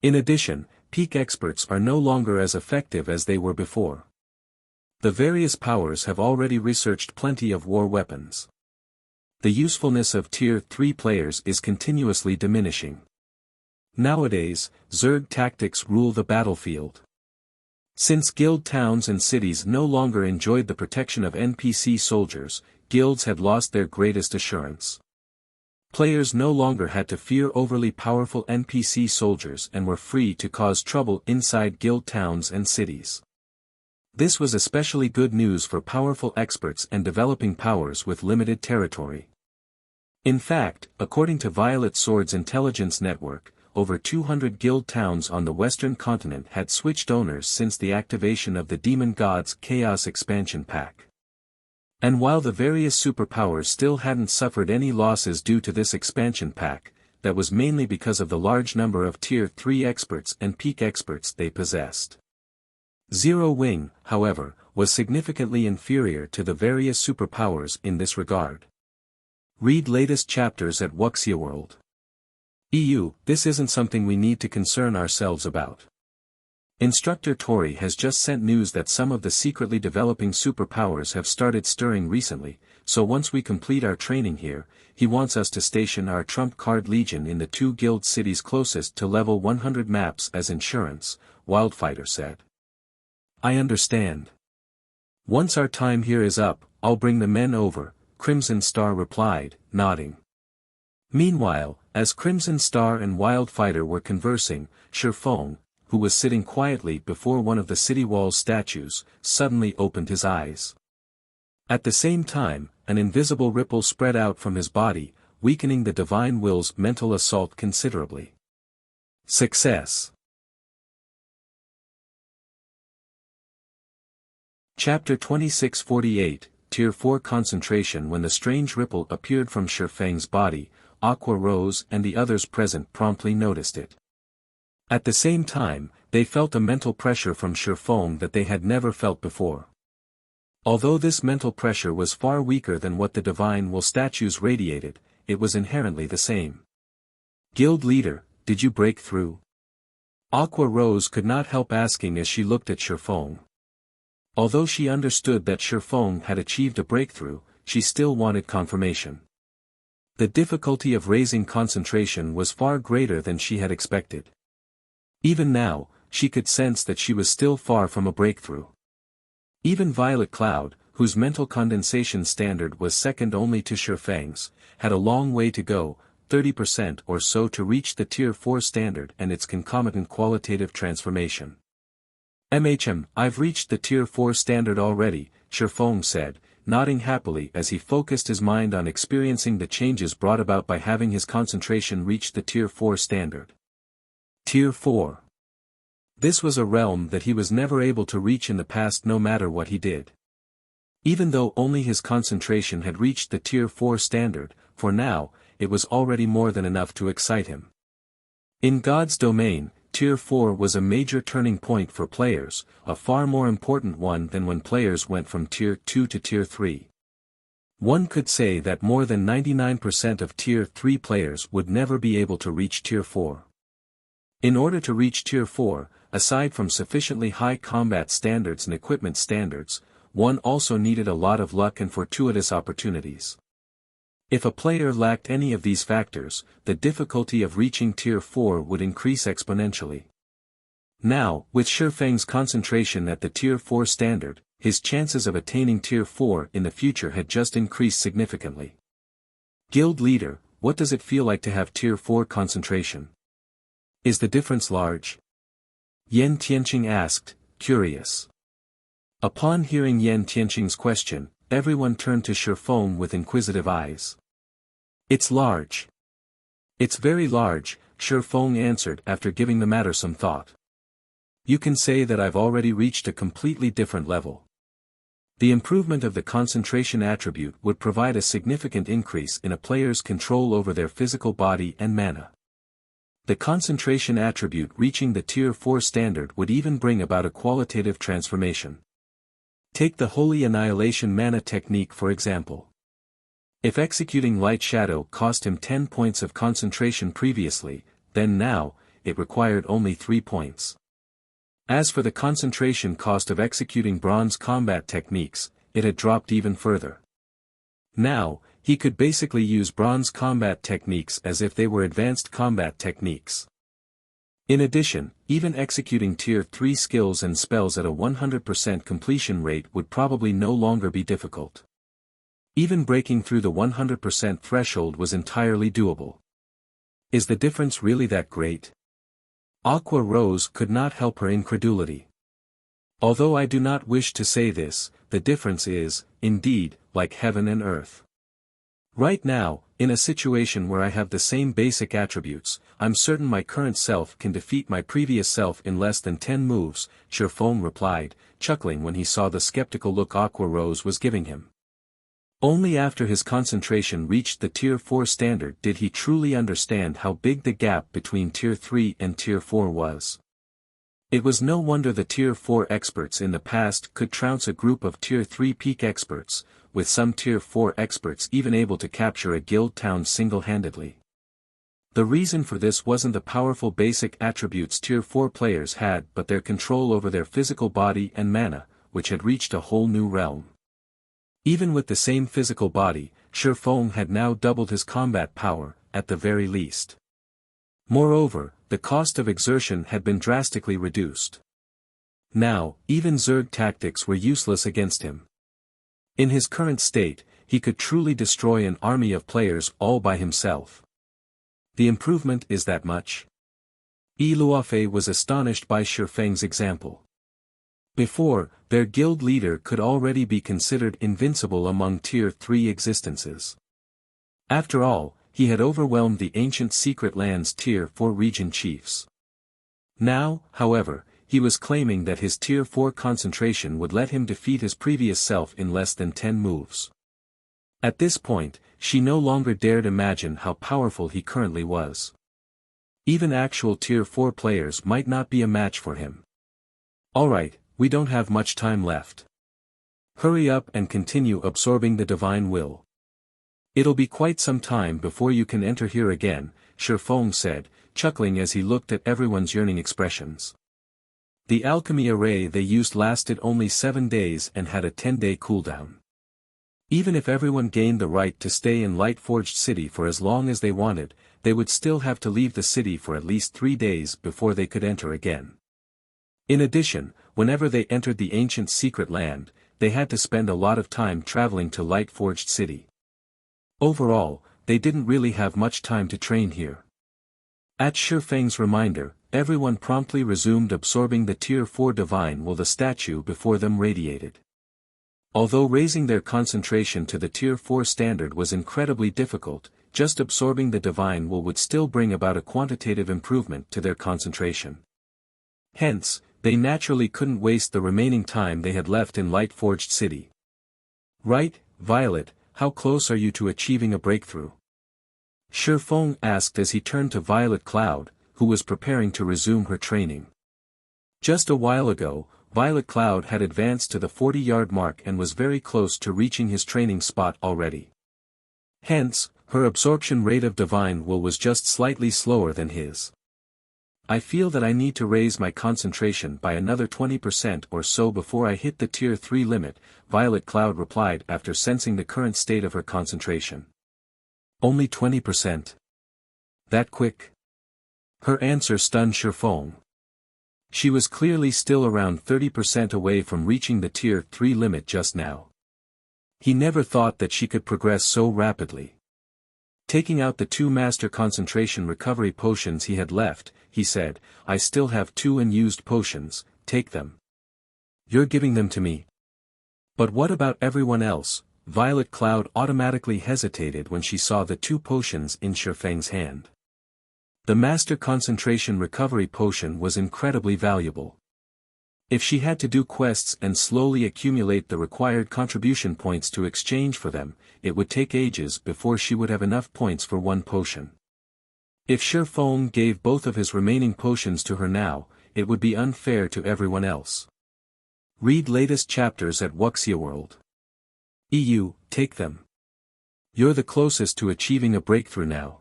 In addition, peak experts are no longer as effective as they were before. The various powers have already researched plenty of war weapons. The usefulness of Tier 3 players is continuously diminishing. Nowadays, Zerg tactics rule the battlefield. Since guild towns and cities no longer enjoyed the protection of NPC soldiers, guilds had lost their greatest assurance. Players no longer had to fear overly powerful NPC soldiers and were free to cause trouble inside guild towns and cities. This was especially good news for powerful experts and developing powers with limited territory. In fact, according to Violet Sword's intelligence network, over 200 guild towns on the western continent had switched owners since the activation of the Demon Gods Chaos Expansion Pack. And while the various superpowers still hadn't suffered any losses due to this expansion pack, that was mainly because of the large number of Tier 3 experts and peak experts they possessed. Zero Wing, however, was significantly inferior to the various superpowers in this regard. Read latest chapters at Wuxia World. EU, this isn't something we need to concern ourselves about. Instructor Tori has just sent news that some of the secretly developing superpowers have started stirring recently, so once we complete our training here, he wants us to station our trump card legion in the 2 guild cities closest to level 100 maps as insurance, Wildfighter said. I understand. Once our time here is up, I'll bring the men over, Crimson Star replied, nodding. Meanwhile, as Crimson Star and Wildfighter were conversing, Faux, who was sitting quietly before one of the city wall's statues, suddenly opened his eyes. At the same time, an invisible ripple spread out from his body, weakening the Divine Will's mental assault considerably. Success. Chapter 2648, Tier 4 Concentration. When the strange ripple appeared from Faux's body, Aqua Rose and the others present promptly noticed it. At the same time, they felt a mental pressure from Faux that they had never felt before. Although this mental pressure was far weaker than what the Divine Will statues radiated, it was inherently the same. Guild leader, did you break through? Aqua Rose could not help asking as she looked at Faux. Although she understood that Faux had achieved a breakthrough, she still wanted confirmation. The difficulty of raising concentration was far greater than she had expected. Even now, she could sense that she was still far from a breakthrough. Even Violet Cloud, whose mental condensation standard was second only to Faux's, had a long way to go, 30% or so to reach the Tier 4 standard and its concomitant qualitative transformation. I've reached the Tier 4 standard already, Faux said, nodding happily as he focused his mind on experiencing the changes brought about by having his concentration reach the Tier 4 standard. Tier 4. This was a realm that he was never able to reach in the past no matter what he did. Even though only his concentration had reached the Tier 4 standard, for now, it was already more than enough to excite him. In God's domain, Tier 4 was a major turning point for players, a far more important one than when players went from Tier 2 to Tier 3. One could say that more than 99% of Tier 3 players would never be able to reach Tier 4. In order to reach Tier 4, aside from sufficiently high combat standards and equipment standards, one also needed a lot of luck and fortuitous opportunities. If a player lacked any of these factors, the difficulty of reaching Tier 4 would increase exponentially. Now, with Faux's concentration at the Tier 4 standard, his chances of attaining Tier 4 in the future had just increased significantly. Guild leader, what does it feel like to have Tier 4 concentration? Is the difference large? Yan Tianqing asked, curious. Upon hearing Yan Tianqing's question, everyone turned to Faux with inquisitive eyes. It's large. It's very large, Faux answered after giving the matter some thought. You can say that I've already reached a completely different level. The improvement of the concentration attribute would provide a significant increase in a player's control over their physical body and mana. The concentration attribute reaching the Tier 4 standard would even bring about a qualitative transformation. Take the Holy Annihilation mana technique for example. If executing Light Shadow cost him 10 points of concentration previously, then now, it required only 3 points. As for the concentration cost of executing bronze combat techniques, it had dropped even further. Now, he could basically use bronze combat techniques as if they were advanced combat techniques. In addition, even executing Tier 3 skills and spells at a 100% completion rate would probably no longer be difficult. Even breaking through the 100% threshold was entirely doable. Is the difference really that great? Aqua Rose could not help her incredulity. Although I do not wish to say this, the difference is, indeed, like heaven and earth. Right now, in a situation where I have the same basic attributes, I'm certain my current self can defeat my previous self in less than 10 moves, Faux replied, chuckling when he saw the skeptical look Aqua Rose was giving him. Only after his concentration reached the Tier 4 standard did he truly understand how big the gap between Tier 3 and Tier 4 was. It was no wonder the Tier 4 experts in the past could trounce a group of Tier 3 peak experts, with some Tier 4 experts even able to capture a guild town single-handedly. The reason for this wasn't the powerful basic attributes Tier 4 players had but their control over their physical body and mana, which had reached a whole new realm. Even with the same physical body, Faux had now doubled his combat power, at the very least. Moreover, the cost of exertion had been drastically reduced. Now, even Zerg tactics were useless against him. In his current state, he could truly destroy an army of players all by himself. The improvement is that much? Luofei was astonished by Feng's example. Before, their guild leader could already be considered invincible among Tier 3 existences. After all, he had overwhelmed the ancient secret lands Tier 4 region chiefs. Now, however, he was claiming that his Tier 4 concentration would let him defeat his previous self in less than 10 moves. At this point, she no longer dared imagine how powerful he currently was. Even actual Tier 4 players might not be a match for him. Alright, we don't have much time left. Hurry up and continue absorbing the divine will. It'll be quite some time before you can enter here again, Feng said, chuckling as he looked at everyone's yearning expressions. The alchemy array they used lasted only 7 days and had a 10-day cooldown. Even if everyone gained the right to stay in Lightforged City for as long as they wanted, they would still have to leave the city for at least 3 days before they could enter again. In addition, whenever they entered the ancient secret land, they had to spend a lot of time traveling to Lightforged City. Overall, they didn't really have much time to train here. At Feng's reminder, everyone promptly resumed absorbing the Tier 4 divine while the statue before them radiated. Although raising their concentration to the Tier 4 standard was incredibly difficult, just absorbing the divine will would still bring about a quantitative improvement to their concentration. Hence, they naturally couldn't waste the remaining time they had left in Lightforged City. Right, Violet, how close are you to achieving a breakthrough? Feng asked as he turned to Violet Cloud, who was preparing to resume her training. Just a while ago, Violet Cloud had advanced to the 40-yard mark and was very close to reaching his training spot already. Hence, her absorption rate of divine will was just slightly slower than his. I feel that I need to raise my concentration by another 20% or so before I hit the Tier 3 limit, Violet Cloud replied after sensing the current state of her concentration. Only 20%? That quick? Her answer stunned Feng. She was clearly still around 30% away from reaching the Tier 3 limit just now. He never thought that she could progress so rapidly. Taking out the 2 master concentration recovery potions he had left, he said, I still have 2 unused potions, take them. You're giving them to me. But what about everyone else? Violet Cloud automatically hesitated when she saw the 2 potions in Feng's hand. The master concentration recovery potion was incredibly valuable. If she had to do quests and slowly accumulate the required contribution points to exchange for them, it would take ages before she would have enough points for 1 potion. If Feng gave both of his remaining potions to her now, it would be unfair to everyone else. Read latest chapters at Wuxia World. Take them. You're the closest to achieving a breakthrough now.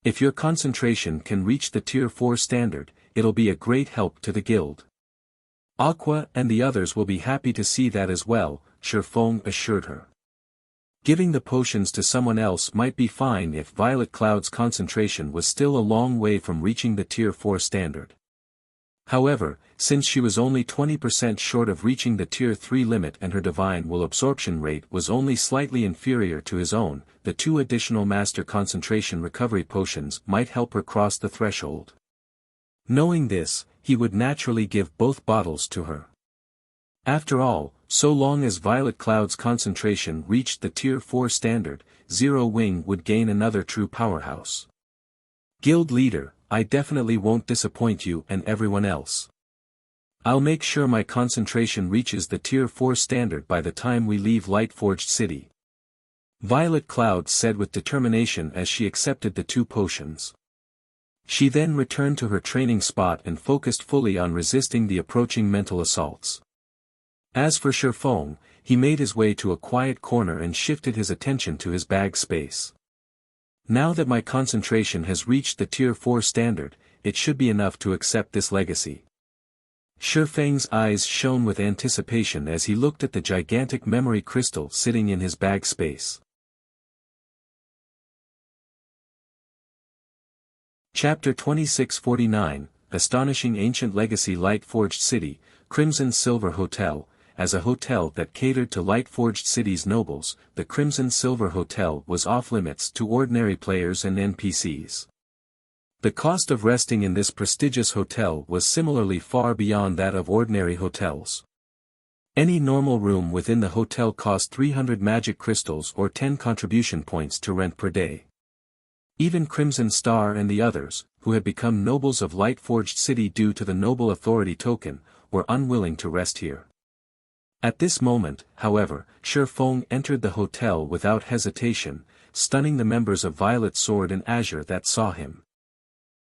If your concentration can reach the Tier 4 standard, it'll be a great help to the guild. Aqua and the others will be happy to see that as well, Faux assured her. Giving the potions to someone else might be fine if Violet Cloud's concentration was still a long way from reaching the Tier 4 standard. However, since she was only 20% short of reaching the Tier 3 limit and her Divine Will absorption rate was only slightly inferior to his own, the 2 additional Master Concentration Recovery Potions might help her cross the threshold. Knowing this, he would naturally give both bottles to her. After all, so long as Violet Cloud's concentration reached the Tier 4 standard, Zero Wing would gain another true powerhouse. Guild leader, I definitely won't disappoint you and everyone else. I'll make sure my concentration reaches the Tier 4 standard by the time we leave Lightforged City. Violet Cloud said with determination as she accepted the 2 potions. She then returned to her training spot and focused fully on resisting the approaching mental assaults. As for Faux, he made his way to a quiet corner and shifted his attention to his bag space. Now that my concentration has reached the Tier 4 standard, it should be enough to accept this legacy. Feng's eyes shone with anticipation as he looked at the gigantic memory crystal sitting in his bag space. Chapter 2649, Astonishing Ancient Legacy Lightforged City, Crimson Silver Hotel. As a hotel that catered to Lightforged City's nobles, the Crimson Silver Hotel was off-limits to ordinary players and NPCs. The cost of resting in this prestigious hotel was similarly far beyond that of ordinary hotels. Any normal room within the hotel cost 300 magic crystals or 10 contribution points to rent per day. Even Crimson Star and the others, who had become nobles of Lightforged City due to the Noble Authority token, were unwilling to rest here. At this moment, however, Faux entered the hotel without hesitation, stunning the members of Violet Sword and Azure that saw him.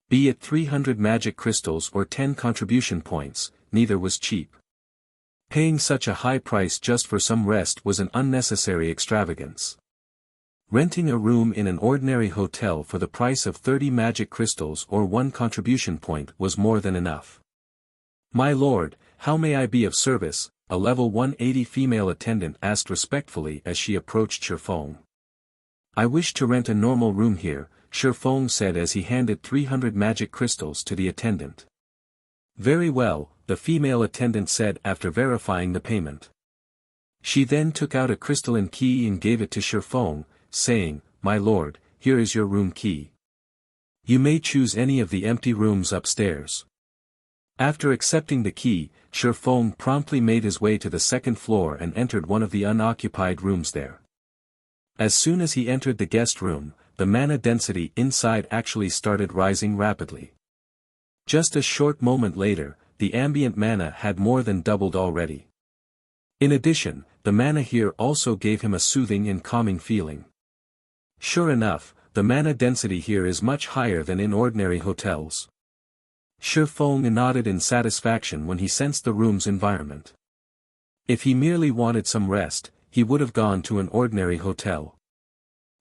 Be it 300 magic crystals or 10 contribution points, neither was cheap. Paying such a high price just for some rest was an unnecessary extravagance. Renting a room in an ordinary hotel for the price of 30 magic crystals or 1 contribution point was more than enough. My lord, how may I be of service? A level 180 female attendant asked respectfully as she approached Faux. I wish to rent a normal room here, Faux said as he handed 300 magic crystals to the attendant. Very well, the female attendant said after verifying the payment. She then took out a crystalline key and gave it to Faux, saying, My lord, here is your room key. You may choose any of the empty rooms upstairs. After accepting the key, Faux promptly made his way to the second floor and entered one of the unoccupied rooms there. As soon as he entered the guest room, the mana density inside actually started rising rapidly. Just a short moment later, the ambient mana had more than doubled already. In addition, the mana here also gave him a soothing and calming feeling. Sure enough, the mana density here is much higher than in ordinary hotels. Faux nodded in satisfaction when he sensed the room's environment. If he merely wanted some rest, he would have gone to an ordinary hotel.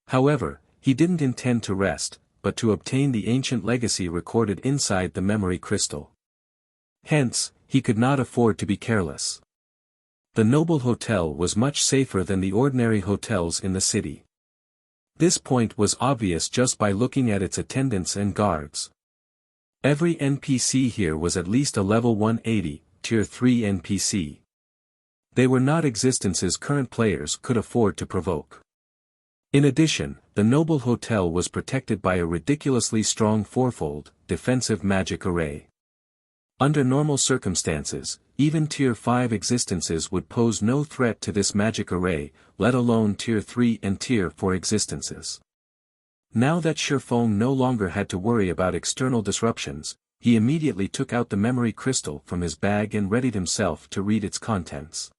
However, he didn't intend to rest, but to obtain the ancient legacy recorded inside the memory crystal. Hence, he could not afford to be careless. The noble hotel was much safer than the ordinary hotels in the city. This point was obvious just by looking at its attendants and guards. Every NPC here was at least a level 180, Tier 3 NPC. They were not existences current players could afford to provoke. In addition, the noble hotel was protected by a ridiculously strong fourfold, defensive magic array. Under normal circumstances, even Tier 5 existences would pose no threat to this magic array, let alone Tier 3 and Tier 4 existences. Now that Faux no longer had to worry about external disruptions, he immediately took out the memory crystal from his bag and readied himself to read its contents.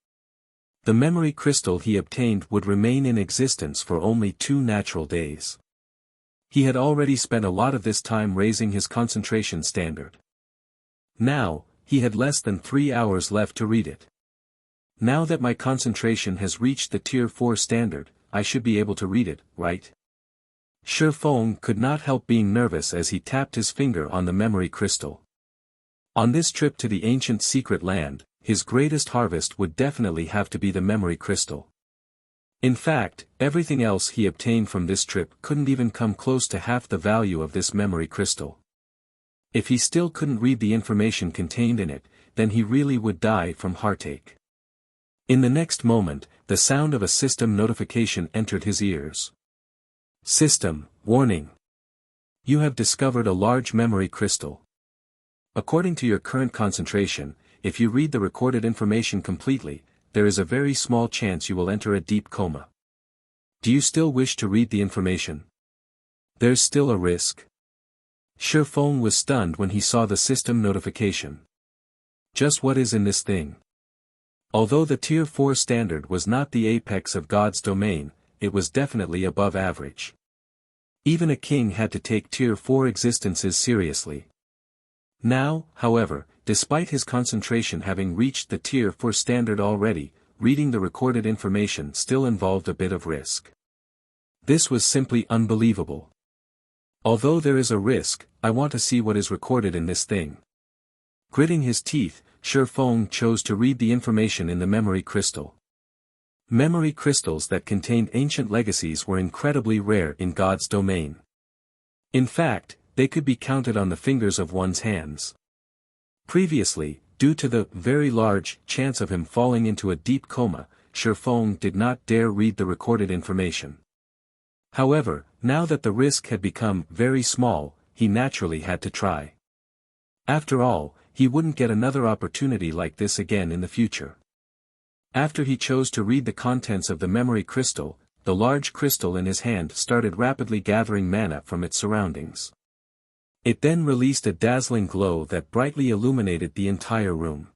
The memory crystal he obtained would remain in existence for only 2 natural days. He had already spent a lot of this time raising his concentration standard. Now, he had less than 3 hours left to read it. Now that my concentration has reached the Tier 4 standard, I should be able to read it, right? Faux could not help being nervous as he tapped his finger on the memory crystal. On this trip to the ancient secret land, his greatest harvest would definitely have to be the memory crystal. In fact, everything else he obtained from this trip couldn't even come close to half the value of this memory crystal. If he still couldn't read the information contained in it, then he really would die from heartache. In the next moment, the sound of a system notification entered his ears. System, warning. You have discovered a large memory crystal. According to your current concentration, if you read the recorded information completely, there is a very small chance you will enter a deep coma. Do you still wish to read the information? There's still a risk. Faux was stunned when he saw the system notification. Just what is in this thing? Although the Tier 4 standard was not the apex of God's domain, it was definitely above average. Even a king had to take Tier 4 existences seriously. Now, however, despite his concentration having reached the Tier 4 standard already, reading the recorded information still involved a bit of risk. This was simply unbelievable. Although there is a risk, I want to see what is recorded in this thing. Gritting his teeth, Faux chose to read the information in the memory crystal. Memory crystals that contained ancient legacies were incredibly rare in God's domain. In fact, they could be counted on the fingers of one's hands. Previously, due to the very large chance of him falling into a deep coma, Faux did not dare read the recorded information. However, now that the risk had become very small, he naturally had to try. After all, he wouldn't get another opportunity like this again in the future. After he chose to read the contents of the memory crystal, the large crystal in his hand started rapidly gathering mana from its surroundings. It then released a dazzling glow that brightly illuminated the entire room.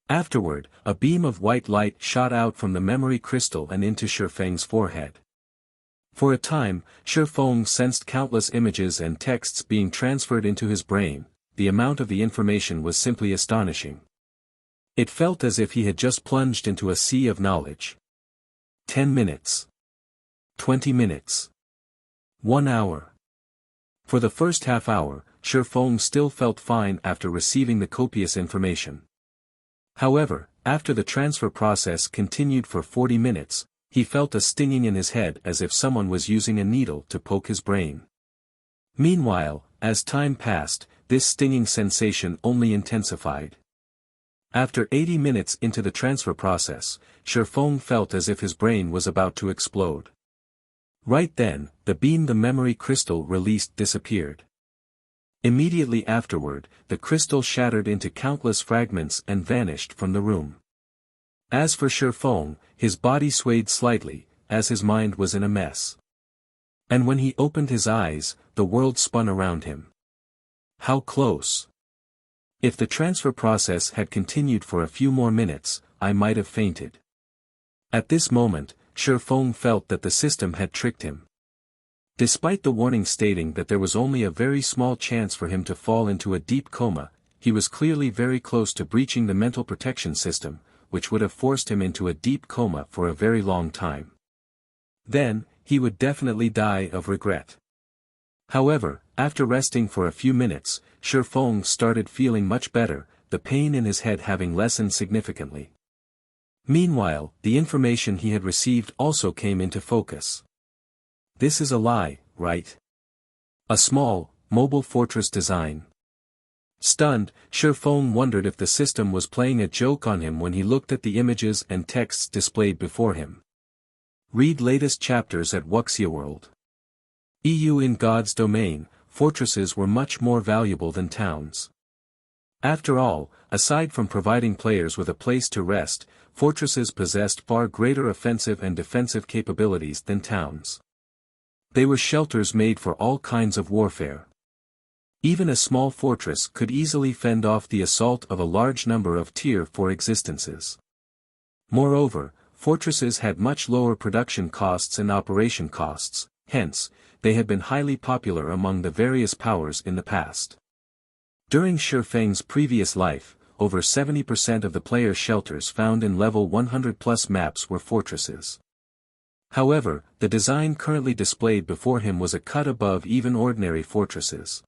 Afterward, a beam of white light shot out from the memory crystal and into Faux's forehead. For a time, Faux sensed countless images and texts being transferred into his brain. The amount of the information was simply astonishing. It felt as if he had just plunged into a sea of knowledge. 10 minutes. 20 minutes. 1 hour. For the first half hour, Faux still felt fine after receiving the copious information. However, after the transfer process continued for 40 minutes, he felt a stinging in his head as if someone was using a needle to poke his brain. Meanwhile, as time passed, this stinging sensation only intensified. After 80 minutes into the transfer process, Faux felt as if his brain was about to explode. Right then, the beam the memory crystal released disappeared. Immediately afterward, the crystal shattered into countless fragments and vanished from the room. As for Faux, his body swayed slightly, as his mind was in a mess. And when he opened his eyes, the world spun around him. How close! If the transfer process had continued for a few more minutes, I might have fainted. At this moment, Faux felt that the system had tricked him. Despite the warning stating that there was only a very small chance for him to fall into a deep coma, he was clearly very close to breaching the mental protection system, which would have forced him into a deep coma for a very long time. Then, he would definitely die of regret. However, after resting for a few minutes, Faux started feeling much better, the pain in his head having lessened significantly. Meanwhile, the information he had received also came into focus. This is a lie, right? A small, mobile fortress design. Stunned, Faux wondered if the system was playing a joke on him when he looked at the images and texts displayed before him. Read latest chapters at Wuxia World. EU in God's domain, fortresses were much more valuable than towns. After all, aside from providing players with a place to rest, fortresses possessed far greater offensive and defensive capabilities than towns. They were shelters made for all kinds of warfare. Even a small fortress could easily fend off the assault of a large number of Tier 4 existences. Moreover, fortresses had much lower production costs and operation costs, hence, they had been highly popular among the various powers in the past. During Faux's previous life, over 70% of the player's shelters found in level 100+ maps were fortresses. However, the design currently displayed before him was a cut above even ordinary fortresses.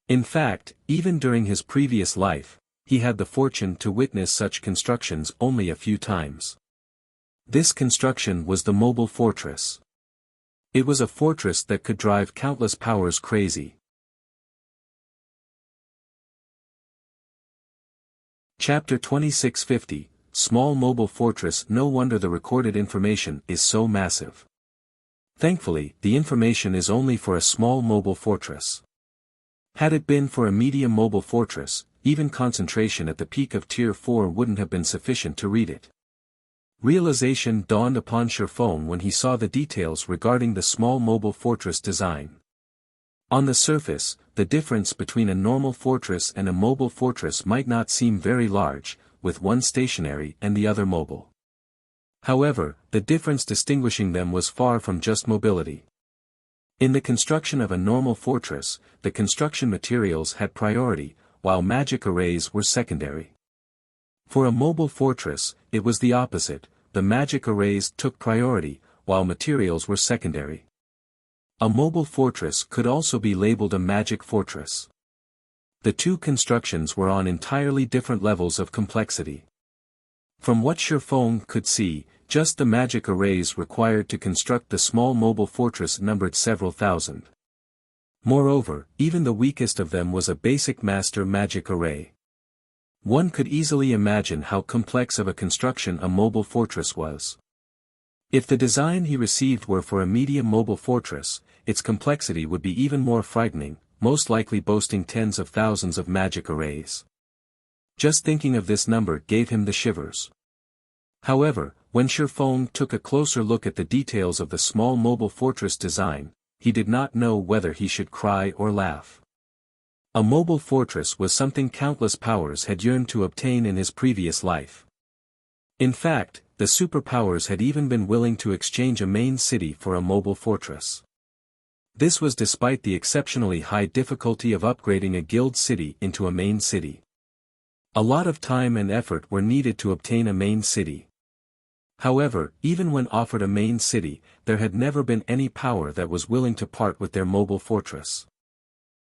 In fact, even during his previous life, he had the fortune to witness such constructions only a few times. This construction was the mobile fortress. It was a fortress that could drive countless powers crazy. Chapter 2650, Small Mobile Fortress. No wonder the recorded information is so massive. Thankfully, the information is only for a small mobile fortress. Had it been for a medium mobile fortress, even concentration at the peak of Tier 4 wouldn't have been sufficient to read it. Realization dawned upon Faux when he saw the details regarding the small mobile fortress design. On the surface, the difference between a normal fortress and a mobile fortress might not seem very large, with one stationary and the other mobile. However, the difference distinguishing them was far from just mobility. In the construction of a normal fortress, the construction materials had priority, while magic arrays were secondary. For a mobile fortress, it was the opposite, the magic arrays took priority, while materials were secondary. A mobile fortress could also be labeled a magic fortress. The two constructions were on entirely different levels of complexity. From what Faux could see, just the magic arrays required to construct the small mobile fortress numbered several thousand. Moreover, even the weakest of them was a basic master magic array. One could easily imagine how complex of a construction a mobile fortress was. If the design he received were for a medium mobile fortress, its complexity would be even more frightening, most likely boasting tens of thousands of magic arrays. Just thinking of this number gave him the shivers. However, when Faux took a closer look at the details of the small mobile fortress design, he did not know whether he should cry or laugh. A mobile fortress was something countless powers had yearned to obtain in his previous life. In fact, the superpowers had even been willing to exchange a main city for a mobile fortress. This was despite the exceptionally high difficulty of upgrading a guild city into a main city. A lot of time and effort were needed to obtain a main city. However, even when offered a main city, there had never been any power that was willing to part with their mobile fortress.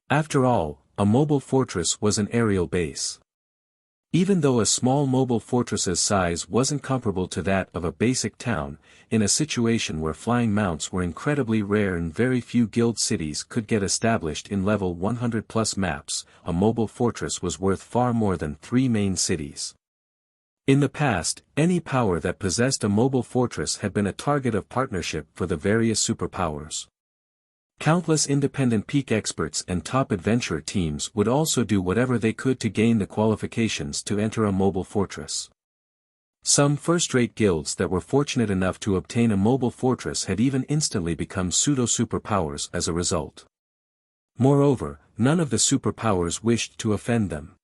After all, a mobile fortress was an aerial base. Even though a small mobile fortress's size wasn't comparable to that of a basic town, in a situation where flying mounts were incredibly rare and very few guild cities could get established in level 100 plus maps, a mobile fortress was worth far more than 3 main cities. In the past, any power that possessed a mobile fortress had been a target of partnership for the various superpowers. Countless independent peak experts and top adventurer teams would also do whatever they could to gain the qualifications to enter a mobile fortress. Some first-rate guilds that were fortunate enough to obtain a mobile fortress had even instantly become pseudo-superpowers as a result. Moreover, none of the superpowers wished to offend them.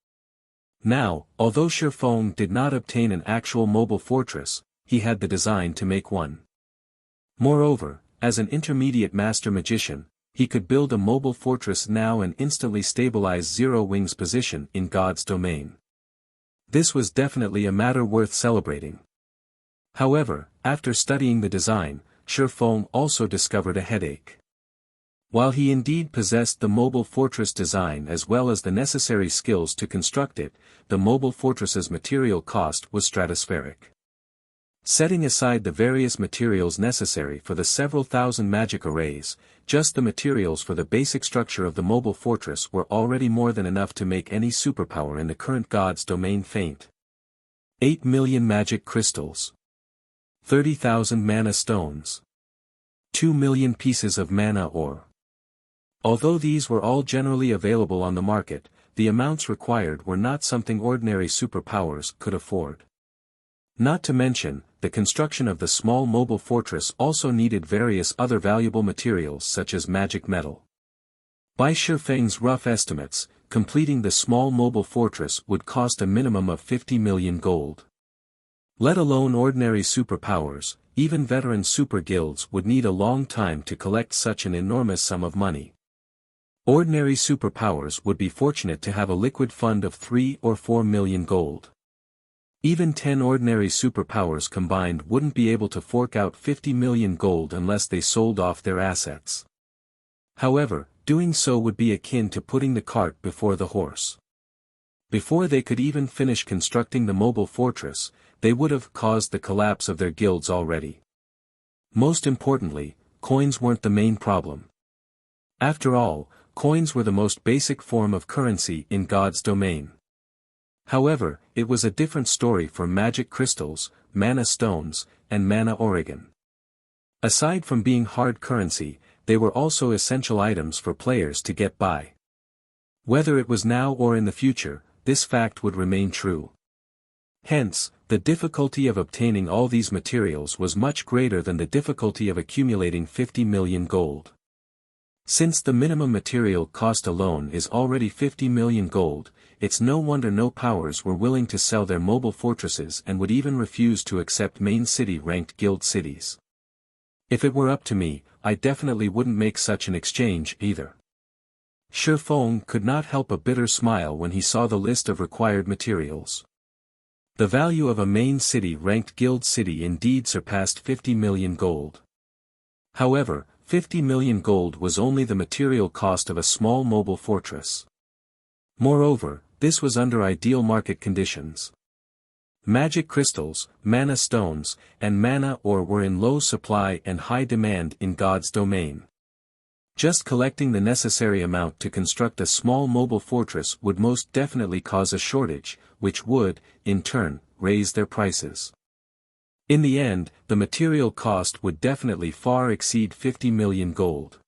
Now, although Faux did not obtain an actual mobile fortress, he had the design to make one. Moreover, as an intermediate master magician, he could build a mobile fortress now and instantly stabilize Zero Wing's position in God's domain. This was definitely a matter worth celebrating. However, after studying the design, Faux also discovered a headache. While he indeed possessed the mobile fortress design as well as the necessary skills to construct it, the mobile fortress's material cost was stratospheric. Setting aside the various materials necessary for the several thousand magic arrays, just the materials for the basic structure of the mobile fortress were already more than enough to make any superpower in the current God's domain faint. 8 million magic crystals. 30,000 mana stones. 2 million pieces of mana ore. Although these were all generally available on the market, the amounts required were not something ordinary superpowers could afford. Not to mention, the construction of the small mobile fortress also needed various other valuable materials such as magic metal. By Faux's rough estimates, completing the small mobile fortress would cost a minimum of 50 million gold. Let alone ordinary superpowers, even veteran super guilds would need a long time to collect such an enormous sum of money. Ordinary superpowers would be fortunate to have a liquid fund of 3 or 4 million gold. Even 10 ordinary superpowers combined wouldn't be able to fork out 50 million gold unless they sold off their assets. However, doing so would be akin to putting the cart before the horse. Before they could even finish constructing the mobile fortress, they would have caused the collapse of their guilds already. Most importantly, coins weren't the main problem. After all, coins were the most basic form of currency in God's domain. However, it was a different story for magic crystals, mana stones, and mana organ. Aside from being hard currency, they were also essential items for players to get by. Whether it was now or in the future, this fact would remain true. Hence, the difficulty of obtaining all these materials was much greater than the difficulty of accumulating 50 million gold. Since the minimum material cost alone is already 50 million gold, it's no wonder no powers were willing to sell their mobile fortresses and would even refuse to accept main city-ranked guild cities. If it were up to me, I definitely wouldn't make such an exchange either. Faux could not help a bitter smile when he saw the list of required materials. The value of a main city-ranked guild city indeed surpassed 50 million gold. However, 50 million gold was only the material cost of a small mobile fortress. Moreover, this was under ideal market conditions. Magic crystals, mana stones, and mana ore were in low supply and high demand in God's domain. Just collecting the necessary amount to construct a small mobile fortress would most definitely cause a shortage, which would, in turn, raise their prices. In the end, the material cost would definitely far exceed 50 million gold.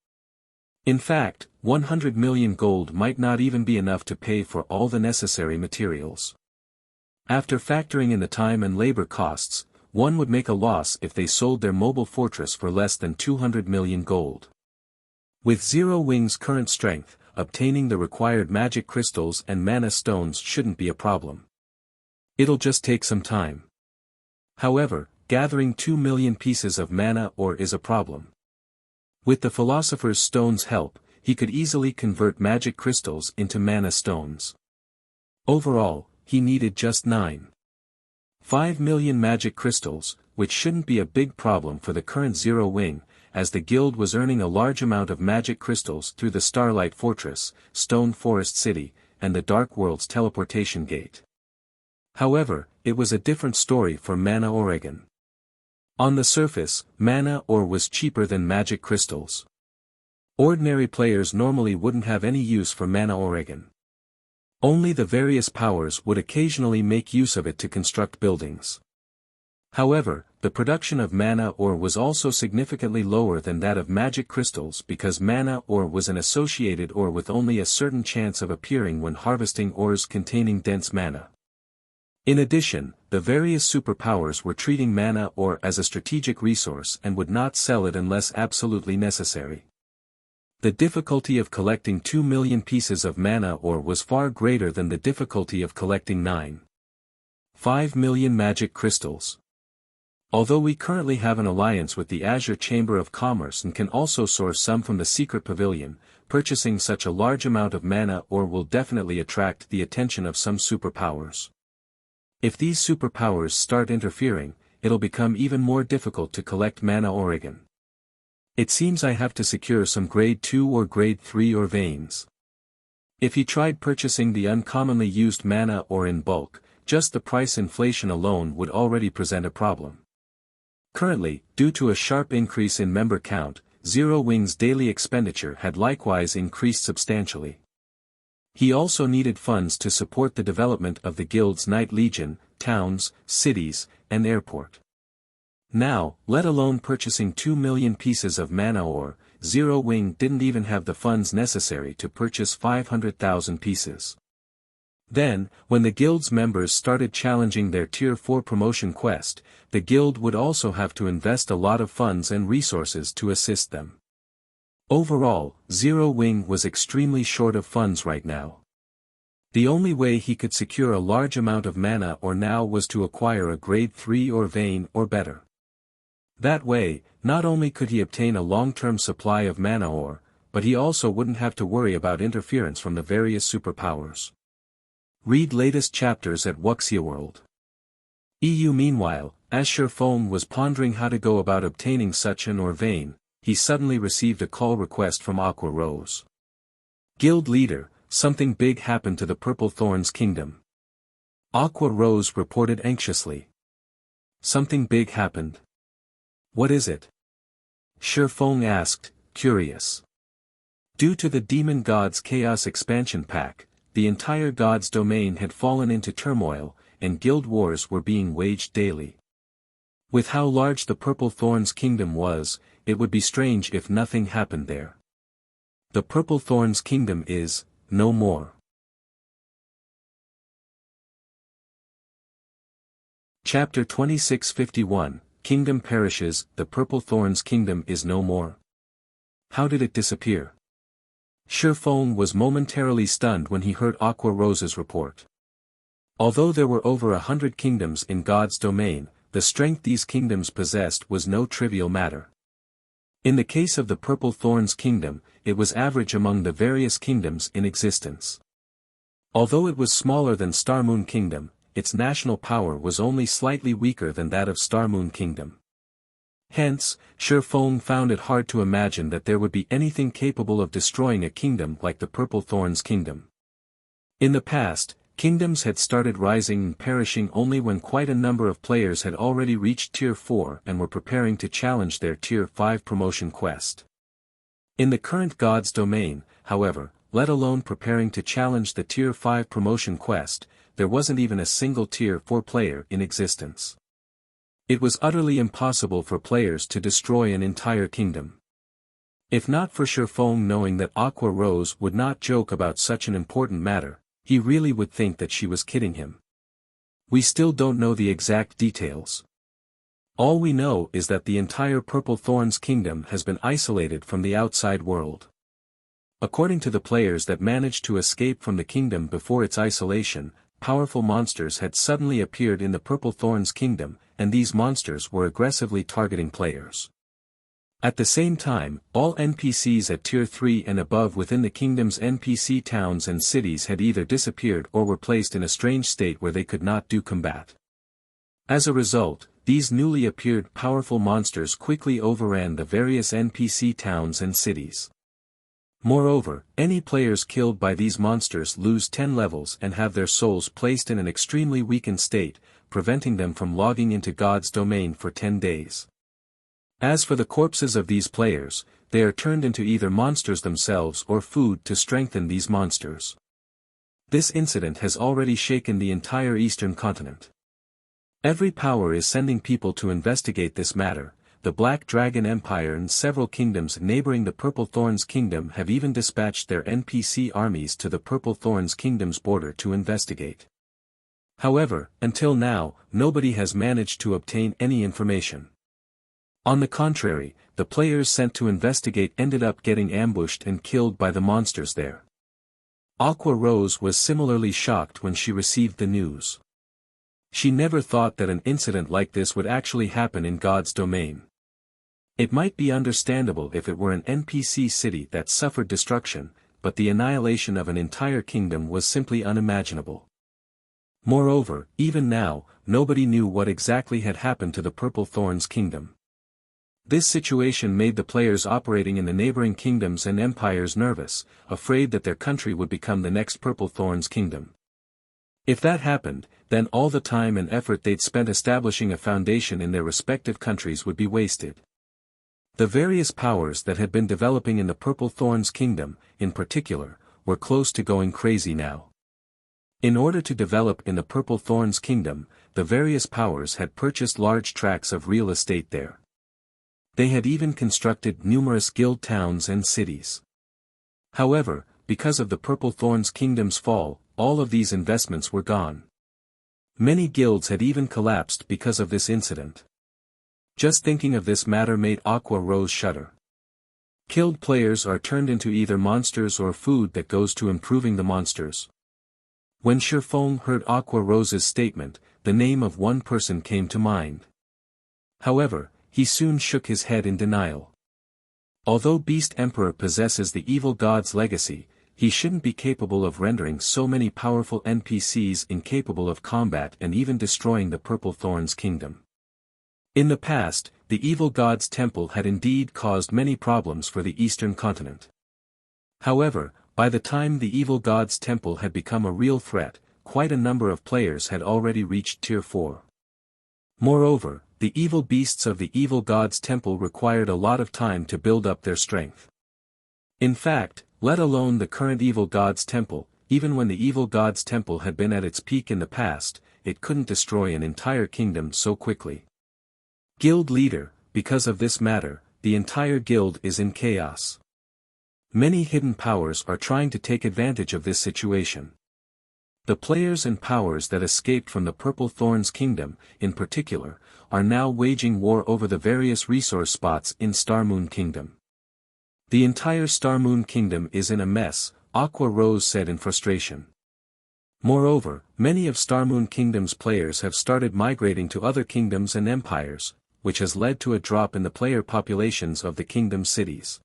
In fact, 100 million gold might not even be enough to pay for all the necessary materials. After factoring in the time and labor costs, one would make a loss if they sold their mobile fortress for less than 200 million gold. With Zero Wing's current strength, obtaining the required magic crystals and mana stones shouldn't be a problem. It'll just take some time. However, gathering 2 million pieces of mana ore is a problem. With the Philosopher's Stone's help, he could easily convert magic crystals into mana stones. Overall, he needed just 9.5 million magic crystals, which shouldn't be a big problem for the current Zero Wing, as the guild was earning a large amount of magic crystals through the Starlight Fortress, Stone Forest City, and the Dark World's teleportation gate. However, it was a different story for mana organ. On the surface, mana ore was cheaper than magic crystals. Ordinary players normally wouldn't have any use for mana organ. Only the various powers would occasionally make use of it to construct buildings. However, the production of mana ore was also significantly lower than that of magic crystals because mana ore was an associated ore with only a certain chance of appearing when harvesting ores containing dense mana. In addition, the various superpowers were treating mana ore as a strategic resource and would not sell it unless absolutely necessary. The difficulty of collecting 2 million pieces of mana ore was far greater than the difficulty of collecting 9.5 million magic crystals. Although we currently have an alliance with the Azure Chamber of Commerce and can also source some from the Secret Pavilion, purchasing such a large amount of mana ore will definitely attract the attention of some superpowers. If these superpowers start interfering, it'll become even more difficult to collect mana organ. It seems I have to secure some grade 2 or grade 3 ore veins. If he tried purchasing the uncommonly used mana ore in bulk, just the price inflation alone would already present a problem. Currently, due to a sharp increase in member count, Zero Wing's daily expenditure had likewise increased substantially. He also needed funds to support the development of the guild's Night Legion, towns, cities, and airport. Now, let alone purchasing 2 million pieces of mana ore, Zero Wing didn't even have the funds necessary to purchase 500,000 pieces. Then, when the guild's members started challenging their Tier 4 promotion quest, the guild would also have to invest a lot of funds and resources to assist them. Overall, Zero Wing was extremely short of funds right now. The only way he could secure a large amount of mana ore now was to acquire a grade 3 ore vein or better. That way, not only could he obtain a long-term supply of mana ore, but he also wouldn't have to worry about interference from the various superpowers. Read latest chapters at Wuxia World. EU. Meanwhile, as Faux was pondering how to go about obtaining such an ore vein, he suddenly received a call request from Aqua Rose. Guild leader, Something big happened to the Purple Thorns Kingdom. Aqua Rose reported anxiously. Something big happened. What is it? Faux asked, curious. Due to the Demon God's Chaos Expansion Pack, the entire God's domain had fallen into turmoil, and guild wars were being waged daily. With how large the Purple Thorns Kingdom was, it would be strange if nothing happened there. The Purple Thorns Kingdom is no more. Chapter 2651, Kingdom perishes, the Purple Thorns Kingdom is no more. How did it disappear? Faux was momentarily stunned when he heard Aqua Rose's report. Although there were over 100 kingdoms in God's domain, the strength these kingdoms possessed was no trivial matter. In the case of the Purple Thorns Kingdom, it was average among the various kingdoms in existence. Although it was smaller than Starmoon Kingdom, its national power was only slightly weaker than that of Starmoon Kingdom. Hence, Faux found it hard to imagine that there would be anything capable of destroying a kingdom like the Purple Thorns Kingdom. In the past, kingdoms had started rising and perishing only when quite a number of players had already reached Tier 4 and were preparing to challenge their Tier 5 promotion quest. In the current God's domain, however, let alone preparing to challenge the Tier 5 promotion quest, there wasn't even a single Tier 4 player in existence. It was utterly impossible for players to destroy an entire kingdom. If not for Faux knowing that Aqua Rose would not joke about such an important matter, he really would think that she was kidding him. We still don't know the exact details. All we know is that the entire Purple Thorns Kingdom has been isolated from the outside world. According to the players that managed to escape from the kingdom before its isolation, powerful monsters had suddenly appeared in the Purple Thorns Kingdom, and these monsters were aggressively targeting players. At the same time, all NPCs at Tier 3 and above within the kingdom's NPC towns and cities had either disappeared or were placed in a strange state where they could not do combat. As a result, these newly appeared powerful monsters quickly overran the various NPC towns and cities. Moreover, any players killed by these monsters lose 10 levels and have their souls placed in an extremely weakened state, preventing them from logging into God's domain for 10 days. As for the corpses of these players, they are turned into either monsters themselves or food to strengthen these monsters. This incident has already shaken the entire Eastern continent. Every power is sending people to investigate this matter. The Black Dragon Empire and several kingdoms neighboring the Purple Thorns Kingdom have even dispatched their NPC armies to the Purple Thorns Kingdom's border to investigate. However, until now, nobody has managed to obtain any information. On the contrary, the players sent to investigate ended up getting ambushed and killed by the monsters there. Aqua Rose was similarly shocked when she received the news. She never thought that an incident like this would actually happen in God's domain. It might be understandable if it were an NPC city that suffered destruction, but the annihilation of an entire kingdom was simply unimaginable. Moreover, even now, nobody knew what exactly had happened to the Purple Thorns Kingdom. This situation made the players operating in the neighboring kingdoms and empires nervous, afraid that their country would become the next Purple Thorns Kingdom. If that happened, then all the time and effort they'd spent establishing a foundation in their respective countries would be wasted. The various powers that had been developing in the Purple Thorns Kingdom, in particular, were close to going crazy now. In order to develop in the Purple Thorns Kingdom, the various powers had purchased large tracts of real estate there. They had even constructed numerous guild towns and cities. However, because of the Purple Thorns Kingdom's fall, all of these investments were gone. Many guilds had even collapsed because of this incident. Just thinking of this matter made Aqua Rose shudder. Killed players are turned into either monsters or food that goes to improving the monsters. When Faux heard Aqua Rose's statement, the name of one person came to mind. However, he soon shook his head in denial. Although Beast Emperor possesses the evil god's legacy, he shouldn't be capable of rendering so many powerful NPCs incapable of combat and even destroying the Purple Thorns Kingdom. In the past, the evil god's temple had indeed caused many problems for the Eastern continent. However, By the time the evil god's temple had become a real threat, quite a number of players had already reached Tier 4. Moreover, the evil beasts of the evil god's temple required a lot of time to build up their strength. In fact, let alone the current evil god's temple, even when the evil god's temple had been at its peak in the past, it couldn't destroy an entire kingdom so quickly. Guild leader, because of this matter, the entire guild is in chaos. Many hidden powers are trying to take advantage of this situation. The players and powers that escaped from the Purple Thorns Kingdom, in particular, are now waging war over the various resource spots in Starmoon Kingdom. The entire Starmoon Kingdom is in a mess, Aqua Rose said in frustration. Moreover, many of Starmoon Kingdom's players have started migrating to other kingdoms and empires, which has led to a drop in the player populations of the kingdom cities.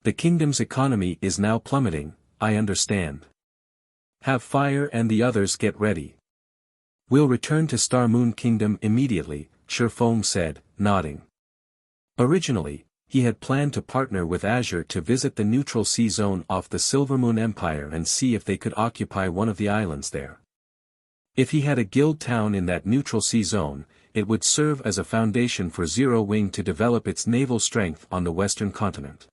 The kingdom's economy is now plummeting, I understand. Have Fire and the others get ready. We'll return to Starmoon Kingdom immediately, Faux said, nodding. Originally, he had planned to partner with Azure to visit the neutral sea zone off the Silvermoon Empire and see if they could occupy one of the islands there. If he had a guild town in that neutral sea zone, it would serve as a foundation for Zero Wing to develop its naval strength on the western continent.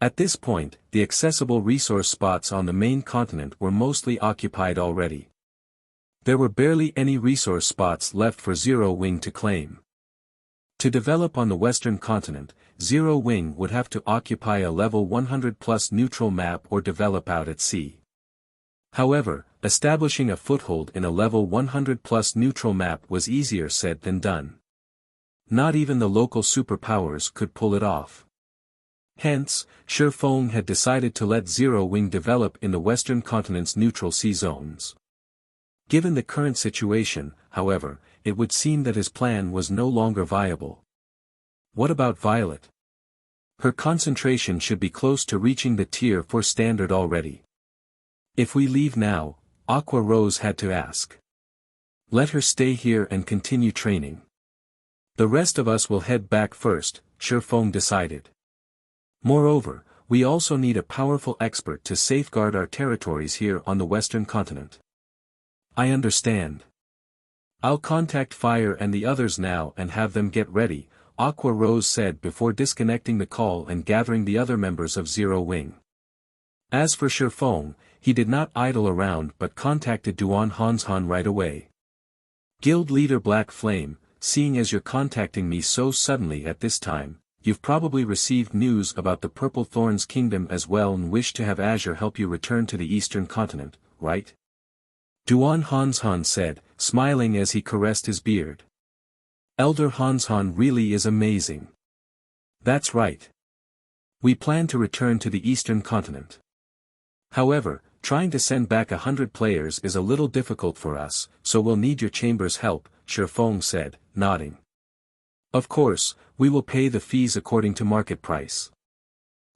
At this point, the accessible resource spots on the main continent were mostly occupied already. There were barely any resource spots left for Zero Wing to claim. To develop on the western continent, Zero Wing would have to occupy a level 100+ neutral map or develop out at sea. However, establishing a foothold in a level 100+ neutral map was easier said than done. Not even the local superpowers could pull it off. Hence, Faux had decided to let Zero Wing develop in the western continent's neutral sea zones. Given the current situation, however, it would seem that his plan was no longer viable. What about Violet? Her concentration should be close to reaching the Tier 4 standard already. If we leave now, Aqua Rose had to ask. Let her stay here and continue training. The rest of us will head back first, Faux decided. Moreover, we also need a powerful expert to safeguard our territories here on the western continent. I understand. I'll contact Fire and the others now and have them get ready, Aqua Rose said before disconnecting the call and gathering the other members of Zero Wing. As for Faux, he did not idle around but contacted Duan Hanshan right away. Guild leader Black Flame, seeing as you're contacting me so suddenly at this time, you've probably received news about the Purple Thorns Kingdom as well and wish to have Azure help you return to the eastern continent, right? Duan Hanshan said, smiling as he caressed his beard. Elder Hanshan really is amazing. That's right. We plan to return to the eastern continent. However, trying to send back 100 players is a little difficult for us, so we'll need your chamber's help, Faux said, nodding. Of course, we will pay the fees according to market price.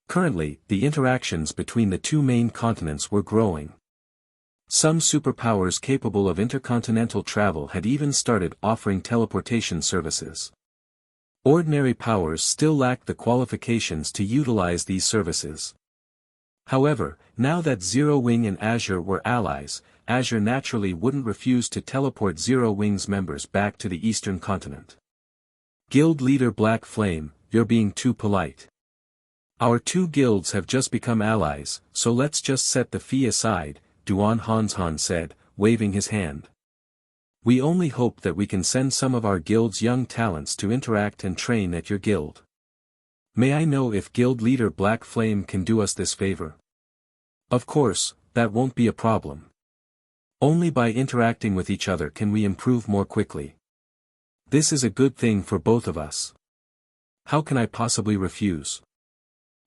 Currently, the interactions between the two main continents were growing. Some superpowers capable of intercontinental travel had even started offering teleportation services. Ordinary powers still lacked the qualifications to utilize these services. However, now that Zero Wing and Azure were allies, Azure naturally wouldn't refuse to teleport Zero Wing's members back to the eastern continent. Guild leader Black Flame, you're being too polite. Our two guilds have just become allies, so let's just set the fee aside, Duan Hanshan said, waving his hand. We only hope that we can send some of our guild's young talents to interact and train at your guild. May I know if guild leader Black Flame can do us this favor? Of course, that won't be a problem. Only by interacting with each other can we improve more quickly. This is a good thing for both of us. How can I possibly refuse?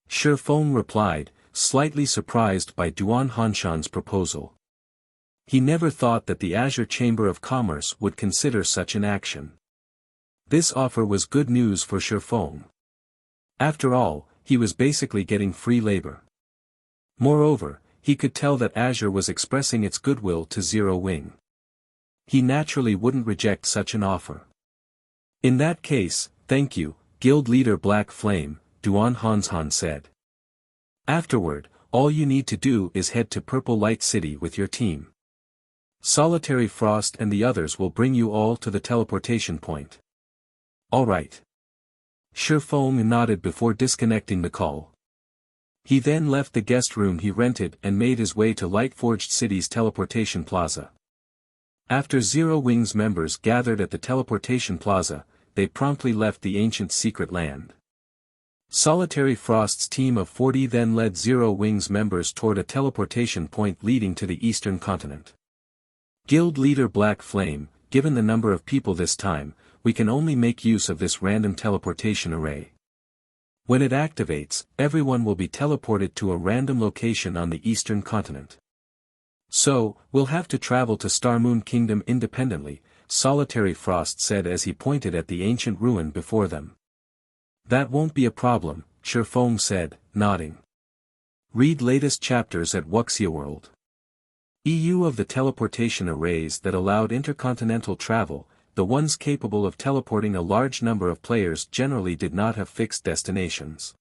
Faux replied, slightly surprised by Duan Hanshan's proposal. He never thought that the Azure Chamber of Commerce would consider such an action. This offer was good news for Faux. After all, he was basically getting free labor. Moreover, he could tell that Azure was expressing its goodwill to Zero Wing. He naturally wouldn't reject such an offer. In that case, thank you, Guild leader Black Flame, Duan Hanshan said. Afterward, all you need to do is head to Purple Light City with your team. Solitary Frost and the others will bring you all to the teleportation point. Alright. Faux nodded before disconnecting the call. He then left the guest room he rented and made his way to Lightforged City's teleportation plaza. After Zero Wings members gathered at the teleportation plaza, they promptly left the ancient secret land. Solitary Frost's team of 40 then led Zero Wings members toward a teleportation point leading to the eastern continent. Guild leader Black Flame, given the number of people this time, we can only make use of this random teleportation array. When it activates, everyone will be teleported to a random location on the eastern continent. So, we'll have to travel to Starmoon Kingdom independently, Solitary Frost said as he pointed at the ancient ruin before them. That won't be a problem, Faux said, nodding. Read latest chapters at Wuxia World. EU of the teleportation arrays that allowed intercontinental travel, the ones capable of teleporting a large number of players generally did not have fixed destinations.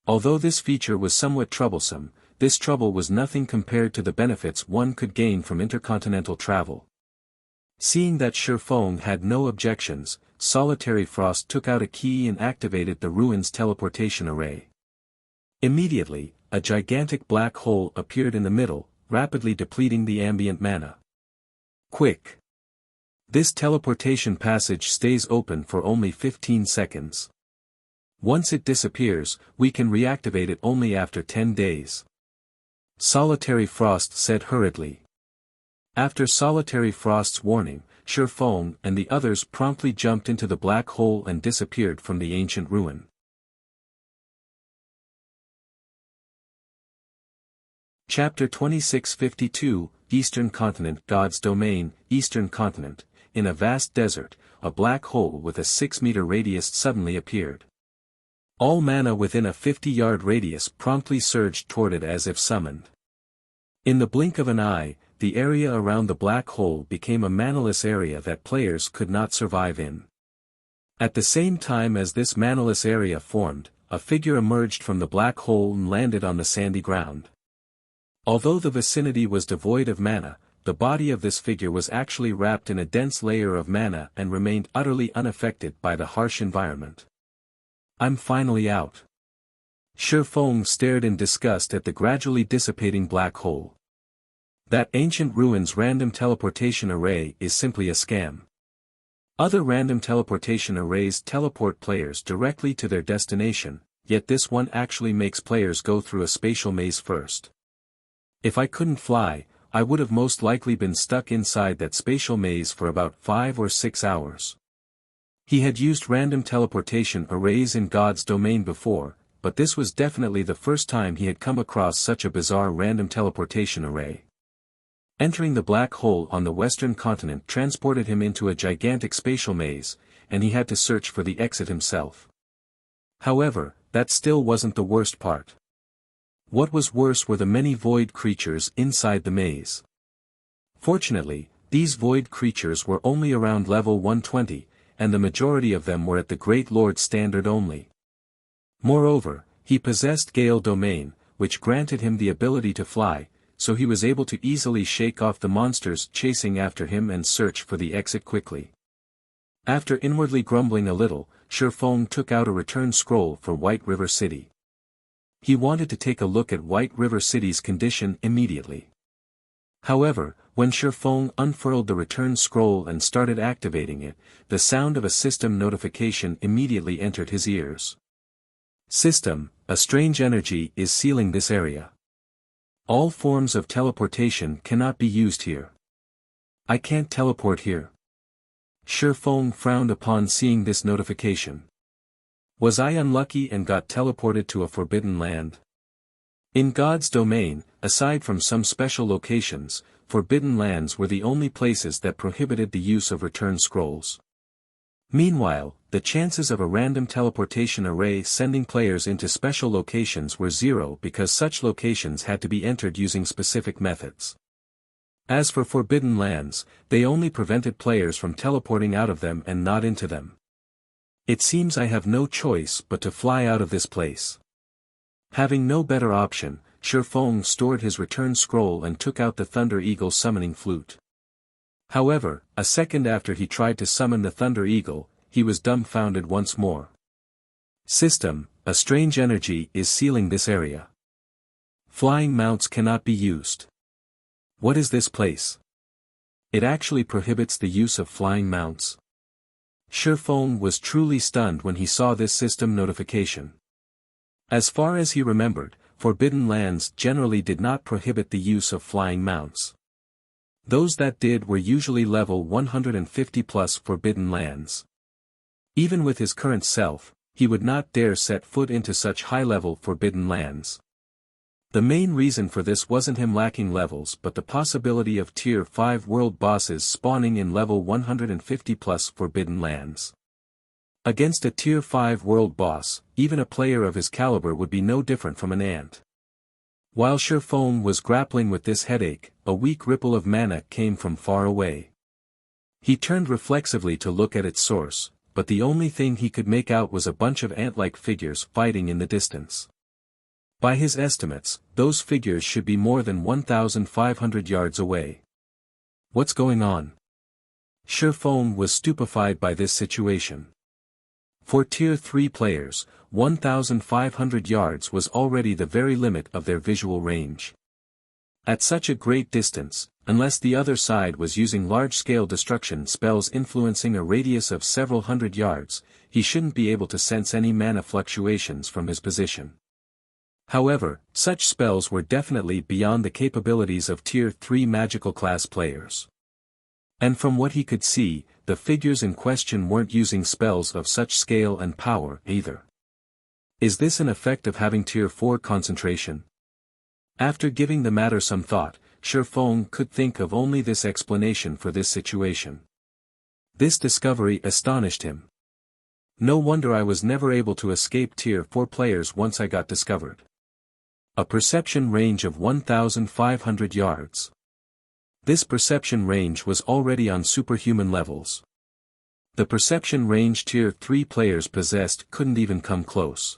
Although this feature was somewhat troublesome, this trouble was nothing compared to the benefits one could gain from intercontinental travel. Seeing that Faux had no objections, Solitary Frost took out a key and activated the ruin's teleportation array. Immediately, a gigantic black hole appeared in the middle, rapidly depleting the ambient mana. Quick! This teleportation passage stays open for only 15 seconds. Once it disappears, we can reactivate it only after 10 days. Solitary Frost said hurriedly. After Solitary Frost's warning, Faux and the others promptly jumped into the black hole and disappeared from the ancient ruin. Chapter 2652, Eastern Continent. God's Domain, Eastern Continent. In a vast desert, a black hole with a 6-meter radius suddenly appeared. All mana within a 50-yard radius promptly surged toward it as if summoned. In the blink of an eye, the area around the black hole became a manaless area that players could not survive in. At the same time as this manaless area formed, a figure emerged from the black hole and landed on the sandy ground. Although the vicinity was devoid of mana, the body of this figure was actually wrapped in a dense layer of mana and remained utterly unaffected by the harsh environment. I'm finally out. Faux stared in disgust at the gradually dissipating black hole. That ancient ruin's random teleportation array is simply a scam. Other random teleportation arrays teleport players directly to their destination, yet this one actually makes players go through a spatial maze first. If I couldn't fly, I would have most likely been stuck inside that spatial maze for about 5 or 6 hours. He had used random teleportation arrays in God's Domain before, but this was definitely the first time he had come across such a bizarre random teleportation array. Entering the black hole on the western continent transported him into a gigantic spatial maze, and he had to search for the exit himself. However, that still wasn't the worst part. What was worse were the many void creatures inside the maze. Fortunately, these void creatures were only around level 120, and the majority of them were at the Great Lord's standard only. Moreover, he possessed Gale Domain, which granted him the ability to fly, so he was able to easily shake off the monsters chasing after him and search for the exit quickly. After inwardly grumbling a little, Faux took out a return scroll for White River City. He wanted to take a look at White River City's condition immediately. However, when Faux unfurled the return scroll and started activating it, the sound of a system notification immediately entered his ears. System, a strange energy is sealing this area. All forms of teleportation cannot be used here. I can't teleport here. Faux frowned upon seeing this notification. Was I unlucky and got teleported to a forbidden land? In God's Domain, aside from some special locations, forbidden lands were the only places that prohibited the use of return scrolls. Meanwhile, the chances of a random teleportation array sending players into special locations were 0 because such locations had to be entered using specific methods. As for forbidden lands, they only prevented players from teleporting out of them and not into them. It seems I have no choice but to fly out of this place. Having no better option, Faux stored his return scroll and took out the Thunder Eagle summoning flute. However, a second after he tried to summon the Thunder Eagle, he was dumbfounded once more. System, a strange energy is sealing this area. Flying mounts cannot be used. What is this place? It actually prohibits the use of flying mounts. Faux was truly stunned when he saw this system notification. As far as he remembered, forbidden lands generally did not prohibit the use of flying mounts. Those that did were usually level 150 plus forbidden lands. Even with his current self, he would not dare set foot into such high-level forbidden lands. The main reason for this wasn't him lacking levels but the possibility of Tier 5 world bosses spawning in level 150 plus forbidden lands. Against a Tier 5 world boss, even a player of his caliber would be no different from an ant. While Faux was grappling with this headache, a weak ripple of mana came from far away. He turned reflexively to look at its source, but the only thing he could make out was a bunch of ant-like figures fighting in the distance. By his estimates, those figures should be more than 1,500 yards away. What's going on? Faux was stupefied by this situation. For Tier 3 players, 1,500 yards was already the very limit of their visual range. At such a great distance, unless the other side was using large-scale destruction spells influencing a radius of several hundred yards, he shouldn't be able to sense any mana fluctuations from his position. However, such spells were definitely beyond the capabilities of Tier 3 magical class players. And from what he could see, the figures in question weren't using spells of such scale and power either. Is this an effect of having Tier 4 concentration? After giving the matter some thought, Faux could think of only this explanation for this situation. This discovery astonished him. No wonder I was never able to escape Tier 4 players once I got discovered. A perception range of 1,500 yards. This perception range was already on superhuman levels. The perception range Tier 3 players possessed couldn't even come close.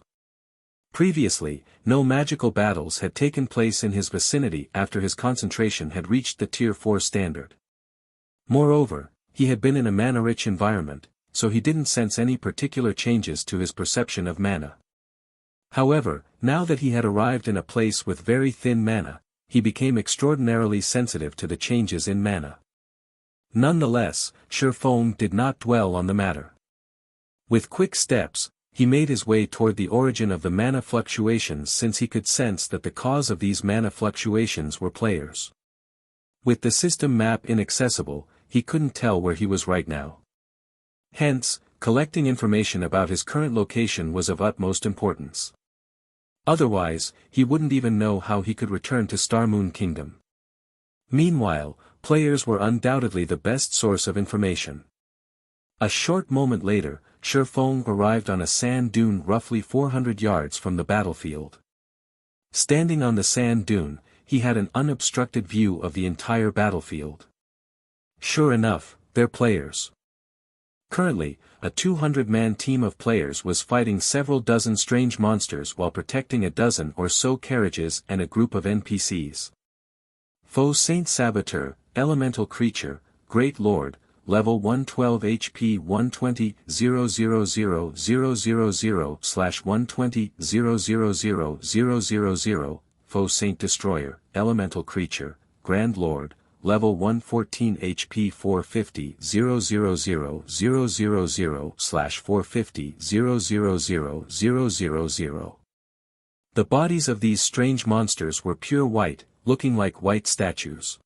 Previously, no magical battles had taken place in his vicinity after his concentration had reached the Tier 4 standard. Moreover, he had been in a mana-rich environment, so he didn't sense any particular changes to his perception of mana. However, now that he had arrived in a place with very thin mana, he became extraordinarily sensitive to the changes in mana. Nonetheless, Faux did not dwell on the matter. With quick steps, he made his way toward the origin of the mana fluctuations since he could sense that the cause of these mana fluctuations were players. With the system map inaccessible, he couldn't tell where he was right now. Hence, collecting information about his current location was of utmost importance. Otherwise, he wouldn't even know how he could return to Starmoon Kingdom. Meanwhile, players were undoubtedly the best source of information. A short moment later, Faux arrived on a sand dune roughly 400 yards from the battlefield. Standing on the sand dune, he had an unobstructed view of the entire battlefield. Sure enough, they're players. Currently, a 200-man team of players was fighting several dozen strange monsters while protecting a dozen or so carriages and a group of NPCs. Faux Saint Saboteur, Elemental Creature, Great Lord, Level 112 HP 120 000/120 000/000, Faux Saint Destroyer, Elemental Creature, Grand Lord, Level 114 HP 450 000/450 000/000. The bodies of these strange monsters were pure white, looking like white statues.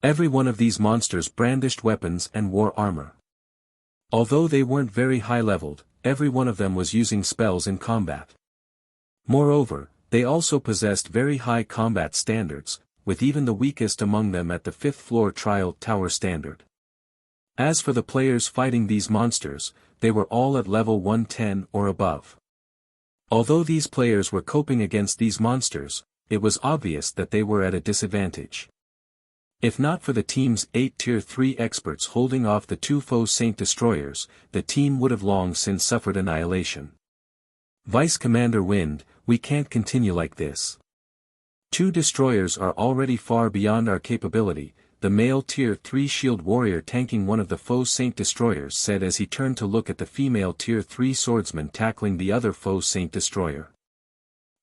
Every one of these monsters brandished weapons and wore armor. Although they weren't very high-leveled, every one of them was using spells in combat. Moreover, they also possessed very high combat standards, with even the weakest among them at the 5th floor trial tower standard. As for the players fighting these monsters, they were all at level 110 or above. Although these players were coping against these monsters, it was obvious that they were at a disadvantage. If not for the team's 8 Tier 3 experts holding off the 2 Faux Saint Destroyers, the team would have long since suffered annihilation. Vice Commander Wind, we can't continue like this. Two destroyers are already far beyond our capability, the male Tier 3 shield warrior tanking one of the Faux Saint destroyers said as he turned to look at the female Tier 3 swordsman tackling the other Faux Saint destroyer.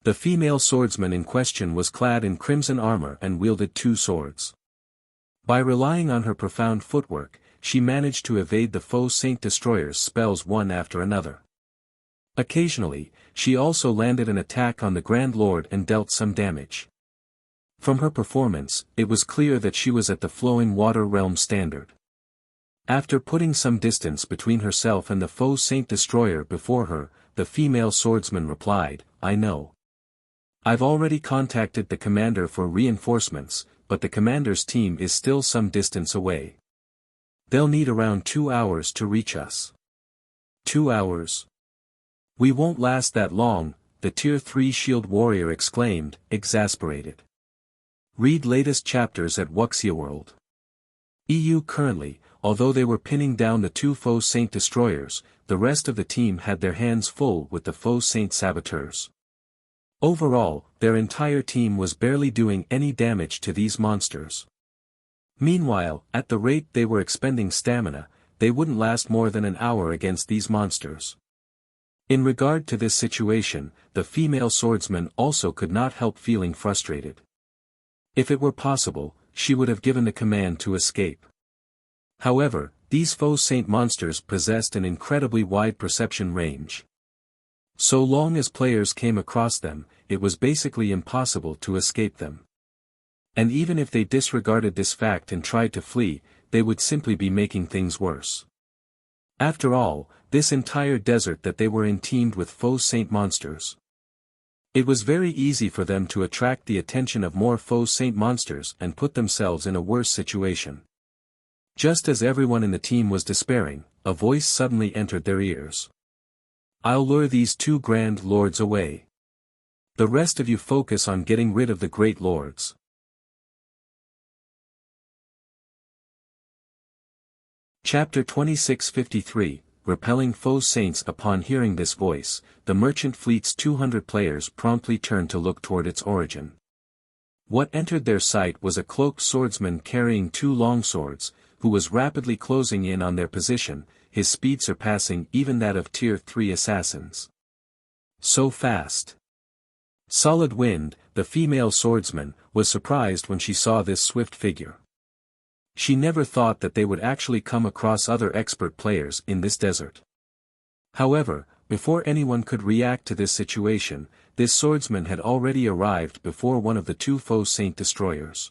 The female swordsman in question was clad in crimson armor and wielded two swords. By relying on her profound footwork, she managed to evade the Faux Saint destroyer's spells one after another. Occasionally, she also landed an attack on the Grand Lord and dealt some damage. From her performance, it was clear that she was at the Flowing Water Realm standard. After putting some distance between herself and the Faux Saint destroyer before her, the female swordsman replied, "I know. I've already contacted the commander for reinforcements, but the commander's team is still some distance away. They'll need around 2 hours to reach us." 2 hours? "We won't last that long," the Tier 3 shield warrior exclaimed, exasperated. Read latest chapters at Wuxia World. EU currently, although they were pinning down the two Faux Saint destroyers, the rest of the team had their hands full with the Faux Saint saboteurs. Overall, their entire team was barely doing any damage to these monsters. Meanwhile, at the rate they were expending stamina, they wouldn't last more than an hour against these monsters. In regard to this situation, the female swordsman also could not help feeling frustrated. If it were possible, she would have given the command to escape. However, these Faux Saint monsters possessed an incredibly wide perception range. So long as players came across them, it was basically impossible to escape them. And even if they disregarded this fact and tried to flee, they would simply be making things worse. After all, this entire desert that they were in teemed with Faux Saint monsters. It was very easy for them to attract the attention of more Faux Saint monsters and put themselves in a worse situation. Just as everyone in the team was despairing, a voice suddenly entered their ears. "I'll lure these two Grand Lords away. The rest of you focus on getting rid of the Great Lords." Chapter 2653, Repelling Faux Saints. Upon hearing this voice, the merchant fleet's 200 players promptly turned to look toward its origin. What entered their sight was a cloaked swordsman carrying two longswords, who was rapidly closing in on their position, his speed surpassing even that of Tier 3 assassins. So fast. Solid Wind, the female swordsman, was surprised when she saw this swift figure. She never thought that they would actually come across other expert players in this desert. However, before anyone could react to this situation, this swordsman had already arrived before one of the two Faux Saint destroyers.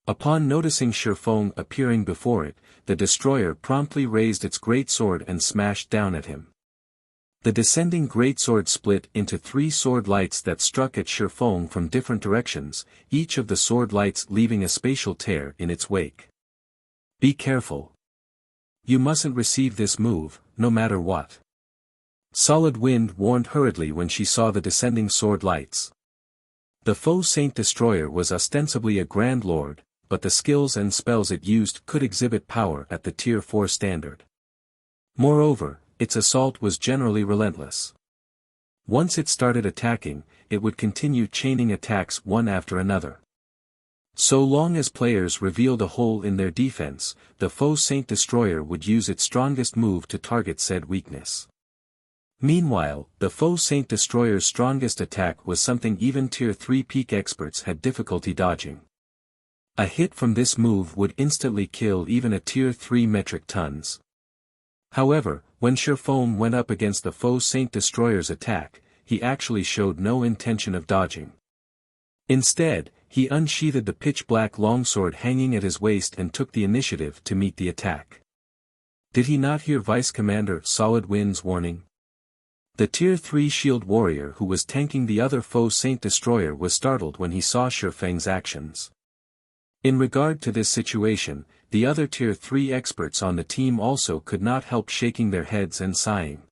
Upon noticing Faux appearing before it, the destroyer promptly raised its greatsword and smashed down at him. The descending greatsword split into 3 sword lights that struck at Faux from different directions, each of the sword lights leaving a spatial tear in its wake. "Be careful. You mustn't receive this move, no matter what." Solid Wind warned hurriedly when she saw the descending sword lights. The Faux Saint destroyer was ostensibly a Grand Lord, but the skills and spells it used could exhibit power at the Tier 4 standard. Moreover, its assault was generally relentless. Once it started attacking, it would continue chaining attacks one after another. So long as players revealed a hole in their defense, the Faux Saint destroyer would use its strongest move to target said weakness. Meanwhile, the Faux Saint destroyer's strongest attack was something even Tier 3 peak experts had difficulty dodging. A hit from this move would instantly kill even a Tier 3 metric tons. However, when Faux went up against the Faux Saint destroyer's attack, he actually showed no intention of dodging. Instead, he unsheathed the pitch-black longsword hanging at his waist and took the initiative to meet the attack. Did he not hear Vice Commander Solid Wind's warning? The Tier 3 shield warrior who was tanking the other Faux Saint destroyer was startled when he saw Feng's actions. In regard to this situation, the other Tier 3 experts on the team also could not help shaking their heads and sighing.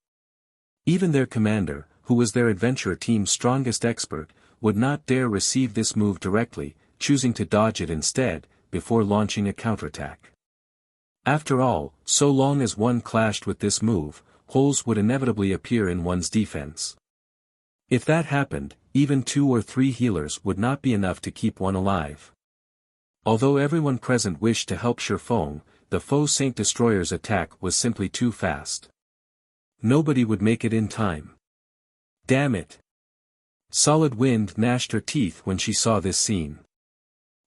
Even their commander, who was their adventure team's strongest expert, would not dare receive this move directly, choosing to dodge it instead, before launching a counterattack. After all, so long as one clashed with this move, holes would inevitably appear in one's defense. If that happened, even 2 or 3 healers would not be enough to keep one alive. Although everyone present wished to help Faux, the Faux Saint Destroyer's attack was simply too fast. Nobody would make it in time. Damn it! Solid Wind gnashed her teeth when she saw this scene.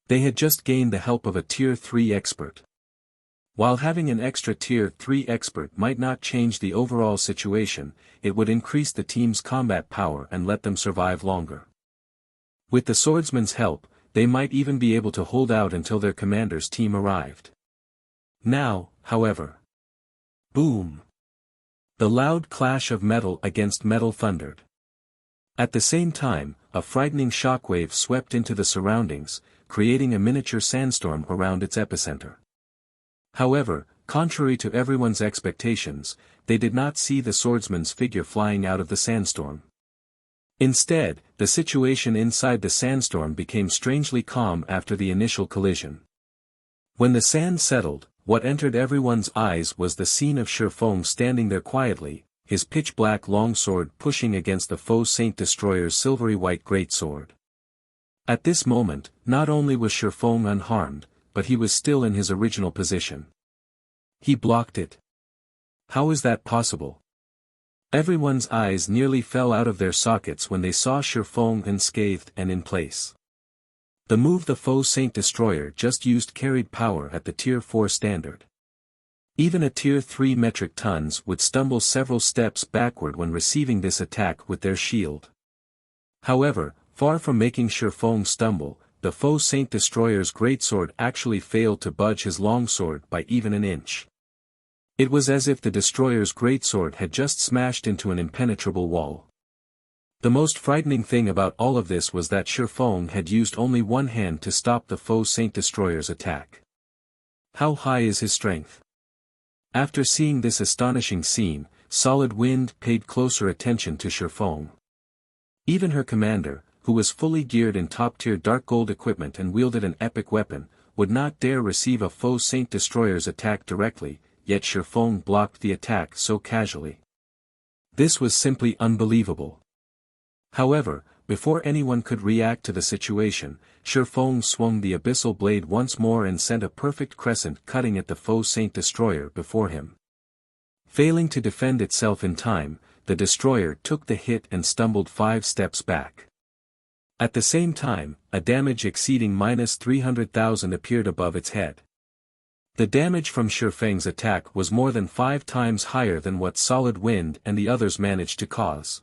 They had just gained the help of a Tier 3 expert. While having an extra Tier 3 expert might not change the overall situation, it would increase the team's combat power and let them survive longer. With the swordsman's help, they might even be able to hold out until their commander's team arrived. Now, however. Boom! The loud clash of metal against metal thundered. At the same time, a frightening shockwave swept into the surroundings, creating a miniature sandstorm around its epicenter. However, contrary to everyone's expectations, they did not see the swordsman's figure flying out of the sandstorm. Instead, the situation inside the sandstorm became strangely calm after the initial collision. When the sand settled, what entered everyone's eyes was the scene of Faux standing there quietly, his pitch-black longsword pushing against the Faux Saint Destroyer's silvery-white greatsword. At this moment, not only was Faux unharmed, but he was still in his original position. He blocked it. How is that possible? Everyone's eyes nearly fell out of their sockets when they saw Faux unscathed and in place. The move the Faux Saint Destroyer just used carried power at the Tier 4 standard. Even a Tier 3 metric tons would stumble several steps backward when receiving this attack with their shield. However, far from making Faux stumble, the Faux Saint Destroyer's greatsword actually failed to budge his longsword by even an inch. It was as if the destroyer's greatsword had just smashed into an impenetrable wall. The most frightening thing about all of this was that Faux had used only one hand to stop the Faux Saint Destroyer's attack. How high is his strength? After seeing this astonishing scene, Solid Wind paid closer attention to Faux. Even her commander, who was fully geared in top-tier dark gold equipment and wielded an epic weapon, would not dare receive a Faux Saint Destroyer's attack directly, yet Faux blocked the attack so casually. This was simply unbelievable. However, before anyone could react to the situation, Faux swung the abyssal blade once more and sent a perfect crescent cutting at the Faux Saint Destroyer before him. Failing to defend itself in time, the destroyer took the hit and stumbled 5 steps back. At the same time, a damage exceeding -300,000 appeared above its head. The damage from Feng's attack was more than 5 times higher than what Solid Wind and the others managed to cause.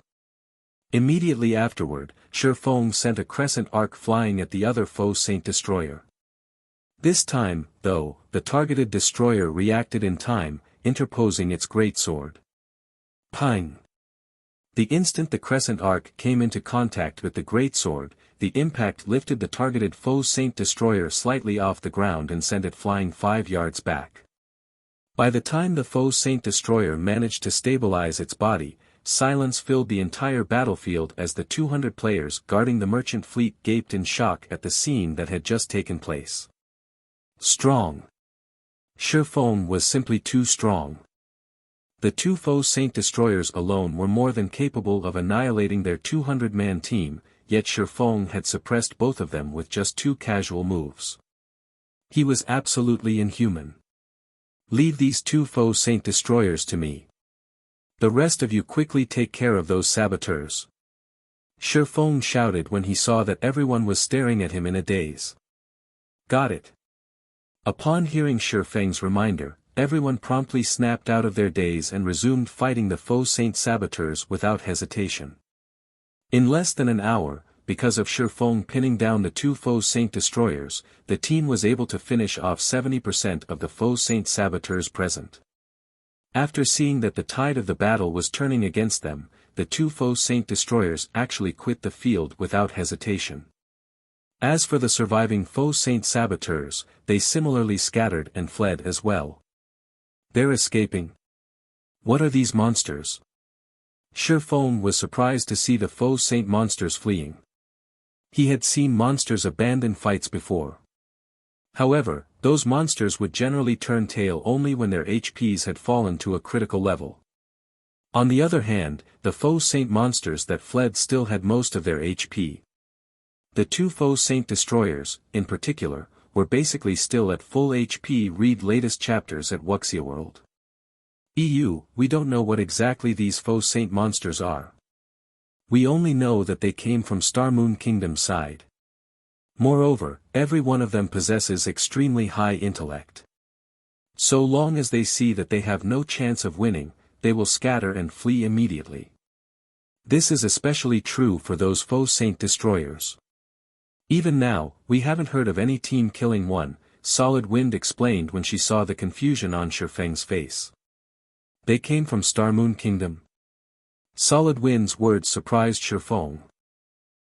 Immediately afterward, Feng sent a crescent arc flying at the other Faux Saint Destroyer. This time, though, the targeted destroyer reacted in time, interposing its greatsword. Ping! The instant the crescent arc came into contact with the greatsword, the impact lifted the targeted Faux Saint Destroyer slightly off the ground and sent it flying 5 yards back. By the time the Faux Saint Destroyer managed to stabilize its body, silence filled the entire battlefield as the 200 players guarding the merchant fleet gaped in shock at the scene that had just taken place. Strong. Feng was simply too strong. The 2 Faux Saint Destroyers alone were more than capable of annihilating their 200-man team, yet Feng had suppressed both of them with just 2 casual moves. He was absolutely inhuman. Leave these 2 Faux Saint Destroyers to me. The rest of you quickly take care of those saboteurs. Feng shouted when he saw that everyone was staring at him in a daze. Got it. Upon hearing Feng's reminder, everyone promptly snapped out of their daze and resumed fighting the Faux Saint saboteurs without hesitation. In less than an hour, because of Feng pinning down the 2 Faux Saint Destroyers, the team was able to finish off 70% of the Faux Saint saboteurs present. After seeing that the tide of the battle was turning against them, the 2 Faux Saint Destroyers actually quit the field without hesitation. As for the surviving Faux Saint saboteurs, they similarly scattered and fled as well. They're escaping. What are these monsters? Feng was surprised to see the Faux Saint monsters fleeing. He had seen monsters abandon fights before. However, those monsters would generally turn tail only when their HPs had fallen to a critical level. On the other hand, the Faux Saint monsters that fled still had most of their HP. The two Faux Saint destroyers, in particular, were basically still at full HP. Read latest chapters at Wuxia World. We don't know what exactly these Faux Saint monsters are. We only know that they came from Star Moon Kingdom's side. Moreover, every one of them possesses extremely high intellect. So long as they see that they have no chance of winning, they will scatter and flee immediately. This is especially true for those Faux Saint destroyers. Even now, we haven't heard of any team killing one, Solid Wind explained when she saw the confusion on Shifeng's face. They came from Star Moon Kingdom? Solid Wind's words surprised Shifeng.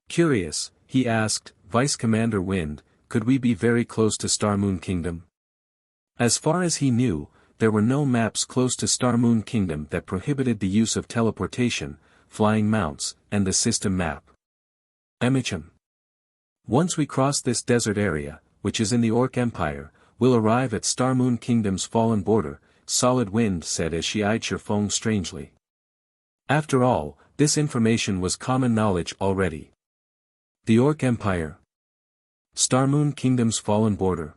Curious, he asked, Vice Commander Wind, could we be very close to Star Moon Kingdom? As far as he knew, there were no maps close to Star Moon Kingdom that prohibited the use of teleportation, flying mounts, and the system map. Emicham. Once we cross this desert area, which is in the Orc Empire, we'll arrive at Star Moon Kingdom's fallen border, Solid Wind said as she eyed Shifeng strangely. After all, this information was common knowledge already. The Orc Empire. Star Moon Kingdom's fallen border.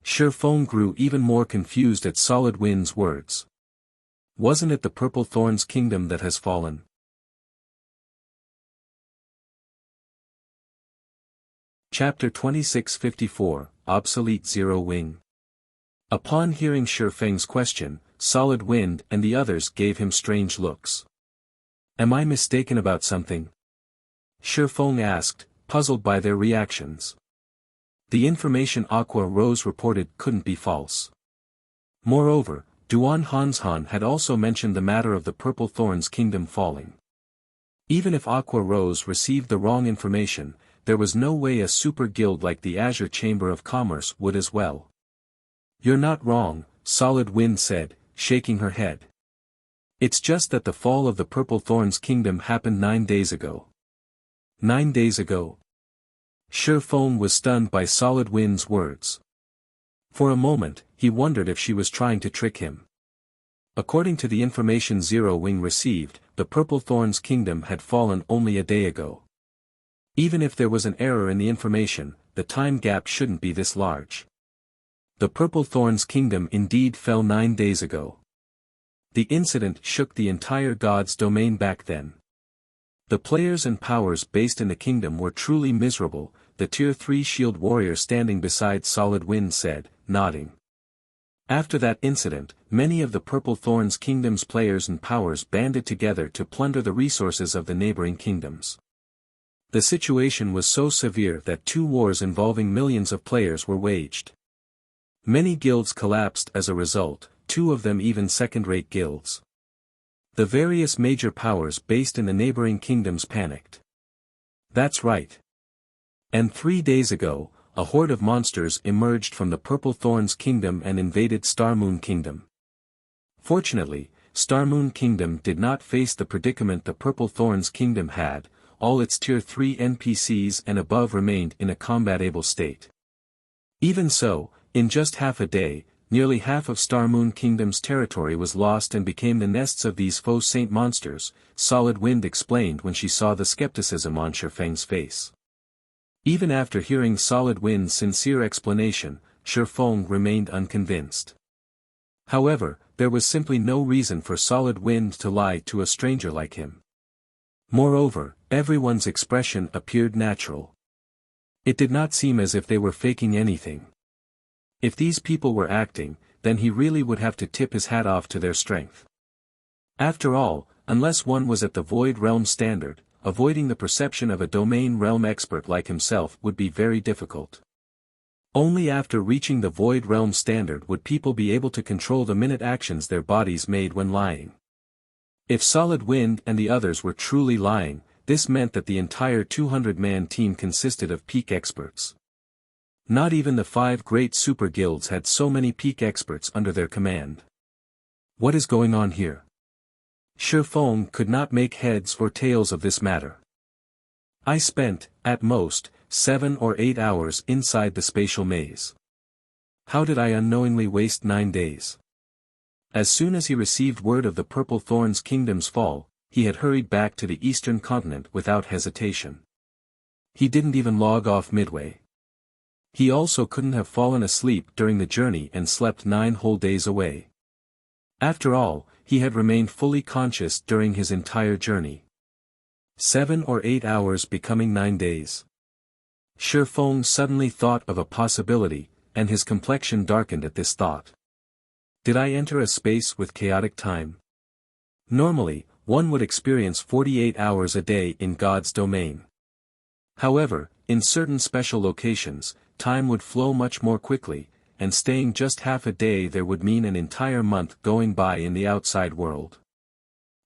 Shifeng grew even more confused at Solid Wind's words. Wasn't it the Purple Thorns Kingdom that has fallen? Chapter 2654, Obsolete Zero Wing. Upon hearing Shifeng's question, Solid Wind and the others gave him strange looks. Am I mistaken about something? Shifeng asked, puzzled by their reactions. The information Aqua Rose reported couldn't be false. Moreover, Duan Hanshan had also mentioned the matter of the Purple Thorns Kingdom falling. Even if Aqua Rose received the wrong information, there was no way a super guild like the Azure Chamber of Commerce would as well. You're not wrong, Solid Wind said, shaking her head. It's just that the fall of the Purple Thorns Kingdom happened 9 days ago. 9 days ago? Shifeng was stunned by Solid Wind's words. For a moment, he wondered if she was trying to trick him. According to the information Zero Wing received, the Purple Thorns Kingdom had fallen only a day ago. Even if there was an error in the information, the time gap shouldn't be this large. The Purple Thorns Kingdom indeed fell 9 days ago. The incident shook the entire God's domain back then. The players and powers based in the kingdom were truly miserable, the Tier 3 shield warrior standing beside Solid Wind said, nodding. After that incident, many of the Purple Thorns Kingdom's players and powers banded together to plunder the resources of the neighboring kingdoms. The situation was so severe that 2 wars involving millions of players were waged. Many guilds collapsed as a result, 2 of them even second-rate guilds. The various major powers based in the neighboring kingdoms panicked. That's right. And 3 days ago, a horde of monsters emerged from the Purple Thorns Kingdom and invaded Star Moon Kingdom. Fortunately, Star Moon Kingdom did not face the predicament the Purple Thorns Kingdom had. All its Tier 3 NPCs and above remained in a combat-able state. Even so, in just half a day, nearly half of Star Moon Kingdom's territory was lost and became the nests of these Faux Saint monsters, Solid Wind explained when she saw the skepticism on Shifeng's face. Even after hearing Solid Wind's sincere explanation, Shifeng remained unconvinced. However, there was simply no reason for Solid Wind to lie to a stranger like him. Moreover, everyone's expression appeared natural. It did not seem as if they were faking anything. If these people were acting, then he really would have to tip his hat off to their strength. After all, unless one was at the Void Realm standard, avoiding the perception of a domain realm expert like himself would be very difficult. Only after reaching the Void Realm standard would people be able to control the minute actions their bodies made when lying. If Solid Wind and the others were truly lying, this meant that the entire 200-man team consisted of peak experts. Not even the 5 great super guilds had so many peak experts under their command. What is going on here? Shifeng could not make heads or tails of this matter. I spent, at most, 7 or 8 hours inside the spatial maze. How did I unknowingly waste 9 days? As soon as he received word of the Purple Thorn's kingdom's fall, he had hurried back to the eastern continent without hesitation. He didn't even log off midway. He also couldn't have fallen asleep during the journey and slept 9 whole days away. After all, he had remained fully conscious during his entire journey. 7 or 8 hours becoming 9 days. Faux suddenly thought of a possibility, and his complexion darkened at this thought. Did I enter a space with chaotic time? Normally, one would experience 48 hours a day in God's domain. However, in certain special locations, time would flow much more quickly, and staying just half a day there would mean an entire month going by in the outside world.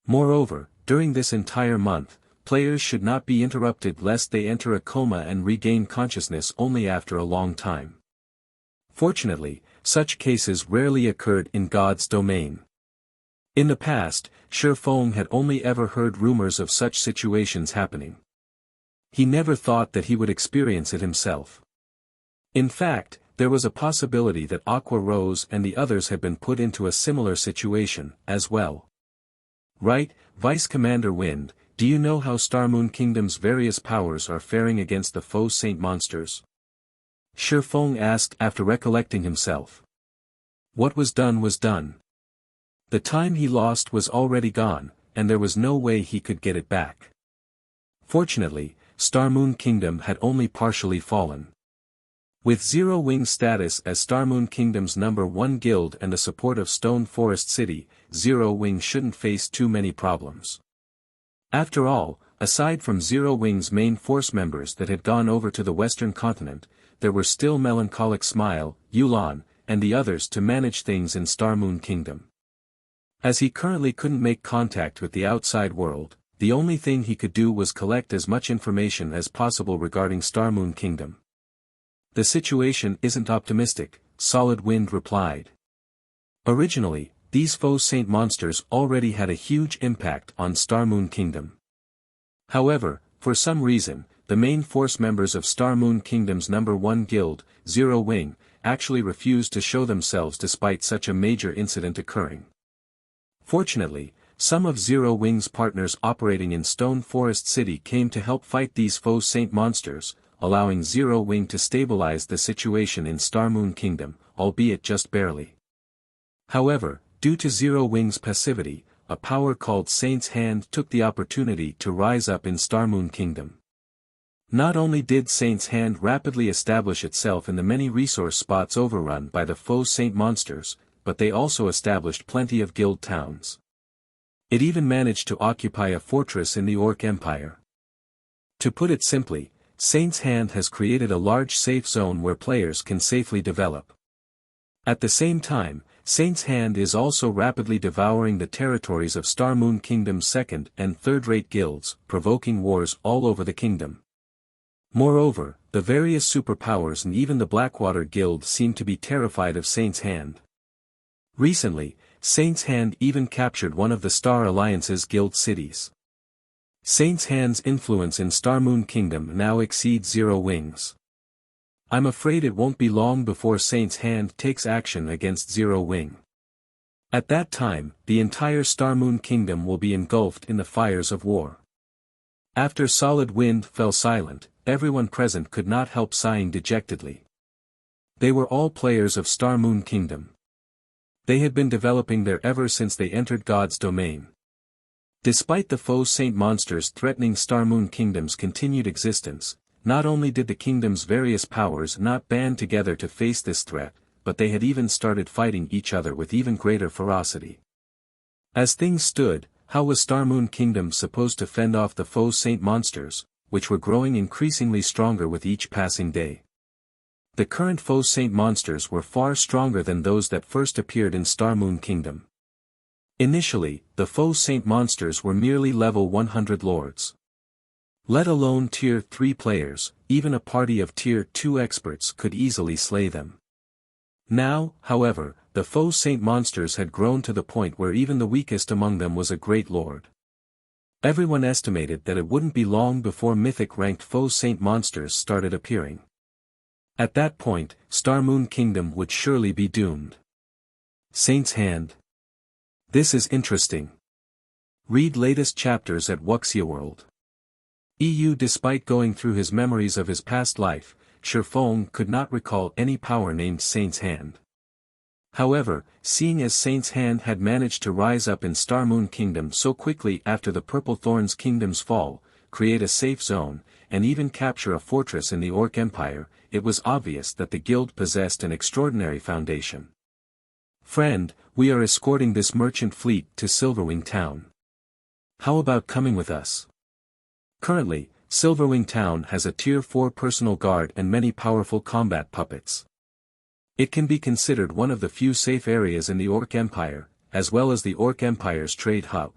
Moreover, during this entire month, players should not be interrupted lest they enter a coma and regain consciousness only after a long time. Fortunately, such cases rarely occurred in God's domain. In the past, Faux had only ever heard rumors of such situations happening. He never thought that he would experience it himself. In fact, there was a possibility that Aqua Rose and the others had been put into a similar situation, as well. Right, Vice Commander Wind, do you know how Starmoon Kingdom's various powers are faring against the Faux Saint monsters? Faux asked after recollecting himself. What was done was done. The time he lost was already gone, and there was no way he could get it back. Fortunately, Starmoon Kingdom had only partially fallen. With Zero Wing status as Starmoon Kingdom's #1 guild and the support of Stone Forest City, Zero Wing shouldn't face too many problems. After all, aside from Zero Wing's main force members that had gone over to the western continent, there were still Melancholic Smile, Yulan, and the others to manage things in Starmoon Kingdom. As he currently couldn't make contact with the outside world, the only thing he could do was collect as much information as possible regarding Starmoon Kingdom. The situation isn't optimistic, Solid Wind replied. Originally, these Faux Saint monsters already had a huge impact on Starmoon Kingdom. However, for some reason, the main force members of Starmoon Kingdom's #1 guild, Zero Wing, actually refused to show themselves despite such a major incident occurring. Fortunately, some of Zero Wing's partners operating in Stone Forest City came to help fight these Faux Saint monsters, allowing Zero Wing to stabilize the situation in Starmoon Kingdom, albeit just barely. However, due to Zero Wing's passivity, a power called Saint's Hand took the opportunity to rise up in Starmoon Kingdom. Not only did Saint's Hand rapidly establish itself in the many resource spots overrun by the Faux Saint monsters, but they also established plenty of guild towns. It even managed to occupy a fortress in the Orc Empire. To put it simply, Saint's Hand has created a large safe zone where players can safely develop. At the same time, Saint's Hand is also rapidly devouring the territories of Starmoon Kingdom's second and third-rate guilds, provoking wars all over the kingdom. Moreover, the various superpowers and even the Blackwater Guild seem to be terrified of Saint's Hand. Recently, Saint's Hand even captured one of the Star Alliance's guild cities. Saint's Hand's influence in Starmoon Kingdom now exceeds Zero Wing's. I'm afraid it won't be long before Saint's Hand takes action against Zero Wing. At that time, the entire Starmoon Kingdom will be engulfed in the fires of war. After Solid Wind fell silent, everyone present could not help sighing dejectedly. They were all players of Starmoon Kingdom. They had been developing there ever since they entered God's domain. Despite the Faux Saint monsters threatening Starmoon Kingdom's continued existence, not only did the kingdom's various powers not band together to face this threat, but they had even started fighting each other with even greater ferocity. As things stood, how was Starmoon Kingdom supposed to fend off the Faux Saint monsters, which were growing increasingly stronger with each passing day? The current Faux Saint monsters were far stronger than those that first appeared in Starmoon Kingdom. Initially, the Faux Saint monsters were merely level 100 lords. Let alone tier 3 players, even a party of tier 2 experts could easily slay them. Now, however, the Faux Saint monsters had grown to the point where even the weakest among them was a great lord. Everyone estimated that it wouldn't be long before mythic-ranked Faux Saint monsters started appearing. At that point, Starmoon Kingdom would surely be doomed. Saint's Hand. This is interesting. Read latest chapters at Wuxia World. EU. Despite going through his memories of his past life, Faux could not recall any power named Saint's Hand. However, seeing as Saint's Hand had managed to rise up in Star Moon Kingdom so quickly after the Purple Thorns Kingdom's fall, create a safe zone, and even capture a fortress in the Orc Empire, it was obvious that the guild possessed an extraordinary foundation. Friend, we are escorting this merchant fleet to Silverwing Town. How about coming with us? Currently, Silverwing Town has a Tier 4 personal guard and many powerful combat puppets. It can be considered one of the few safe areas in the Orc Empire, as well as the Orc Empire's trade hub.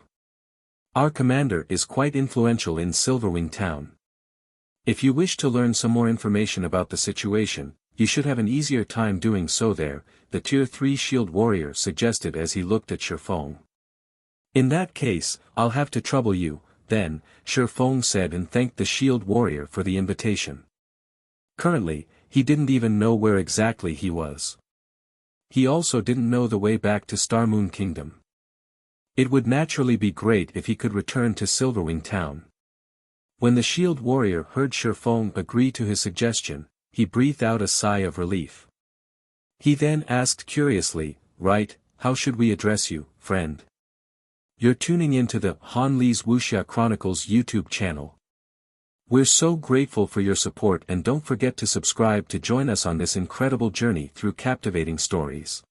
Our commander is quite influential in Silverwing Town. If you wish to learn some more information about the situation, you should have an easier time doing so there, the Tier 3 Shield Warrior suggested as he looked at Faux. In that case, I'll have to trouble you, then, Faux said and thanked the Shield Warrior for the invitation. Currently, he didn't even know where exactly he was. He also didn't know the way back to Star Moon Kingdom. It would naturally be great if he could return to Silverwing Town. When the Shield Warrior heard Faux agree to his suggestion, he breathed out a sigh of relief. He then asked curiously, "Right, how should we address you, friend?" You're tuning into the Han Li's Wuxia Chronicles YouTube channel. We're so grateful for your support, and don't forget to subscribe to join us on this incredible journey through captivating stories.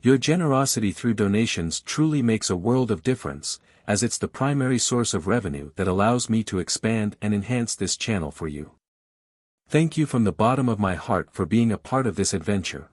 Your generosity through donations truly makes a world of difference, as it's the primary source of revenue that allows me to expand and enhance this channel for you. Thank you from the bottom of my heart for being a part of this adventure.